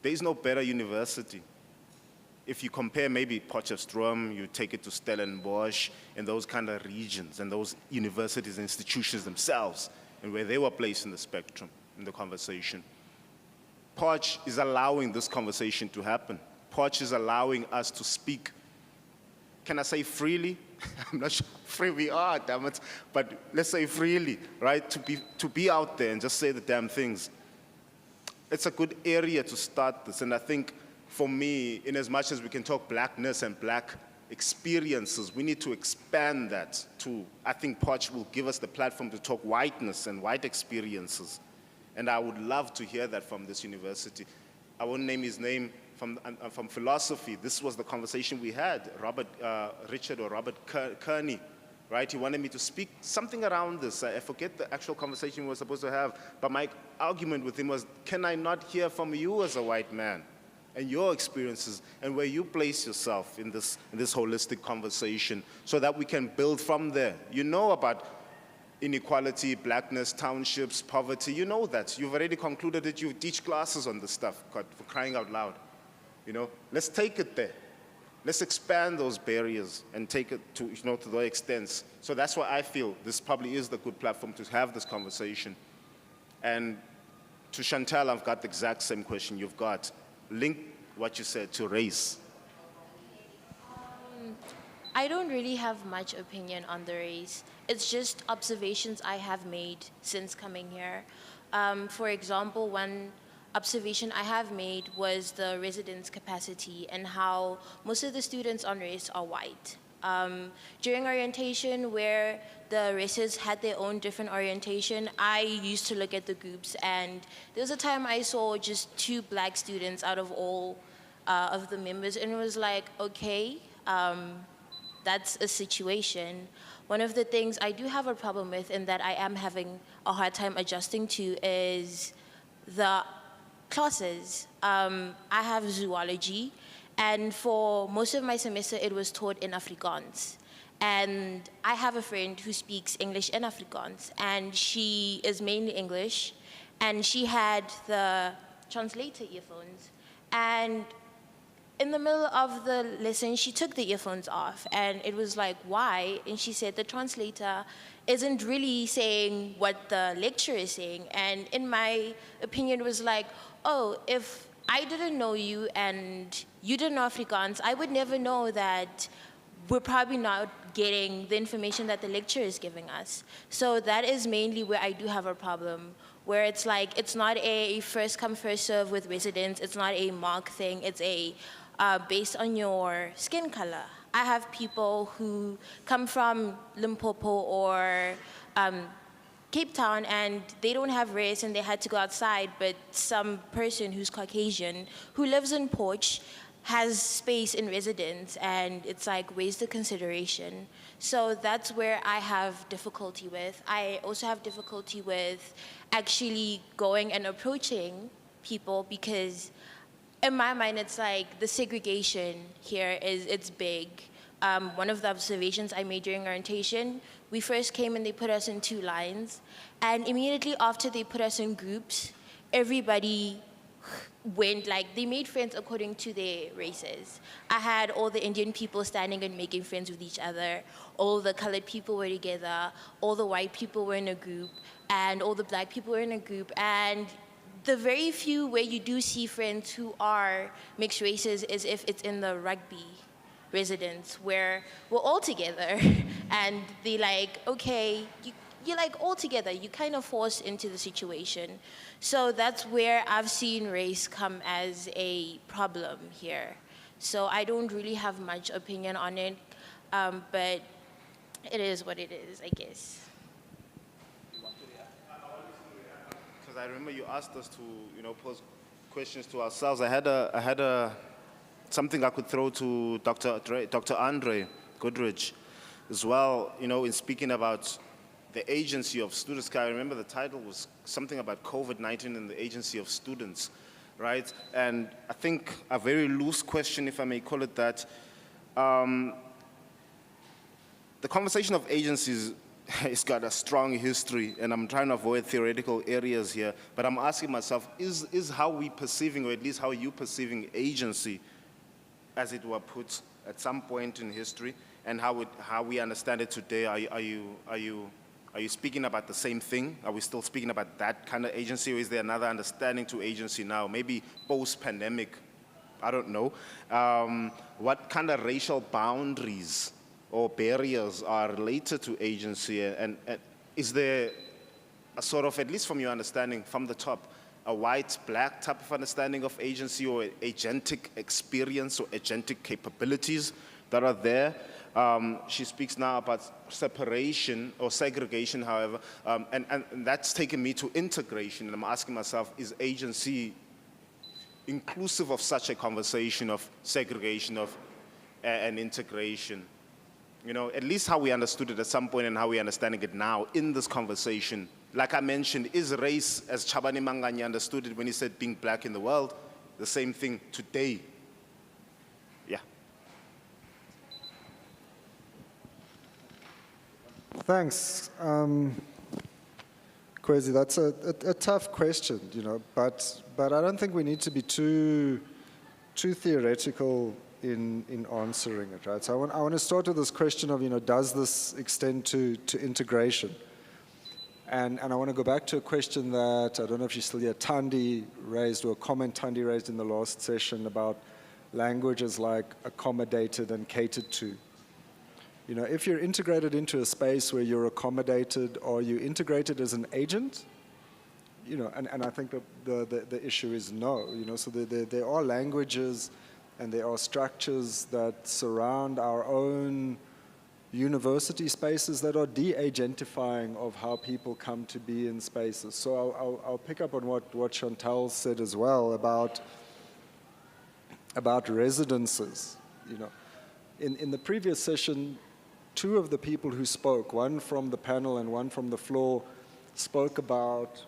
There is no better university. If you compare maybe Potchefstroom, you take it to Stellenbosch, and those kind of regions, and those universities and institutions themselves, and where they were placed in the spectrum, in the conversation. Potch is allowing this conversation to happen. Potch is allowing us to speak, can I say freely? I'm not sure free we are, damn it, but let's say freely, right? To be out there and just say the damn things. It's a good area to start this, and I think for me, in as much as we can talk blackness and black experiences, we need to expand that to, I think Potch will give us the platform to talk whiteness and white experiences. And I would love to hear that from this university. I won't name his name from philosophy. This was the conversation we had, Richard Kearney, right? He wanted me to speak something around this. I forget the actual conversation we were supposed to have, but my argument with him was, can I not hear from you as a white man and your experiences and where you place yourself in this holistic conversation so that we can build from there? You know about inequality, blackness, townships, poverty, you know that. You've already concluded that you teach classes on this stuff, God, for crying out loud. Let's take it there. Let's expand those barriers and take it to, to the extents. So that's why I feel this probably is the good platform to have this conversation. And to Chantal, I've got the exact same question you've got. Link what you said to race. I don't really have much opinion on the race. It's just observations I have made since coming here. For example, one observation I have made was the residence capacity and how most of the students on race are white. During orientation, where the races had their own different orientation, I used to look at the groups, and there was a time I saw just 2 black students out of all of the members, and it was like, okay, that's a situation. One of the things I do have a problem with and that I am having a hard time adjusting to is the classes. I have zoology, and for most of my semester it was taught in Afrikaans. And I have a friend who speaks English and Afrikaans, and she is mainly English, and she had the translator earphones. And in the middle of the lesson, she took the earphones off, and it was like, why? And she said the translator isn't really saying what the lecturer is saying. And in my opinion, it was like, oh, if I didn't know you and you didn't know Afrikaans, I would never know that we're probably not getting the information that the lecturer is giving us. So that is mainly where I do have a problem, where it's like, it's not a first come, first serve with residents, it's not a mock thing, it's a based on your skin color. I have people who come from Limpopo or Cape Town and they don't have race and they had to go outside, but some person who's Caucasian who lives in Porch has space in residence, and it's like, where's the consideration? So that's where I have difficulty with. I also have difficulty with actually going and approaching people because in my mind, it's like the segregation here it's big. One of the observations I made during orientation, we first came and they put us in 2 lines, and immediately after they put us in groups, everybody went, like, they made friends according to their races. I had all the Indian people standing and making friends with each other, all the colored people were together, all the white people were in a group, and all the black people were in a group, and the very few where you do see friends who are mixed races is if it's in the rugby residence where we're all together and they like, okay, you're like all together, you kind of forced into the situation. So that's where I've seen race come as a problem here. So I don't really have much opinion on it, but it is what it is, I guess. Because I remember you asked us to, pose questions to ourselves. I had something I could throw to Dr. Andre Goodrich as well, in speaking about the agency of students. I remember the title was something about COVID-19 and the agency of students, right? And I think a very loose question, if I may call it that, the conversation of agencies has got a strong history, and I'm trying to avoid theoretical areas here, but I'm asking myself, is how we perceiving, or at least how you perceiving agency, as it were put at some point in history, and how we understand it today? Are you speaking about the same thing? Are we still speaking about that kind of agency, or is there another understanding to agency now? Maybe post-pandemic, I don't know. What kind of racial boundaries or barriers are related to agency, and is there a sort of, at least from your understanding from the top, a white-black type of understanding of agency or agentic experience or agentic capabilities that are there? She speaks now about separation or segregation, however, and that's taken me to integration, and I'm asking myself, is agency inclusive of such a conversation of segregation and integration? At least how we understood it at some point and how we're understanding it now in this conversation. Like I mentioned, is race, as Chabani Mangani understood it when he said being black in the world, the same thing today? Yeah. Thanks. Kwezi, that's a tough question, but I don't think we need to be too theoretical in answering it, right? So I want to start with this question of, does this extend to integration? And I want to go back to a question that, I don't know if she's still here, Tandi raised, or a comment Tandi raised in the last session about language as like accommodated and catered to. If you're integrated into a space where you're accommodated, or you integrated as an agent, and I think the issue is no. So there are languages and there are structures that surround our own university spaces that are de-agentifying of how people come to be in spaces. So I'll pick up on what Chantal said as well about residences. In the previous session, 2 of the people who spoke, one from the panel and one from the floor, spoke about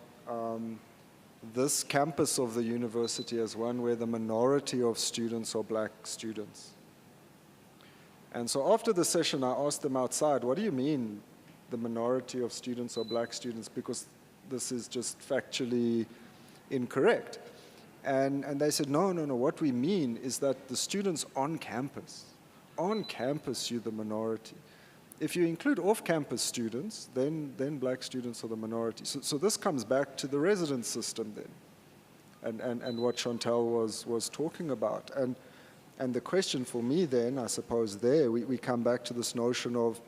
this campus of the university as one where the minority of students are black students. And so after the session, I asked them outside, what do you mean the minority of students are black students? Because this is just factually incorrect. And they said, no, what we mean is that the students on campus, you're the minority. If you include off-campus students, then black students are the minority. So this comes back to the residence system then. and what Chantal was talking about. And the question for me then, I suppose there, we come back to this notion of,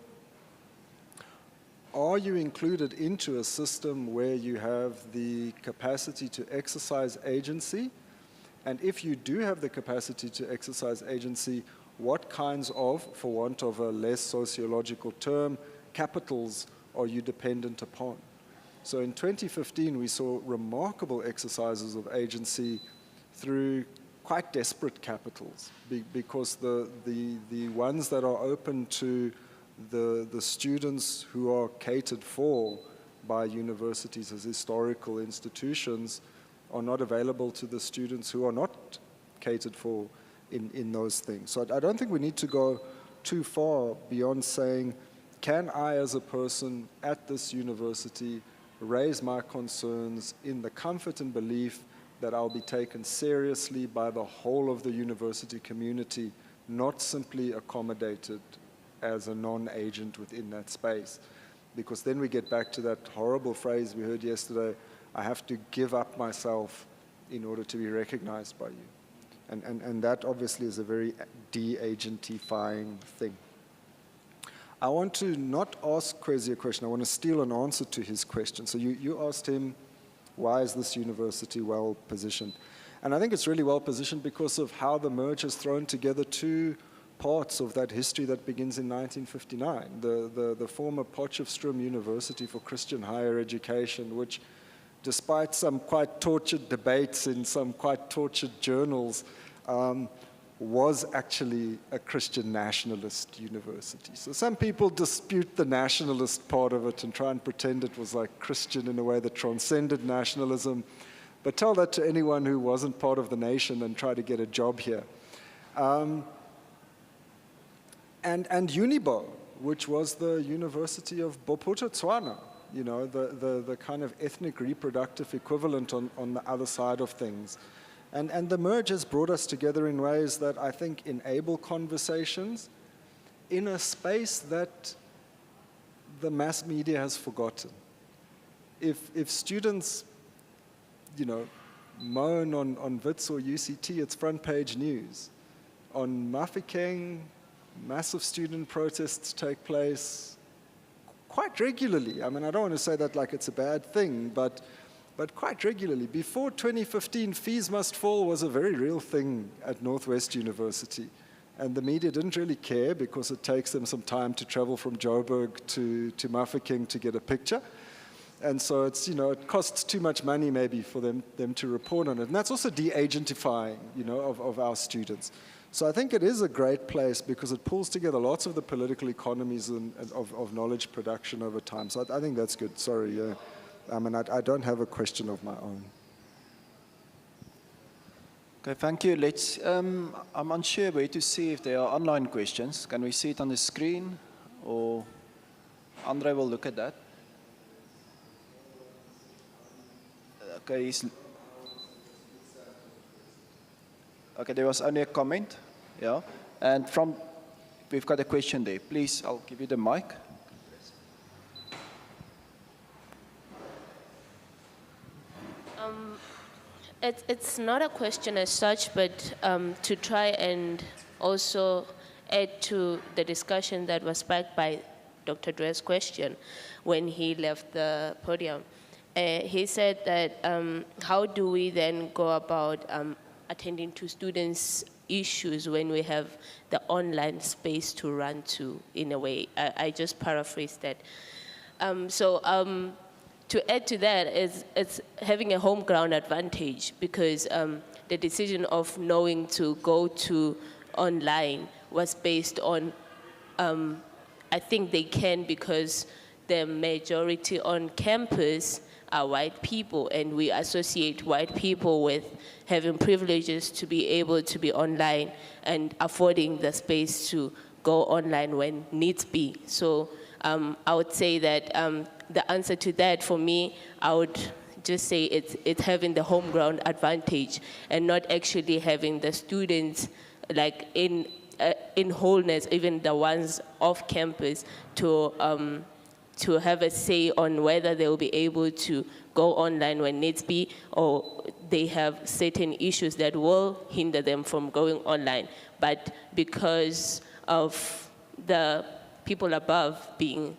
are you included into a system where you have the capacity to exercise agency? And if you do have the capacity to exercise agency, what kinds of, for want of a less sociological term, capitals are you dependent upon? So in 2015, we saw remarkable exercises of agency through quite desperate capitals, because the ones that are open to the students who are catered for by universities as historical institutions are not available to the students who are not catered for in those things. So I don't think we need to go too far beyond saying, can I as a person at this university raise my concerns in the comfort and belief that I'll be taken seriously by the whole of the university community, not simply accommodated as a non-agent within that space? Because then we get back to that horrible phrase we heard yesterday, I have to give up myself in order to be recognized by you. And that obviously is a very de-agentifying thing. I want to not ask Kwesi a question, I want to steal an answer to his question. So you asked him, why is this university well positioned? And I think it's really well positioned because of how the merge has thrown together two parts of that history that begins in 1959. The former Potchefstroom University for Christian Higher Education, which despite some quite tortured debates in some quite tortured journals, was actually a Christian nationalist university. So some people dispute the nationalist part of it and try and pretend it was like Christian in a way that transcended nationalism, but tell that to anyone who wasn't part of the nation and try to get a job here. And Unibo, which was the University of Bophuthatswana, you know, the kind of ethnic reproductive equivalent on the other side of things. And the merge has brought us together in ways that I think enable conversations in a space that the mass media has forgotten. If students, you know, moan on Wits or UCT, it's front page news. On Mafeking, massive student protests take place quite regularly. I mean, I don't want to say that like it's a bad thing, but quite regularly. Before 2015, fees must fall was a very real thing at Noordwes-Universiteit. And the media didn't really care because it takes them some time to travel from Joburg to Mafeking to get a picture. And so it's, you know, it costs too much money maybe for them to report on it. And that's also de-agentifying, you know, of our students. So I think it is a great place because it pulls together lots of the political economies of knowledge production over time. So I think that's good. Sorry. I mean, I don't have a question of my own. Okay, thank you. Let's, I'm unsure where to see if there are online questions. Can we see it on the screen? Or Andre will look at that. Okay, okay, there was only a comment. Yeah. And we've got a question there. Please, I'll give you the mic. It's not a question as such, but to try and also add to the discussion that was sparked by Dr. Dre's question when he left the podium. He said that how do we then go about attending to students' issues when we have the online space to run to, in a way. I just paraphrased that. To add to that is it's having a home ground advantage because the decision of knowing to go to online was based on, I think they can because the majority on campus are white people and we associate white people with having privileges to be able to be online and affording the space to go online when needs be. So I would say that the answer to that for me, I would just say it's having the home ground advantage and not actually having the students like in wholeness, even the ones off campus, to have a say on whether they will be able to go online when needs be, or they have certain issues that will hinder them from going online. But because of the people above being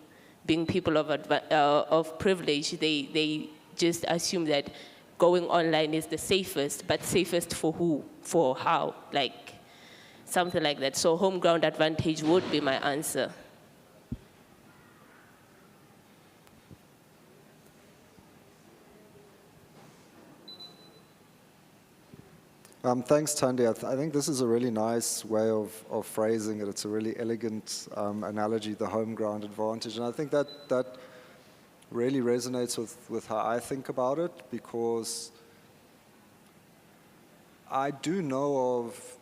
people of privilege, they just assume that going online is the safest, but safest for who, for how, like something like that. So home ground advantage would be my answer. Thanks, Thandi. I think this is a really nice way of phrasing it. It's a really elegant analogy, the home ground advantage. And I think that really resonates with how I think about it, because I do know of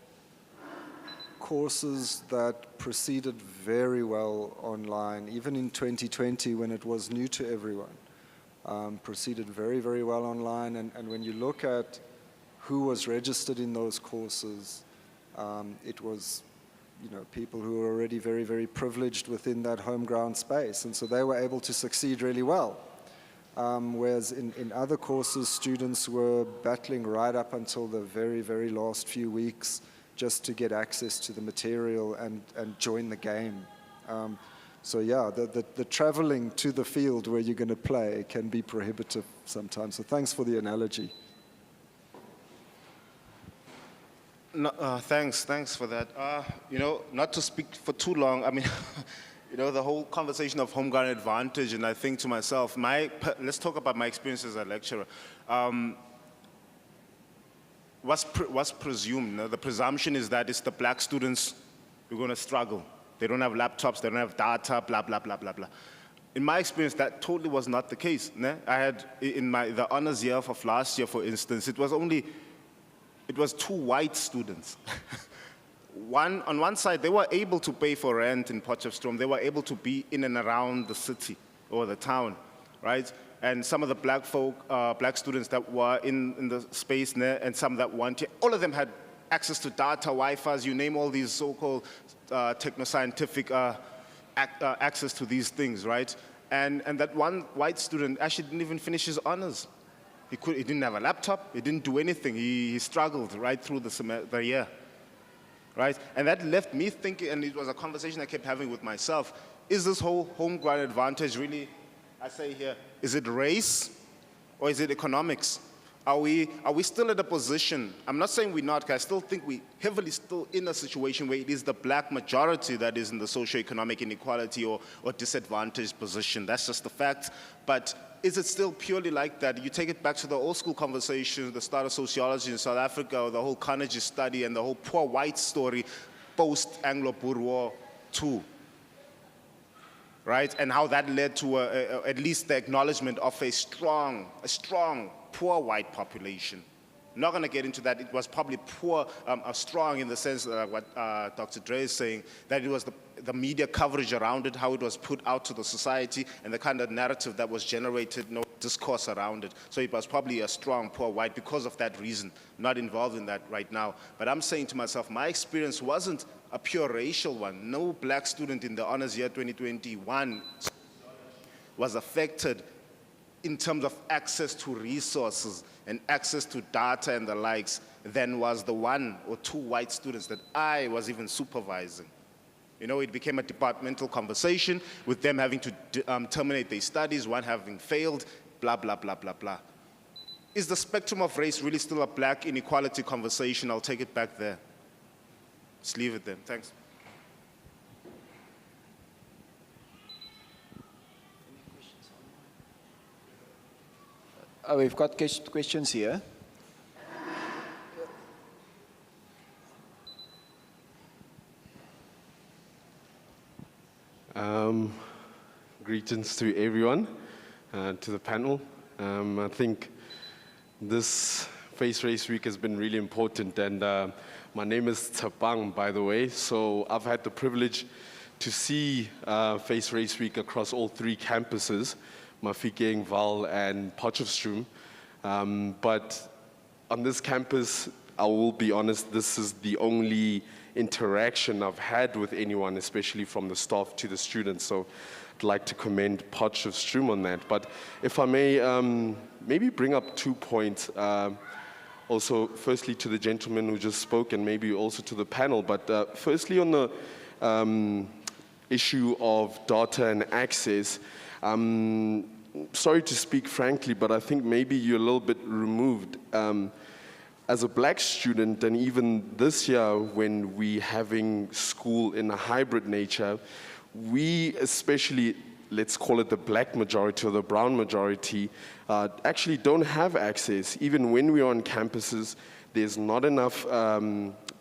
courses that proceeded very well online, even in 2020 when it was new to everyone. Proceeded very, very well online. And when you look at who was registered in those courses, it was, people who were already very, very privileged within that home ground space. And so they were able to succeed really well. Whereas in other courses, students were battling right up until the very, very last few weeks just to get access to the material and join the game. So yeah, the traveling to the field where you're going to play can be prohibitive sometimes. So thanks for the analogy. No, thanks for that. Not to speak for too long, I mean, the whole conversation of home ground advantage, and I think to myself, let's talk about my experience as a lecturer. What's presumed? The presumption is that it's the black students who are going to struggle. They don't have laptops, they don't have data, blah, blah, blah, blah, blah. In my experience, that totally was not the case. I had, in the honors year of last year, for instance, it was 2 white students. On one side, they were able to pay for rent in Potchefstroom. They were able to be in and around the city or the town, right? And some of the black students that were in the space and some that weren't, all of them had access to data, Wi-Fi's, you name all these so-called techno-scientific access to these things, right? And that one white student actually didn't even finish his honors. He didn't have a laptop, he didn't do anything. He struggled right through the year, right? And that left me thinking, and it was a conversation I kept having with myself, is this whole home ground advantage really, I say here, is it race or is it economics? Are we still at a position, I'm not saying we're not, because I still think we heavily still in a situation where it is the black majority that is in the socioeconomic inequality or disadvantaged position. That's just the fact. But is it still purely like that? You take it back to the old school conversation, the start of sociology in South Africa, or the whole Carnegie study and the whole poor white story post-Anglo-Boer War II. Right? And how that led to at least the acknowledgement of a strong, poor white population. I'm not going to get into that. It was probably poor, strong in the sense that what Dr. Dre is saying, that it was the media coverage around it, how it was put out to the society, and the kind of narrative that was generated, no discourse around it. So it was probably a strong, poor white because of that reason. I'm not involved in that right now. But I'm saying to myself, my experience wasn't a pure racial one. No black student in the honors year 2021 was affected in terms of access to resources and access to data and the likes than was the 1 or 2 white students that I was even supervising. It became a departmental conversation with them having to terminate their studies, one having failed, blah, blah, blah, blah, blah. Is the spectrum of race really still a black inequality conversation? I'll take it back there. Just leave it there. Thanks. We've got questions here. Greetings to everyone, to the panel. I think this Face Race Week has been really important, and my name is Tebojo, by the way, so I've had the privilege to see Face Race Week across all 3 campuses, Mafeking, Val, and Potchefstroom. But on this campus, I will be honest, this is the only interaction I've had with anyone, especially from the staff to the students. So I'd like to commend Potchefstroom on that. But if I may, maybe bring up 2 points. Also, firstly, to the gentleman who just spoke, and maybe also to the panel. But firstly, on the issue of data and access, sorry to speak frankly, but I think maybe you're a little bit removed. As a black student, and even this year when we're having school in a hybrid nature, we especially, let's call it the black majority or the brown majority, actually don't have access. Even when we're on campuses, there's not enough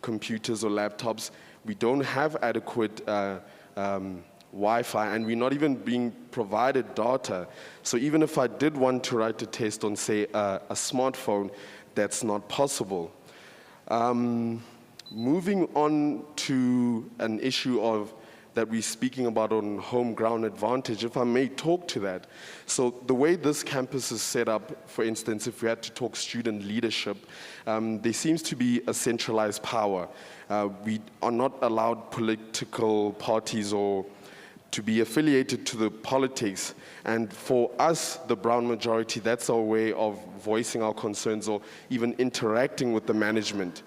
computers or laptops. We don't have adequate Wi-Fi, and we're not even being provided data. So even if I did want to write a test on, say, a smartphone, that's not possible. Moving on to an issue of that we're speaking about on home ground advantage, if I may talk to that. So the way this campus is set up, for instance, if we had to talk student leadership, there seems to be a centralized power. We are not allowed political parties or to be affiliated to the politics. And for us, the brown majority, that's our way of voicing our concerns or even interacting with the management.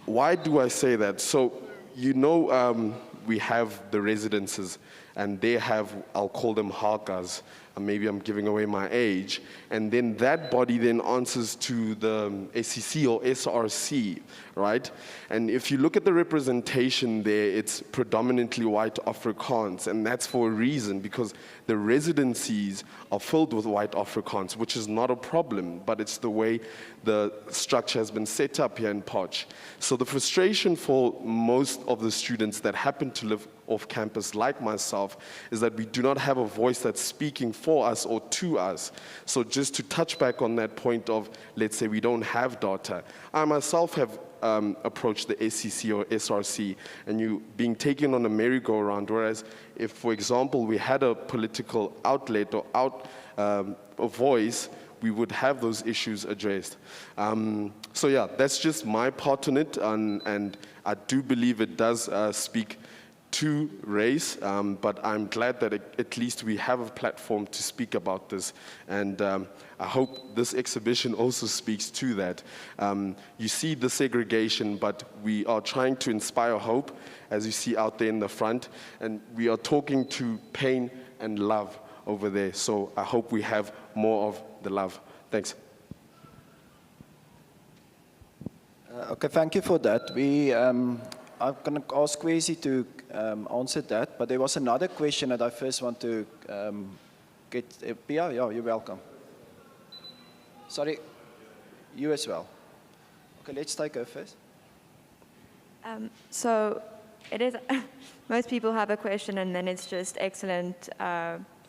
Why do I say that? So, you know, we have the residences, and they have, I'll call them hakas, maybe I'm giving away my age, and then that body then answers to the SEC or SRC, right? And if you look at the representation there, it's predominantly white Afrikaans, and that's for a reason, because the residencies are filled with white Afrikaans, which is not a problem, but it's the way the structure has been set up here in Potch. So the frustration for most of the students that happen to live off campus like myself is that we do not have a voice that's speaking for us or to us. So just to touch back on that point of, let's say we don't have data, I myself have approached the SEC or SRC, and you being taken on a merry-go-round, whereas if, for example, we had a political outlet or a voice, we would have those issues addressed. So yeah, that's just my part on it, and I do believe it does speak to race, but I'm glad that at least we have a platform to speak about this, and I hope this exhibition also speaks to that. You see the segregation, but we are trying to inspire hope, as you see out there in the front, and we are talking to pain and love over there, so I hope we have more of the love. Thanks. Okay, thank you for that. I'm going to ask Kwesi to answer that, but there was another question that I first want to get. Pia, yeah, you're welcome. Sorry, you as well. Okay, let's take her first. So it is, most people have a question and then it's just excellent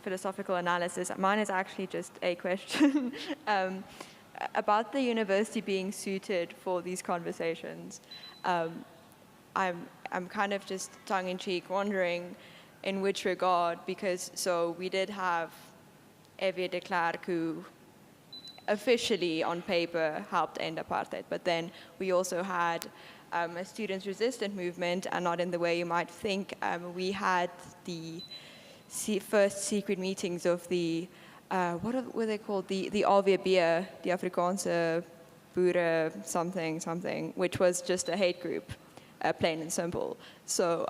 philosophical analysis. Mine is actually just a question about the university being suited for these conversations. I'm kind of just tongue-in-cheek wondering in which regard, because so we did have F.W. de Klerk, who officially on paper helped end apartheid, but then we also had a students' resistance movement, and not in the way you might think. We had the first secret meetings of the, what were they called? The AWB, the Afrikaanse Boere something, which was just a hate group. Plain and simple. So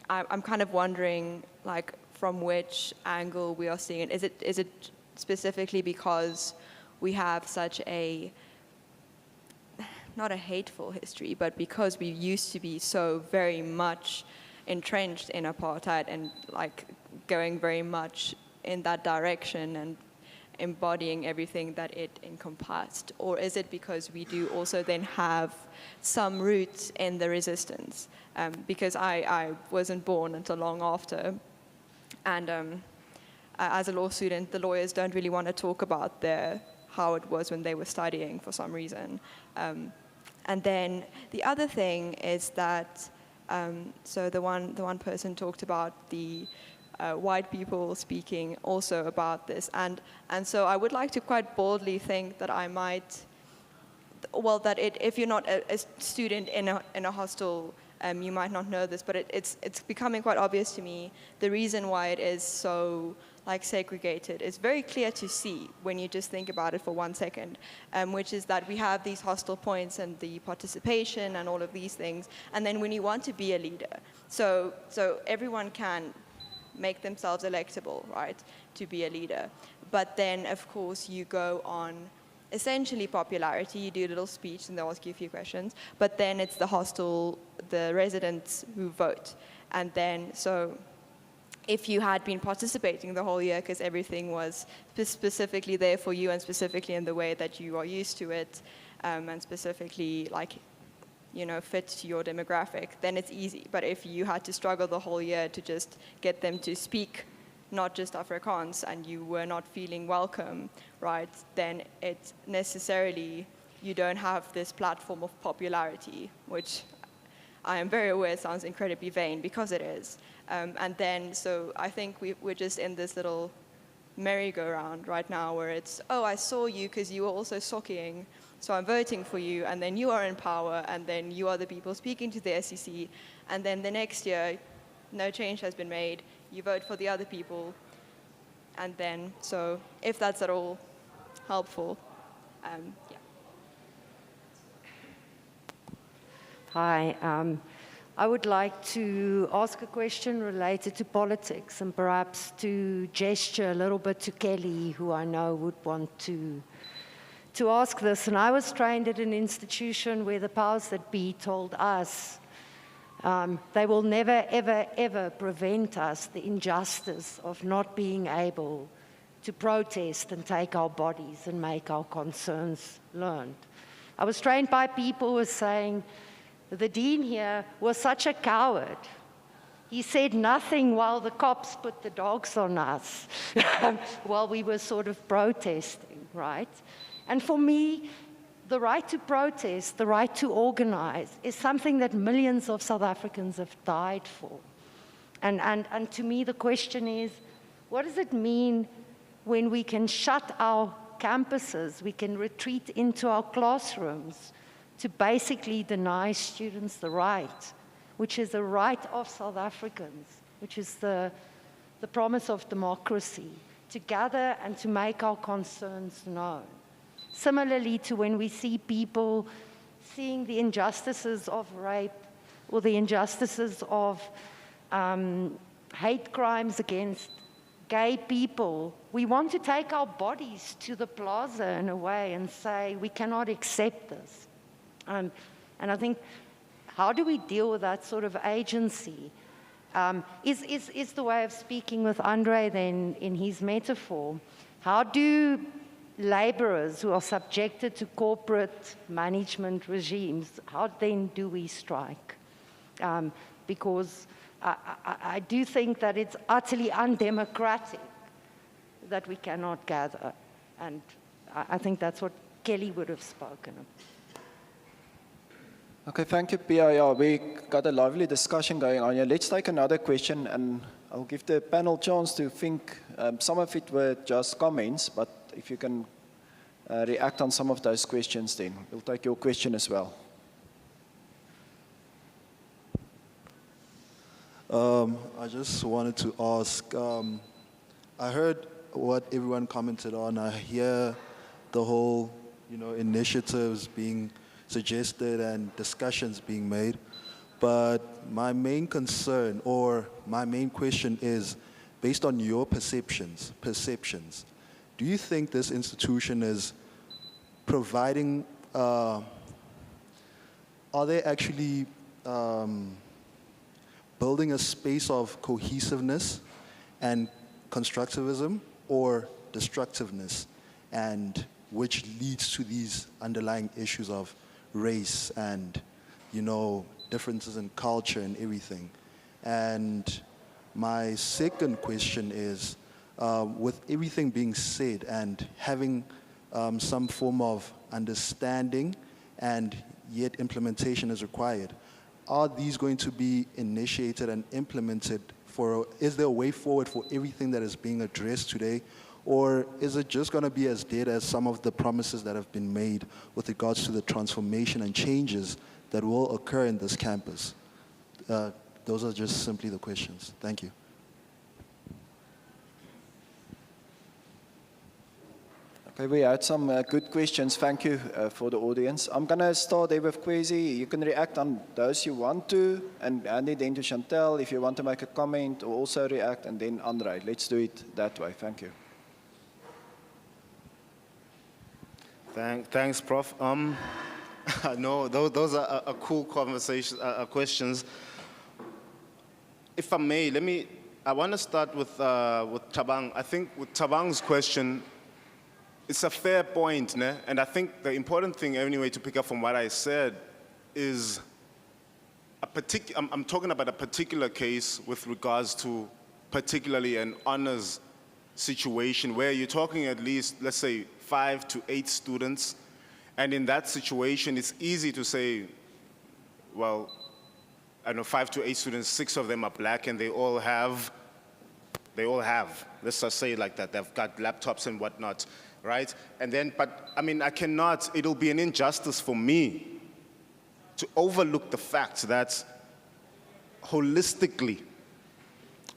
I'm kind of wondering, like, from which angle we are seeing it. Is it specifically because we have such a, not a hateful history, but because we used to be so very much entrenched in apartheid and like going very much in that direction and embodying everything that it encompassed? Or is it because we do also then have some roots in the resistance? Because I wasn't born until long after, and as a law student, the lawyers don't really want to talk about how it was when they were studying for some reason. And then the other thing is that, so the one person talked about the white people speaking also about this, and so I would like to quite boldly think that I might, well, that if you're not a student in a hostel, you might not know this, but it's becoming quite obvious to me the reason why it is so like segregated. It's very clear to see when you just think about it for 1 second, which is that we have these hostel points and the participation and all of these things, and then when you want to be a leader, so everyone can make themselves electable, right, to be a leader. But then, of course, you go on essentially popularity. You do a little speech and they'll ask you a few questions. But then it's the hostel, the residents who vote. And then, so if you had been participating the whole year because everything was specifically there for you and specifically in the way that you are used to it, and specifically like, you know, fit to your demographic, then it's easy. But if you had to struggle the whole year to just get them to speak not just Afrikaans and you were not feeling welcome, right, then it's necessarily, you don't have this platform of popularity, which I am very aware sounds incredibly vain because it is. And then, so I think we're just in this little merry-go-round right now where it's, oh, I saw you because you were also socking, so I'm voting for you, and then you are in power, and then you are the people speaking to the SEC, and then the next year, no change has been made, you vote for the other people, and then, so if that's at all helpful, yeah. Hi, I would like to ask a question related to politics and perhaps to gesture a little bit to Kelly, who I know would want to ask this. And I was trained at an institution where the powers that be told us they will never, ever, ever prevent us the injustice of not being able to protest and take our bodies and make our concerns learned. I was trained by people who were saying, the dean here was such a coward. He said nothing while the cops put the dogs on us while we were sort of protesting, right? And for me, the right to protest, the right to organize, is something that millions of South Africans have died for. And to me, the question is, what does it mean when we can shut our campuses, we can retreat into our classrooms to basically deny students the right, which is a right of South Africans, which is the promise of democracy, to gather and to make our concerns known. Similarly to when we see people seeing the injustices of rape or the injustices of hate crimes against gay people, we want to take our bodies to the plaza in a way and say, we cannot accept this. And I think, how do we deal with that sort of agency? Is the way of speaking with Andre then in his metaphor, how do laborers who are subjected to corporate management regimes, how then do we strike? Because I do think that it's utterly undemocratic that we cannot gather. And I think that's what Kelly would have spoken of. Okay, thank you, Pia. Yeah, we got a lively discussion going on here. Let's take another question, and I'll give the panel a chance to think. Some of it were just comments, but if you can react on some of those questions, then we'll take your question as well. I just wanted to ask, I heard what everyone commented on. I hear the whole, initiatives being suggested and discussions being made. But my main concern or my main question is, based on your perceptions, do you think this institution is providing, are they actually building a space of cohesiveness and constructivism or destructiveness, and which leads to these underlying issues of race and, differences in culture and everything? And my second question is, with everything being said and having some form of understanding and yet implementation is required, are these going to be initiated and implemented is there a way forward for everything that is being addressed today? Or is it just going to be as dead as some of the promises that have been made with regards to the transformation and changes that will occur in this campus? Those are just simply the questions. Thank you. Okay, we had some good questions. Thank you for the audience. I'm going to start there with Kwesi. You can react on those you want to, and Andy then to Chantel if you want to make a comment or also react, and then Andre. Let's do it that way. Thank you. Thanks, Prof. No, those are a cool conversation, questions. If I may, I want to start with Thabang. I think with Thabang's question, it's a fair point, né? And I think the important thing, anyway, to pick up from what I said is I'm talking about a particular case with regards to particularly an honors situation where you're talking at least, let's say, 5 to 8 students. And in that situation, it's easy to say, well, I know 5 to 8 students, 6 of them are black, and they all have, let's just say it like that, they've got laptops and whatnot, right? And then, but I mean, it'll be an injustice for me to overlook the fact that holistically,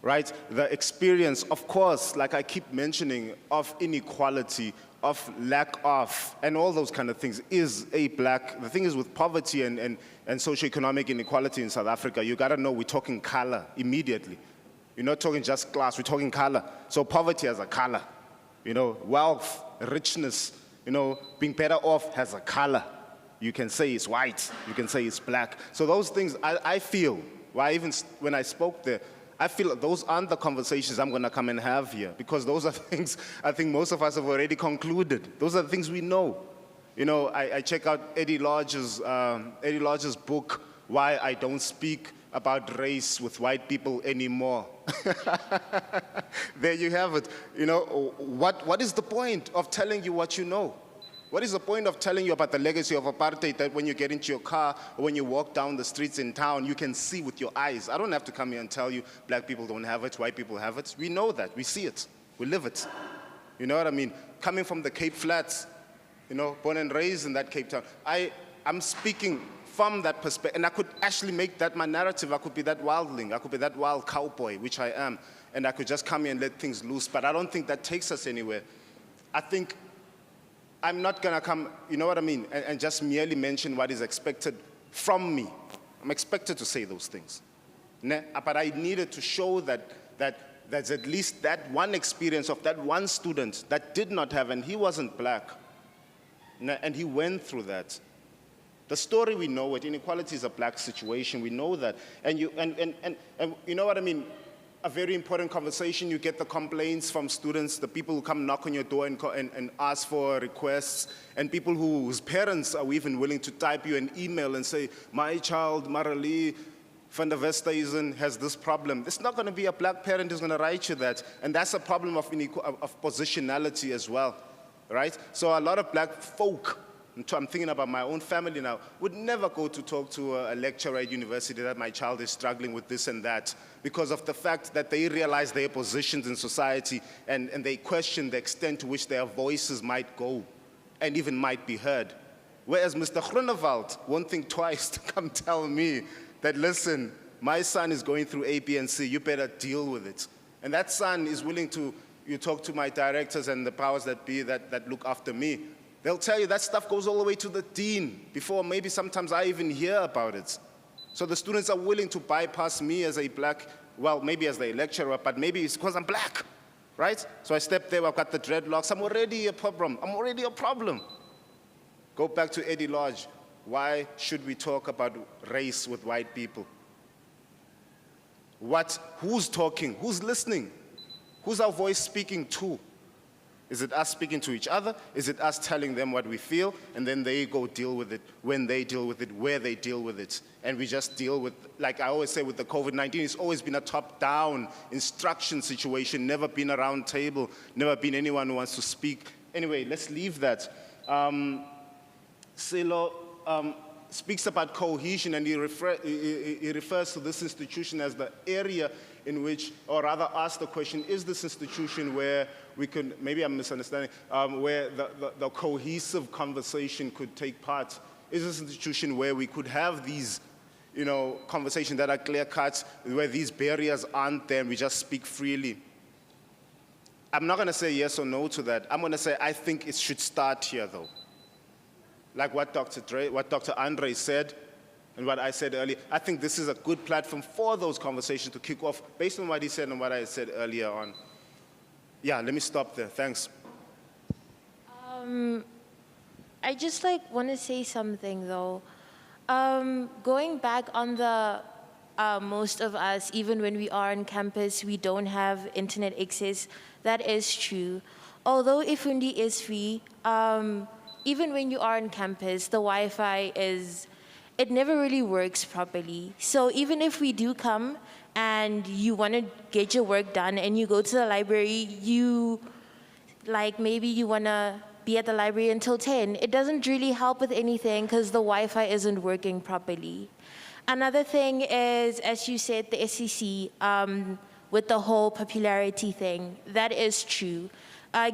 right, the experience, of course, like I keep mentioning, of inequality, of lack of, and all those kind of things is a black, the thing is with poverty and socioeconomic inequality in South Africa, you gotta know we're talking color immediately. You're not talking just class, we're talking color. So poverty has a color, you know, wealth, richness, you know, being better off has a color. You can say it's white, you can say it's black. So those things, I feel, why even when I spoke there, I feel those aren't the conversations I'm going to come and have here, because those are things I think most of us have already concluded. Those are the things we know. You know, I check out Eddie Lodge's book, Why I Don't Speak About Race with White People Anymore. There you have it. You know, what is the point of telling you what you know? What is the point of telling you about the legacy of apartheid that when you get into your car or when you walk down the streets in town, you can see with your eyes? I don't have to come here and tell you black people don't have it, white people have it. We know that. We see it. We live it. You know what I mean? Coming from the Cape Flats, you know, born and raised in that Cape Town, I'm speaking from that perspective, and I could actually make that my narrative. I could be that wildling. I could be that wild cowboy, which I am, and I could just come here and let things loose, but I don't think that takes us anywhere. I think I'm not going to come, you know what I mean, and just merely mention what is expected from me. I'm expected to say those things. But I needed to show that there's at least that one experience of that one student that did not have, and he wasn't black, and he went through that. The story, we know it. Inequality is a black situation. We know that. And you know what I mean? A very important conversation. You get the complaints from students, the people who come knock on your door and ask for requests, and people whose parents are even willing to type you an email and say, my child, Marali van der Westhuizen, has this problem. It's not going to be a black parent who's going to write you that. And that's a problem of positionality as well, right? So a lot of black folk, I'm thinking about my own family now, would never go to talk to a lecturer at university that my child is struggling with this and that, because of the fact that they realize their positions in society and they question the extent to which their voices might go and even might be heard. Whereas Mr. Groenewald won't think twice to come tell me that, listen, my son is going through A, B, and C, you better deal with it. And that son is willing to, you talk to my directors and the powers that be that look after me, they'll tell you that stuff goes all the way to the dean before maybe sometimes I even hear about it. So the students are willing to bypass me as a black, well, maybe as a lecturer, but maybe it's because I'm black, right? So I step there, I've got the dreadlocks, I'm already a problem. Go back to Eddie Lodge. Why should we talk about race with white people? Who's talking? Who's listening? Who's our voice speaking to? Is it us speaking to each other? Is it us telling them what we feel, and then they go deal with it when they deal with it, where they deal with it? And we just deal with, like I always say with the COVID-19, it's always been a top-down instruction situation, never been a round table, never been anyone who wants to speak. Anyway, let's leave that. Silo speaks about cohesion, and he refers to this institution as the area in which, or rather asks the question, is this institution where we could, maybe I'm misunderstanding, where the cohesive conversation could take part is this institution where we could have these, conversations that are clear-cut, where these barriers aren't there and we just speak freely. I'm not going to say yes or no to that. I'm going to say I think it should start here, though. Like what Dr. Andre said and what I said earlier, I think this is a good platform for those conversations to kick off based on what he said and what I said earlier on. Yeah, let me stop there. Thanks. I just want to say something though. Going back on the most of us, even when we are on campus, we don't have internet access. That is true. Although Ifundi is free, even when you are on campus, the Wi-Fi it never really works properly. So even if we do come and you want to get your work done and you go to the library, maybe you want to be at the library until 10. It doesn't really help with anything because the Wi-Fi isn't working properly. Another thing is, as you said, the SEC, with the whole popularity thing, that is true.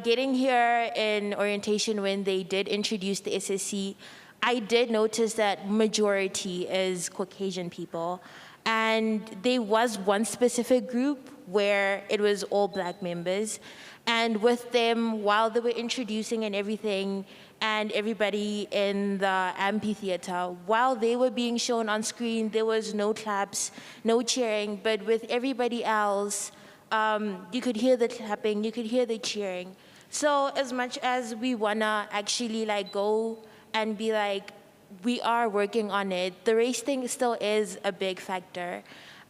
Getting here in orientation when they did introduce the SSC, I did notice that majority is Caucasian people. And there was one specific group where it was all black members. And with them, while they were introducing and everything, and everybody in the amphitheater, while they were being shown on screen, there was no claps, no cheering, but with everybody else, you could hear the clapping, you could hear the cheering. So as much as we wanna actually go and be we are working on it, the race thing still is a big factor.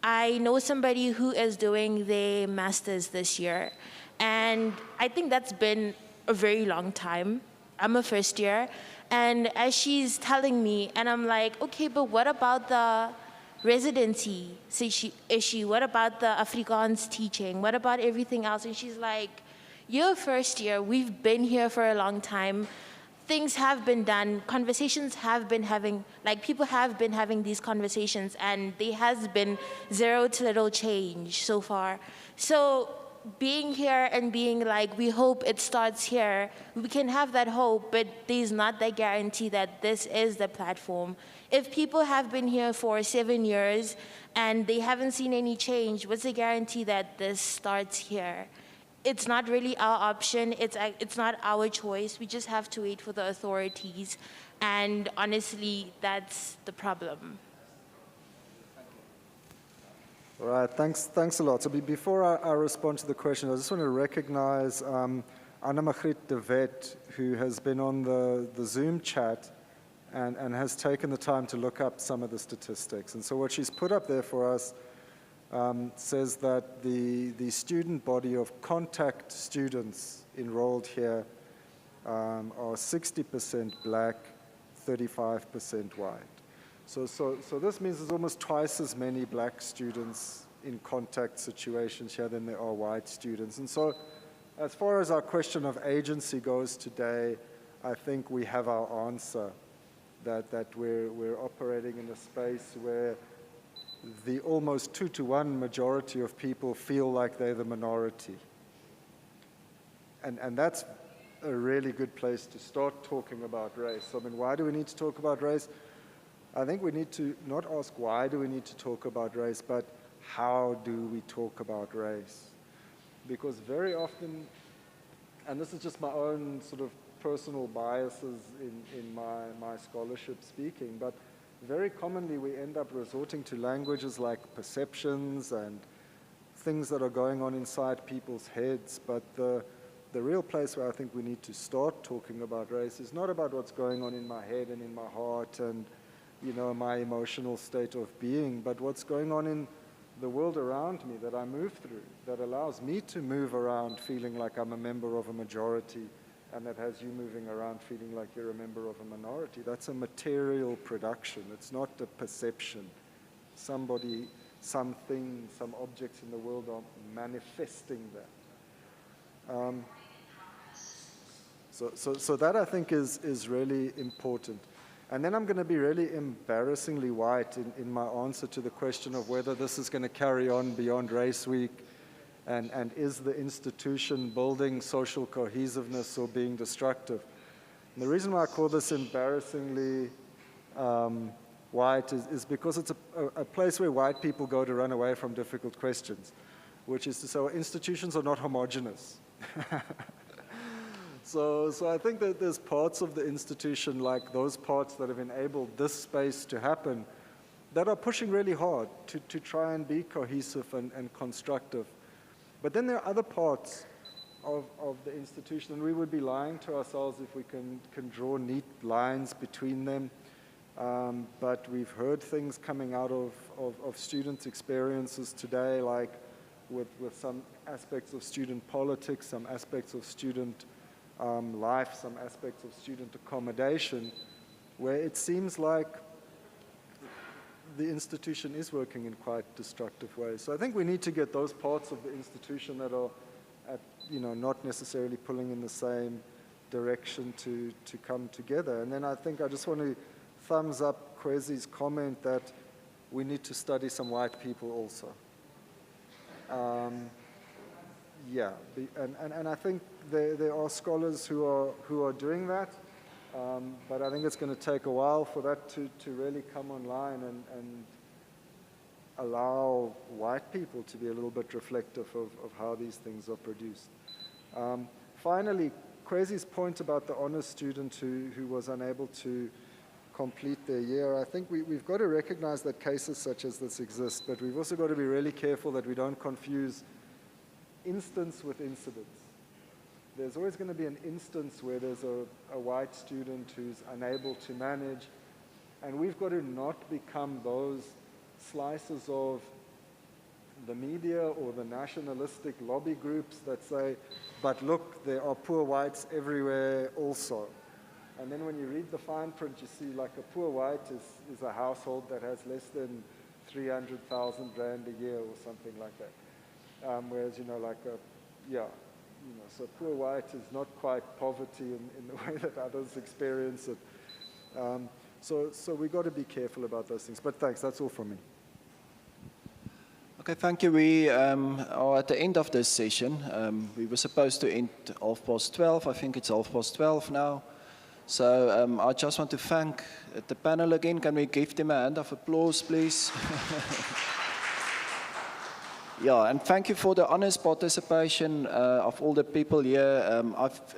I know somebody who is doing their master's this year, and I think that's been a very long time. I'm a first year, and as she's telling me, and I'm like, okay, but what about the residency issue? What about the Afrikaans teaching? What about everything else? And she's like, you're first year, we've been here for a long time. Things have been done, conversations have been having, people have been having these conversations, and there has been zero to little change so far. So being here and being we hope it starts here, we can have that hope, but there's not that guarantee that this is the platform. If people have been here for 7 years and they haven't seen any change, what's the guarantee that this starts here? It's not really our option, it's not our choice, we just have to wait for the authorities, and honestly, that's the problem. All right, thanks a lot. So before I respond to the question, I just want to recognize Anna-Margriet de Wet, who has been on the Zoom chat and has taken the time to look up some of the statistics. And so what she's put up there for us says that the student body of contact students enrolled here are 60% black, 35% white. So this means there's almost twice as many black students in contact situations here than there are white students. And so as far as our question of agency goes today, I think we have our answer, that we're operating in a space where the almost 2-to-1 majority of people feel like they're the minority. And that's a really good place to start talking about race. I mean, why do we need to talk about race? I think we need to not ask why do we need to talk about race, but how do we talk about race? Because very often, and this is just my own sort of personal biases in my scholarship speaking, but very commonly we end up resorting to languages like perceptions and things that are going on inside people's heads, but the real place where I think we need to start talking about race is not about what's going on in my head and in my heart and my emotional state of being, but what's going on in the world around me that I move through, that allows me to move around feeling like I'm a member of a majority, and that has you moving around feeling like you're a member of a minority. That's a material production. It's not a perception. Somebody, something, some objects in the world are manifesting that. So that I think is really important. And then I'm going to be really embarrassingly white in my answer to the question of whether this is going to carry on beyond Race Week And is the institution building social cohesiveness or being destructive? And the reason why I call this embarrassingly white is because it's a place where white people go to run away from difficult questions, which is to say institutions are not homogeneous. So I think that there's parts of the institution, like those parts that have enabled this space to happen, that are pushing really hard to try and be cohesive and constructive. But then there are other parts of the institution, and we would be lying to ourselves if we can draw neat lines between them. But we've heard things coming out of students' experiences today, like with some aspects of student politics, some aspects of student life, some aspects of student accommodation, where it seems like the institution is working in quite destructive ways. So I think we need to get those parts of the institution that are not necessarily pulling in the same direction to come together. And then I think I just want to thumbs up Kwesi's comment that we need to study some white people also. And I think there are scholars who are doing that, but I think it's going to take a while for that to really come online and allow white people to be a little bit reflective of how these things are produced. Finally, Kwesi's point about the honors student who was unable to complete their year, I think we've got to recognize that cases such as this exist, but we've also got to be really careful that we don't confuse instance with incidence. There's always going to be an instance where there's a white student who's unable to manage, and we've got to not become those slices of the media or the nationalistic lobby groups that say, but look, there are poor whites everywhere also. And then when you read the fine print, you see like a poor white is a household that has less than 300,000 Rand a year or something like that. Whereas, so poor white is not quite poverty in the way that others experience it. So we've got to be careful about those things. But thanks, that's all from me. Okay, thank you. We are at the end of this session. We were supposed to end 12:30. I think it's 12:30 now. So I just want to thank the panel again. Can we give them a hand of applause, please? Yeah, and thank you for the honest participation of all the people here.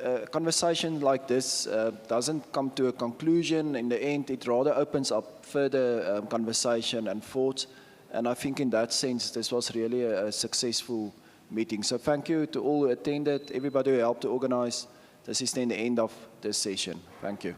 A conversation like this doesn't come to a conclusion. In the end, it rather opens up further conversation and thoughts. And I think in that sense, this was really a successful meeting. So thank you to all who attended, everybody who helped to organize. This is then the end of this session. Thank you.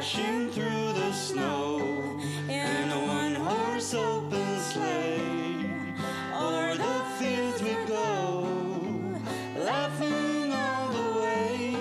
dashing through the snow in a one-horse open sleigh. O'er the fields we go, laughing all the way.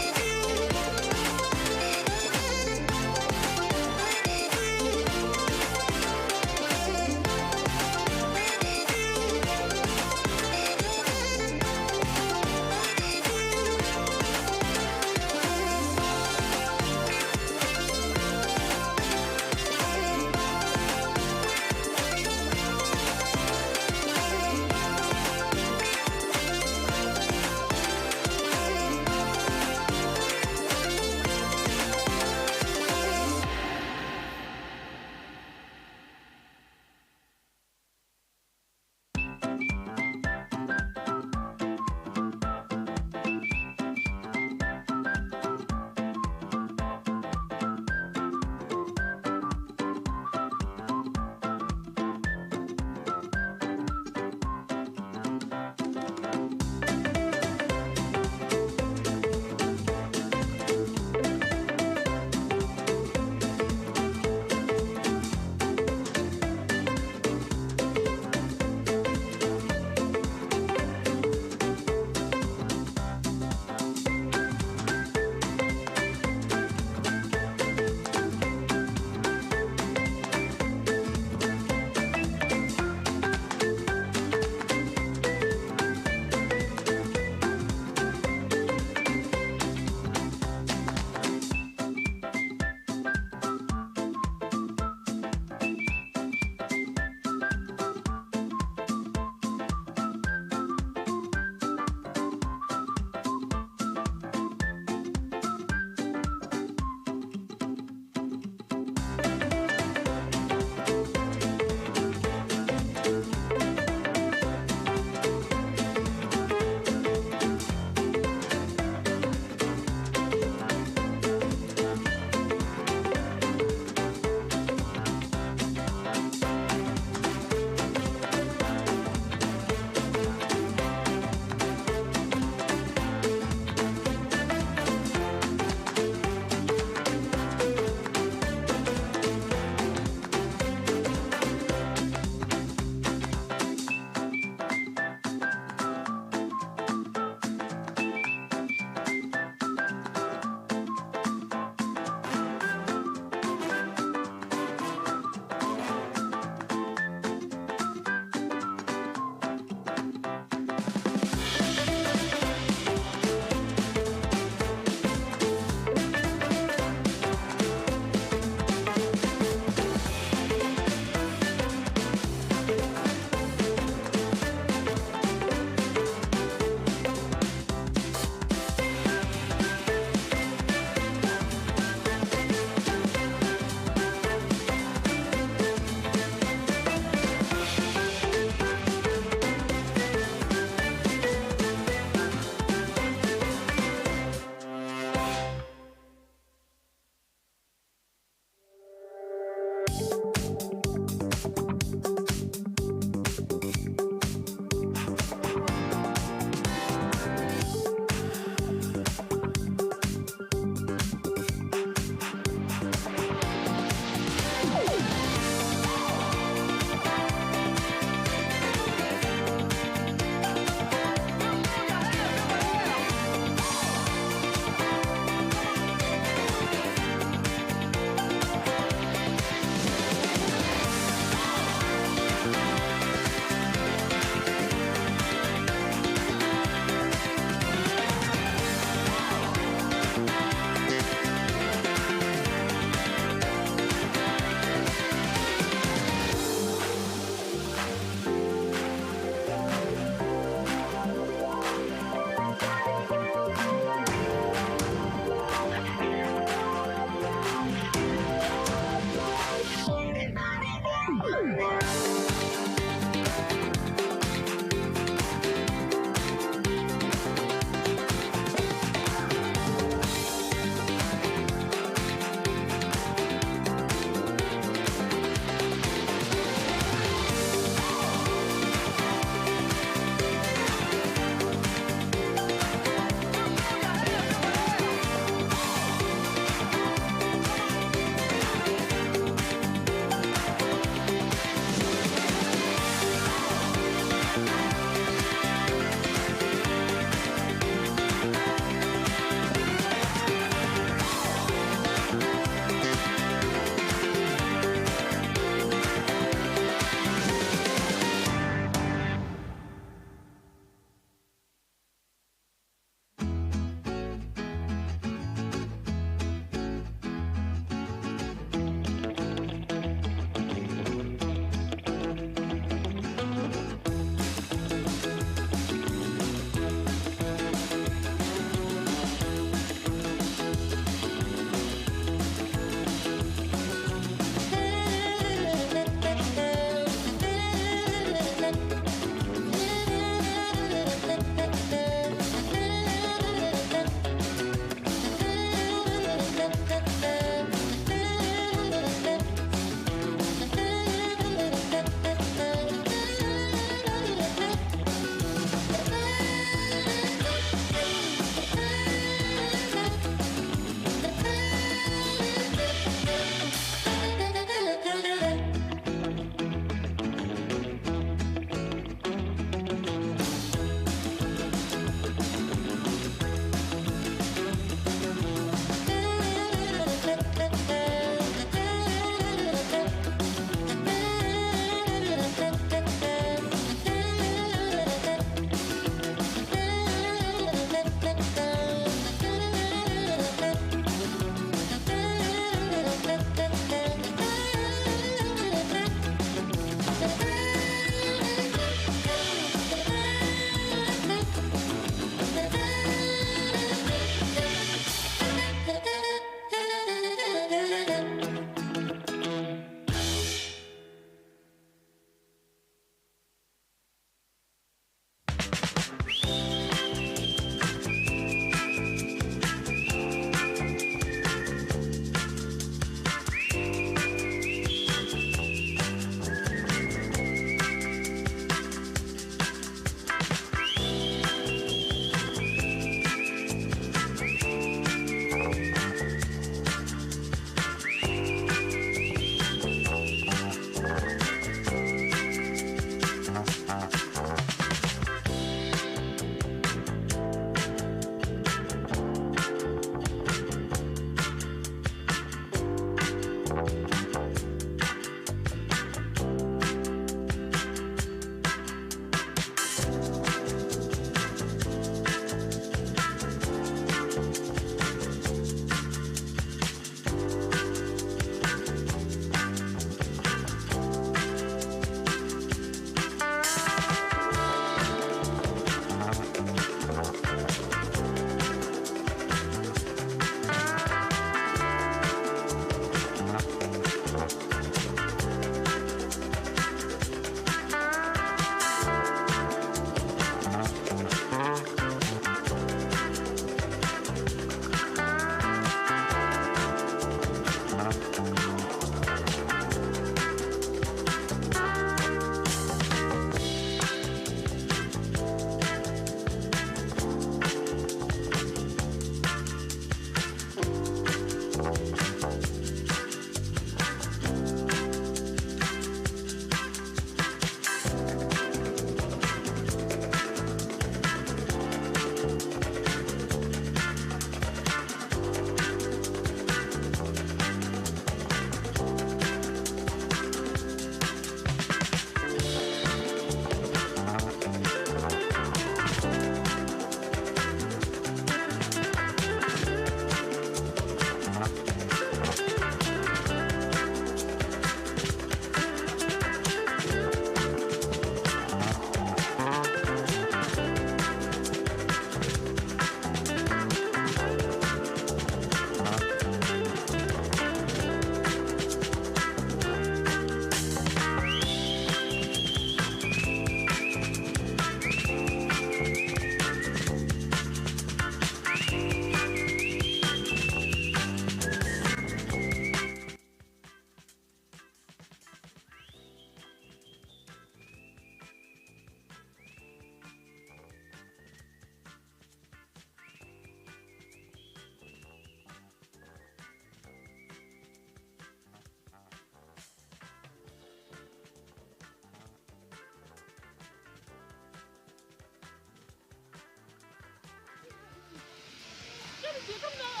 What's going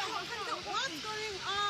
on?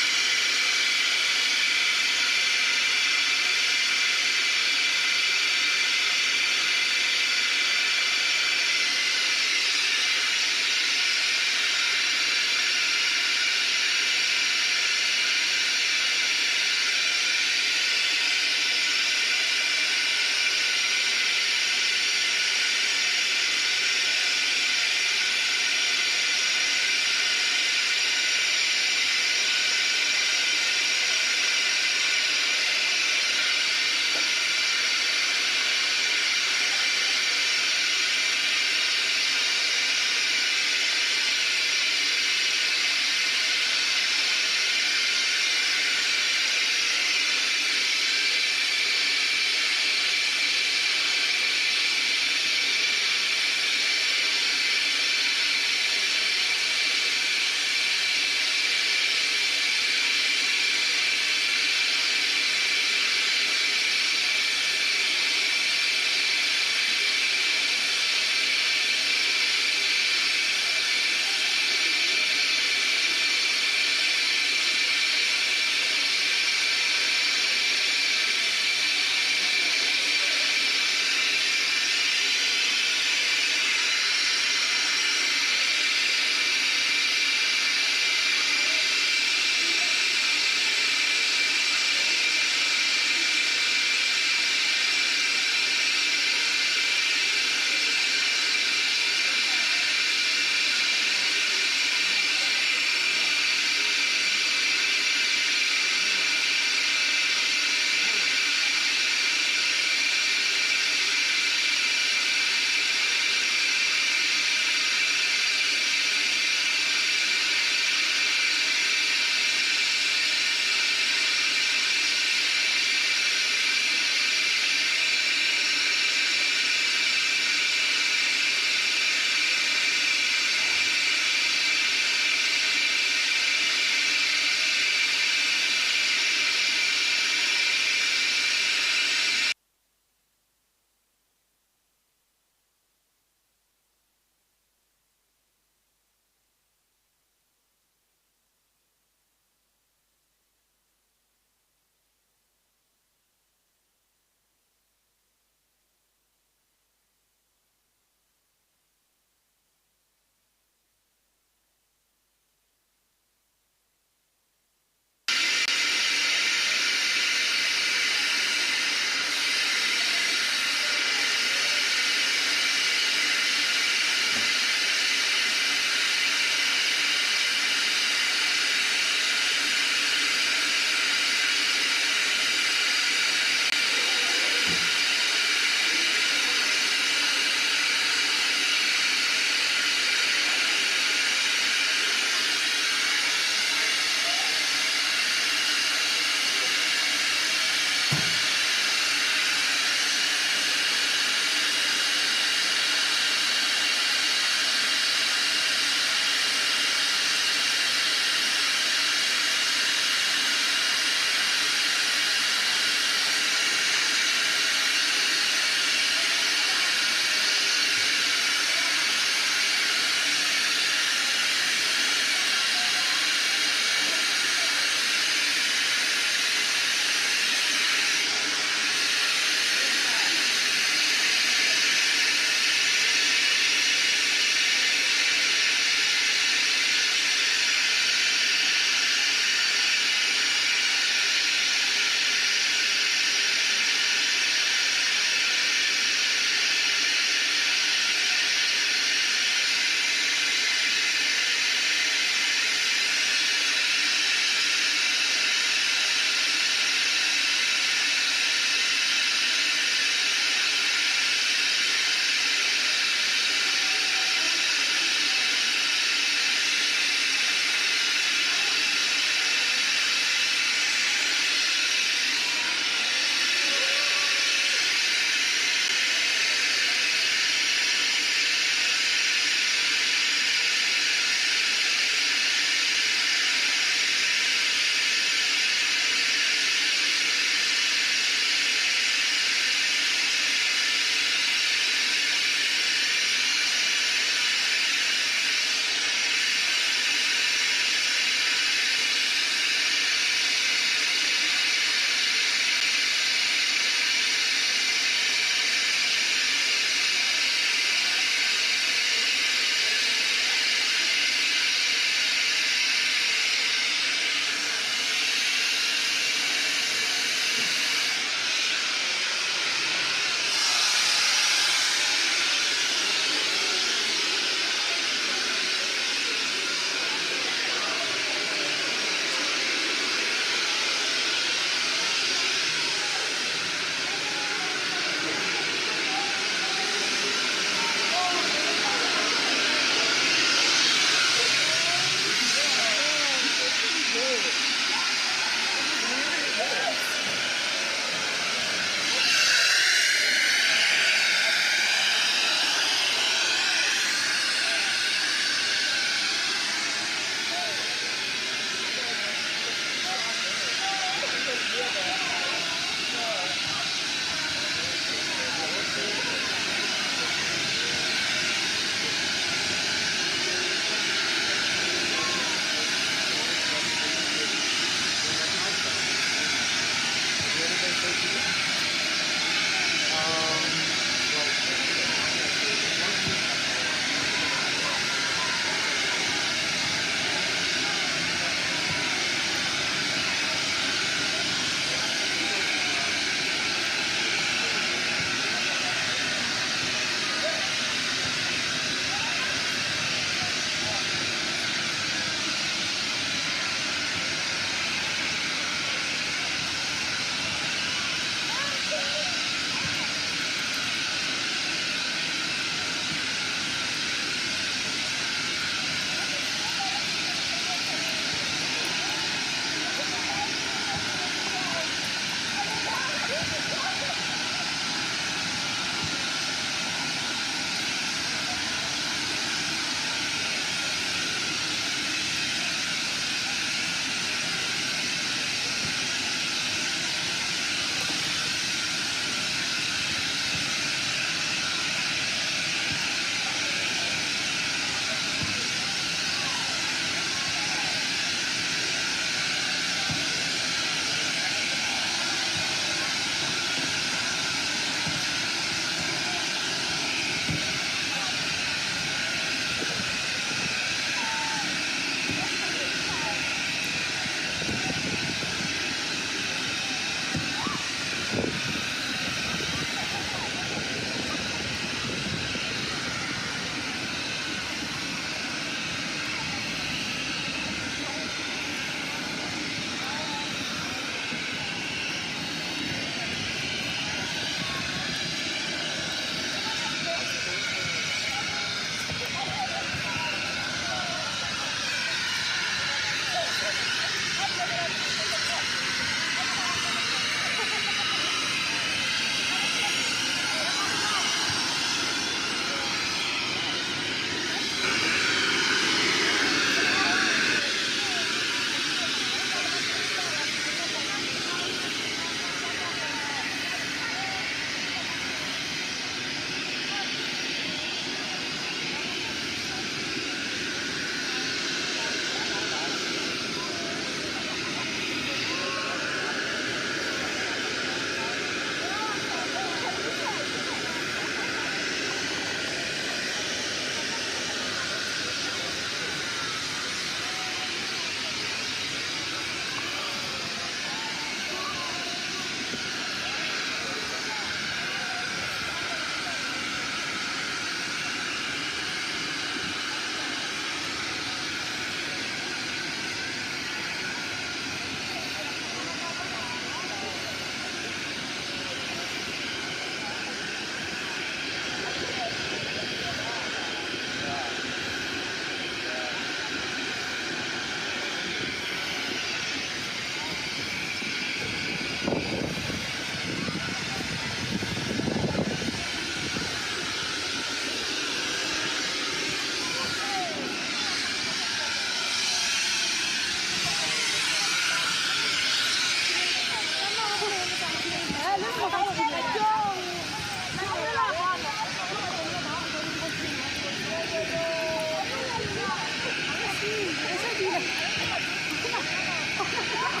Yeah.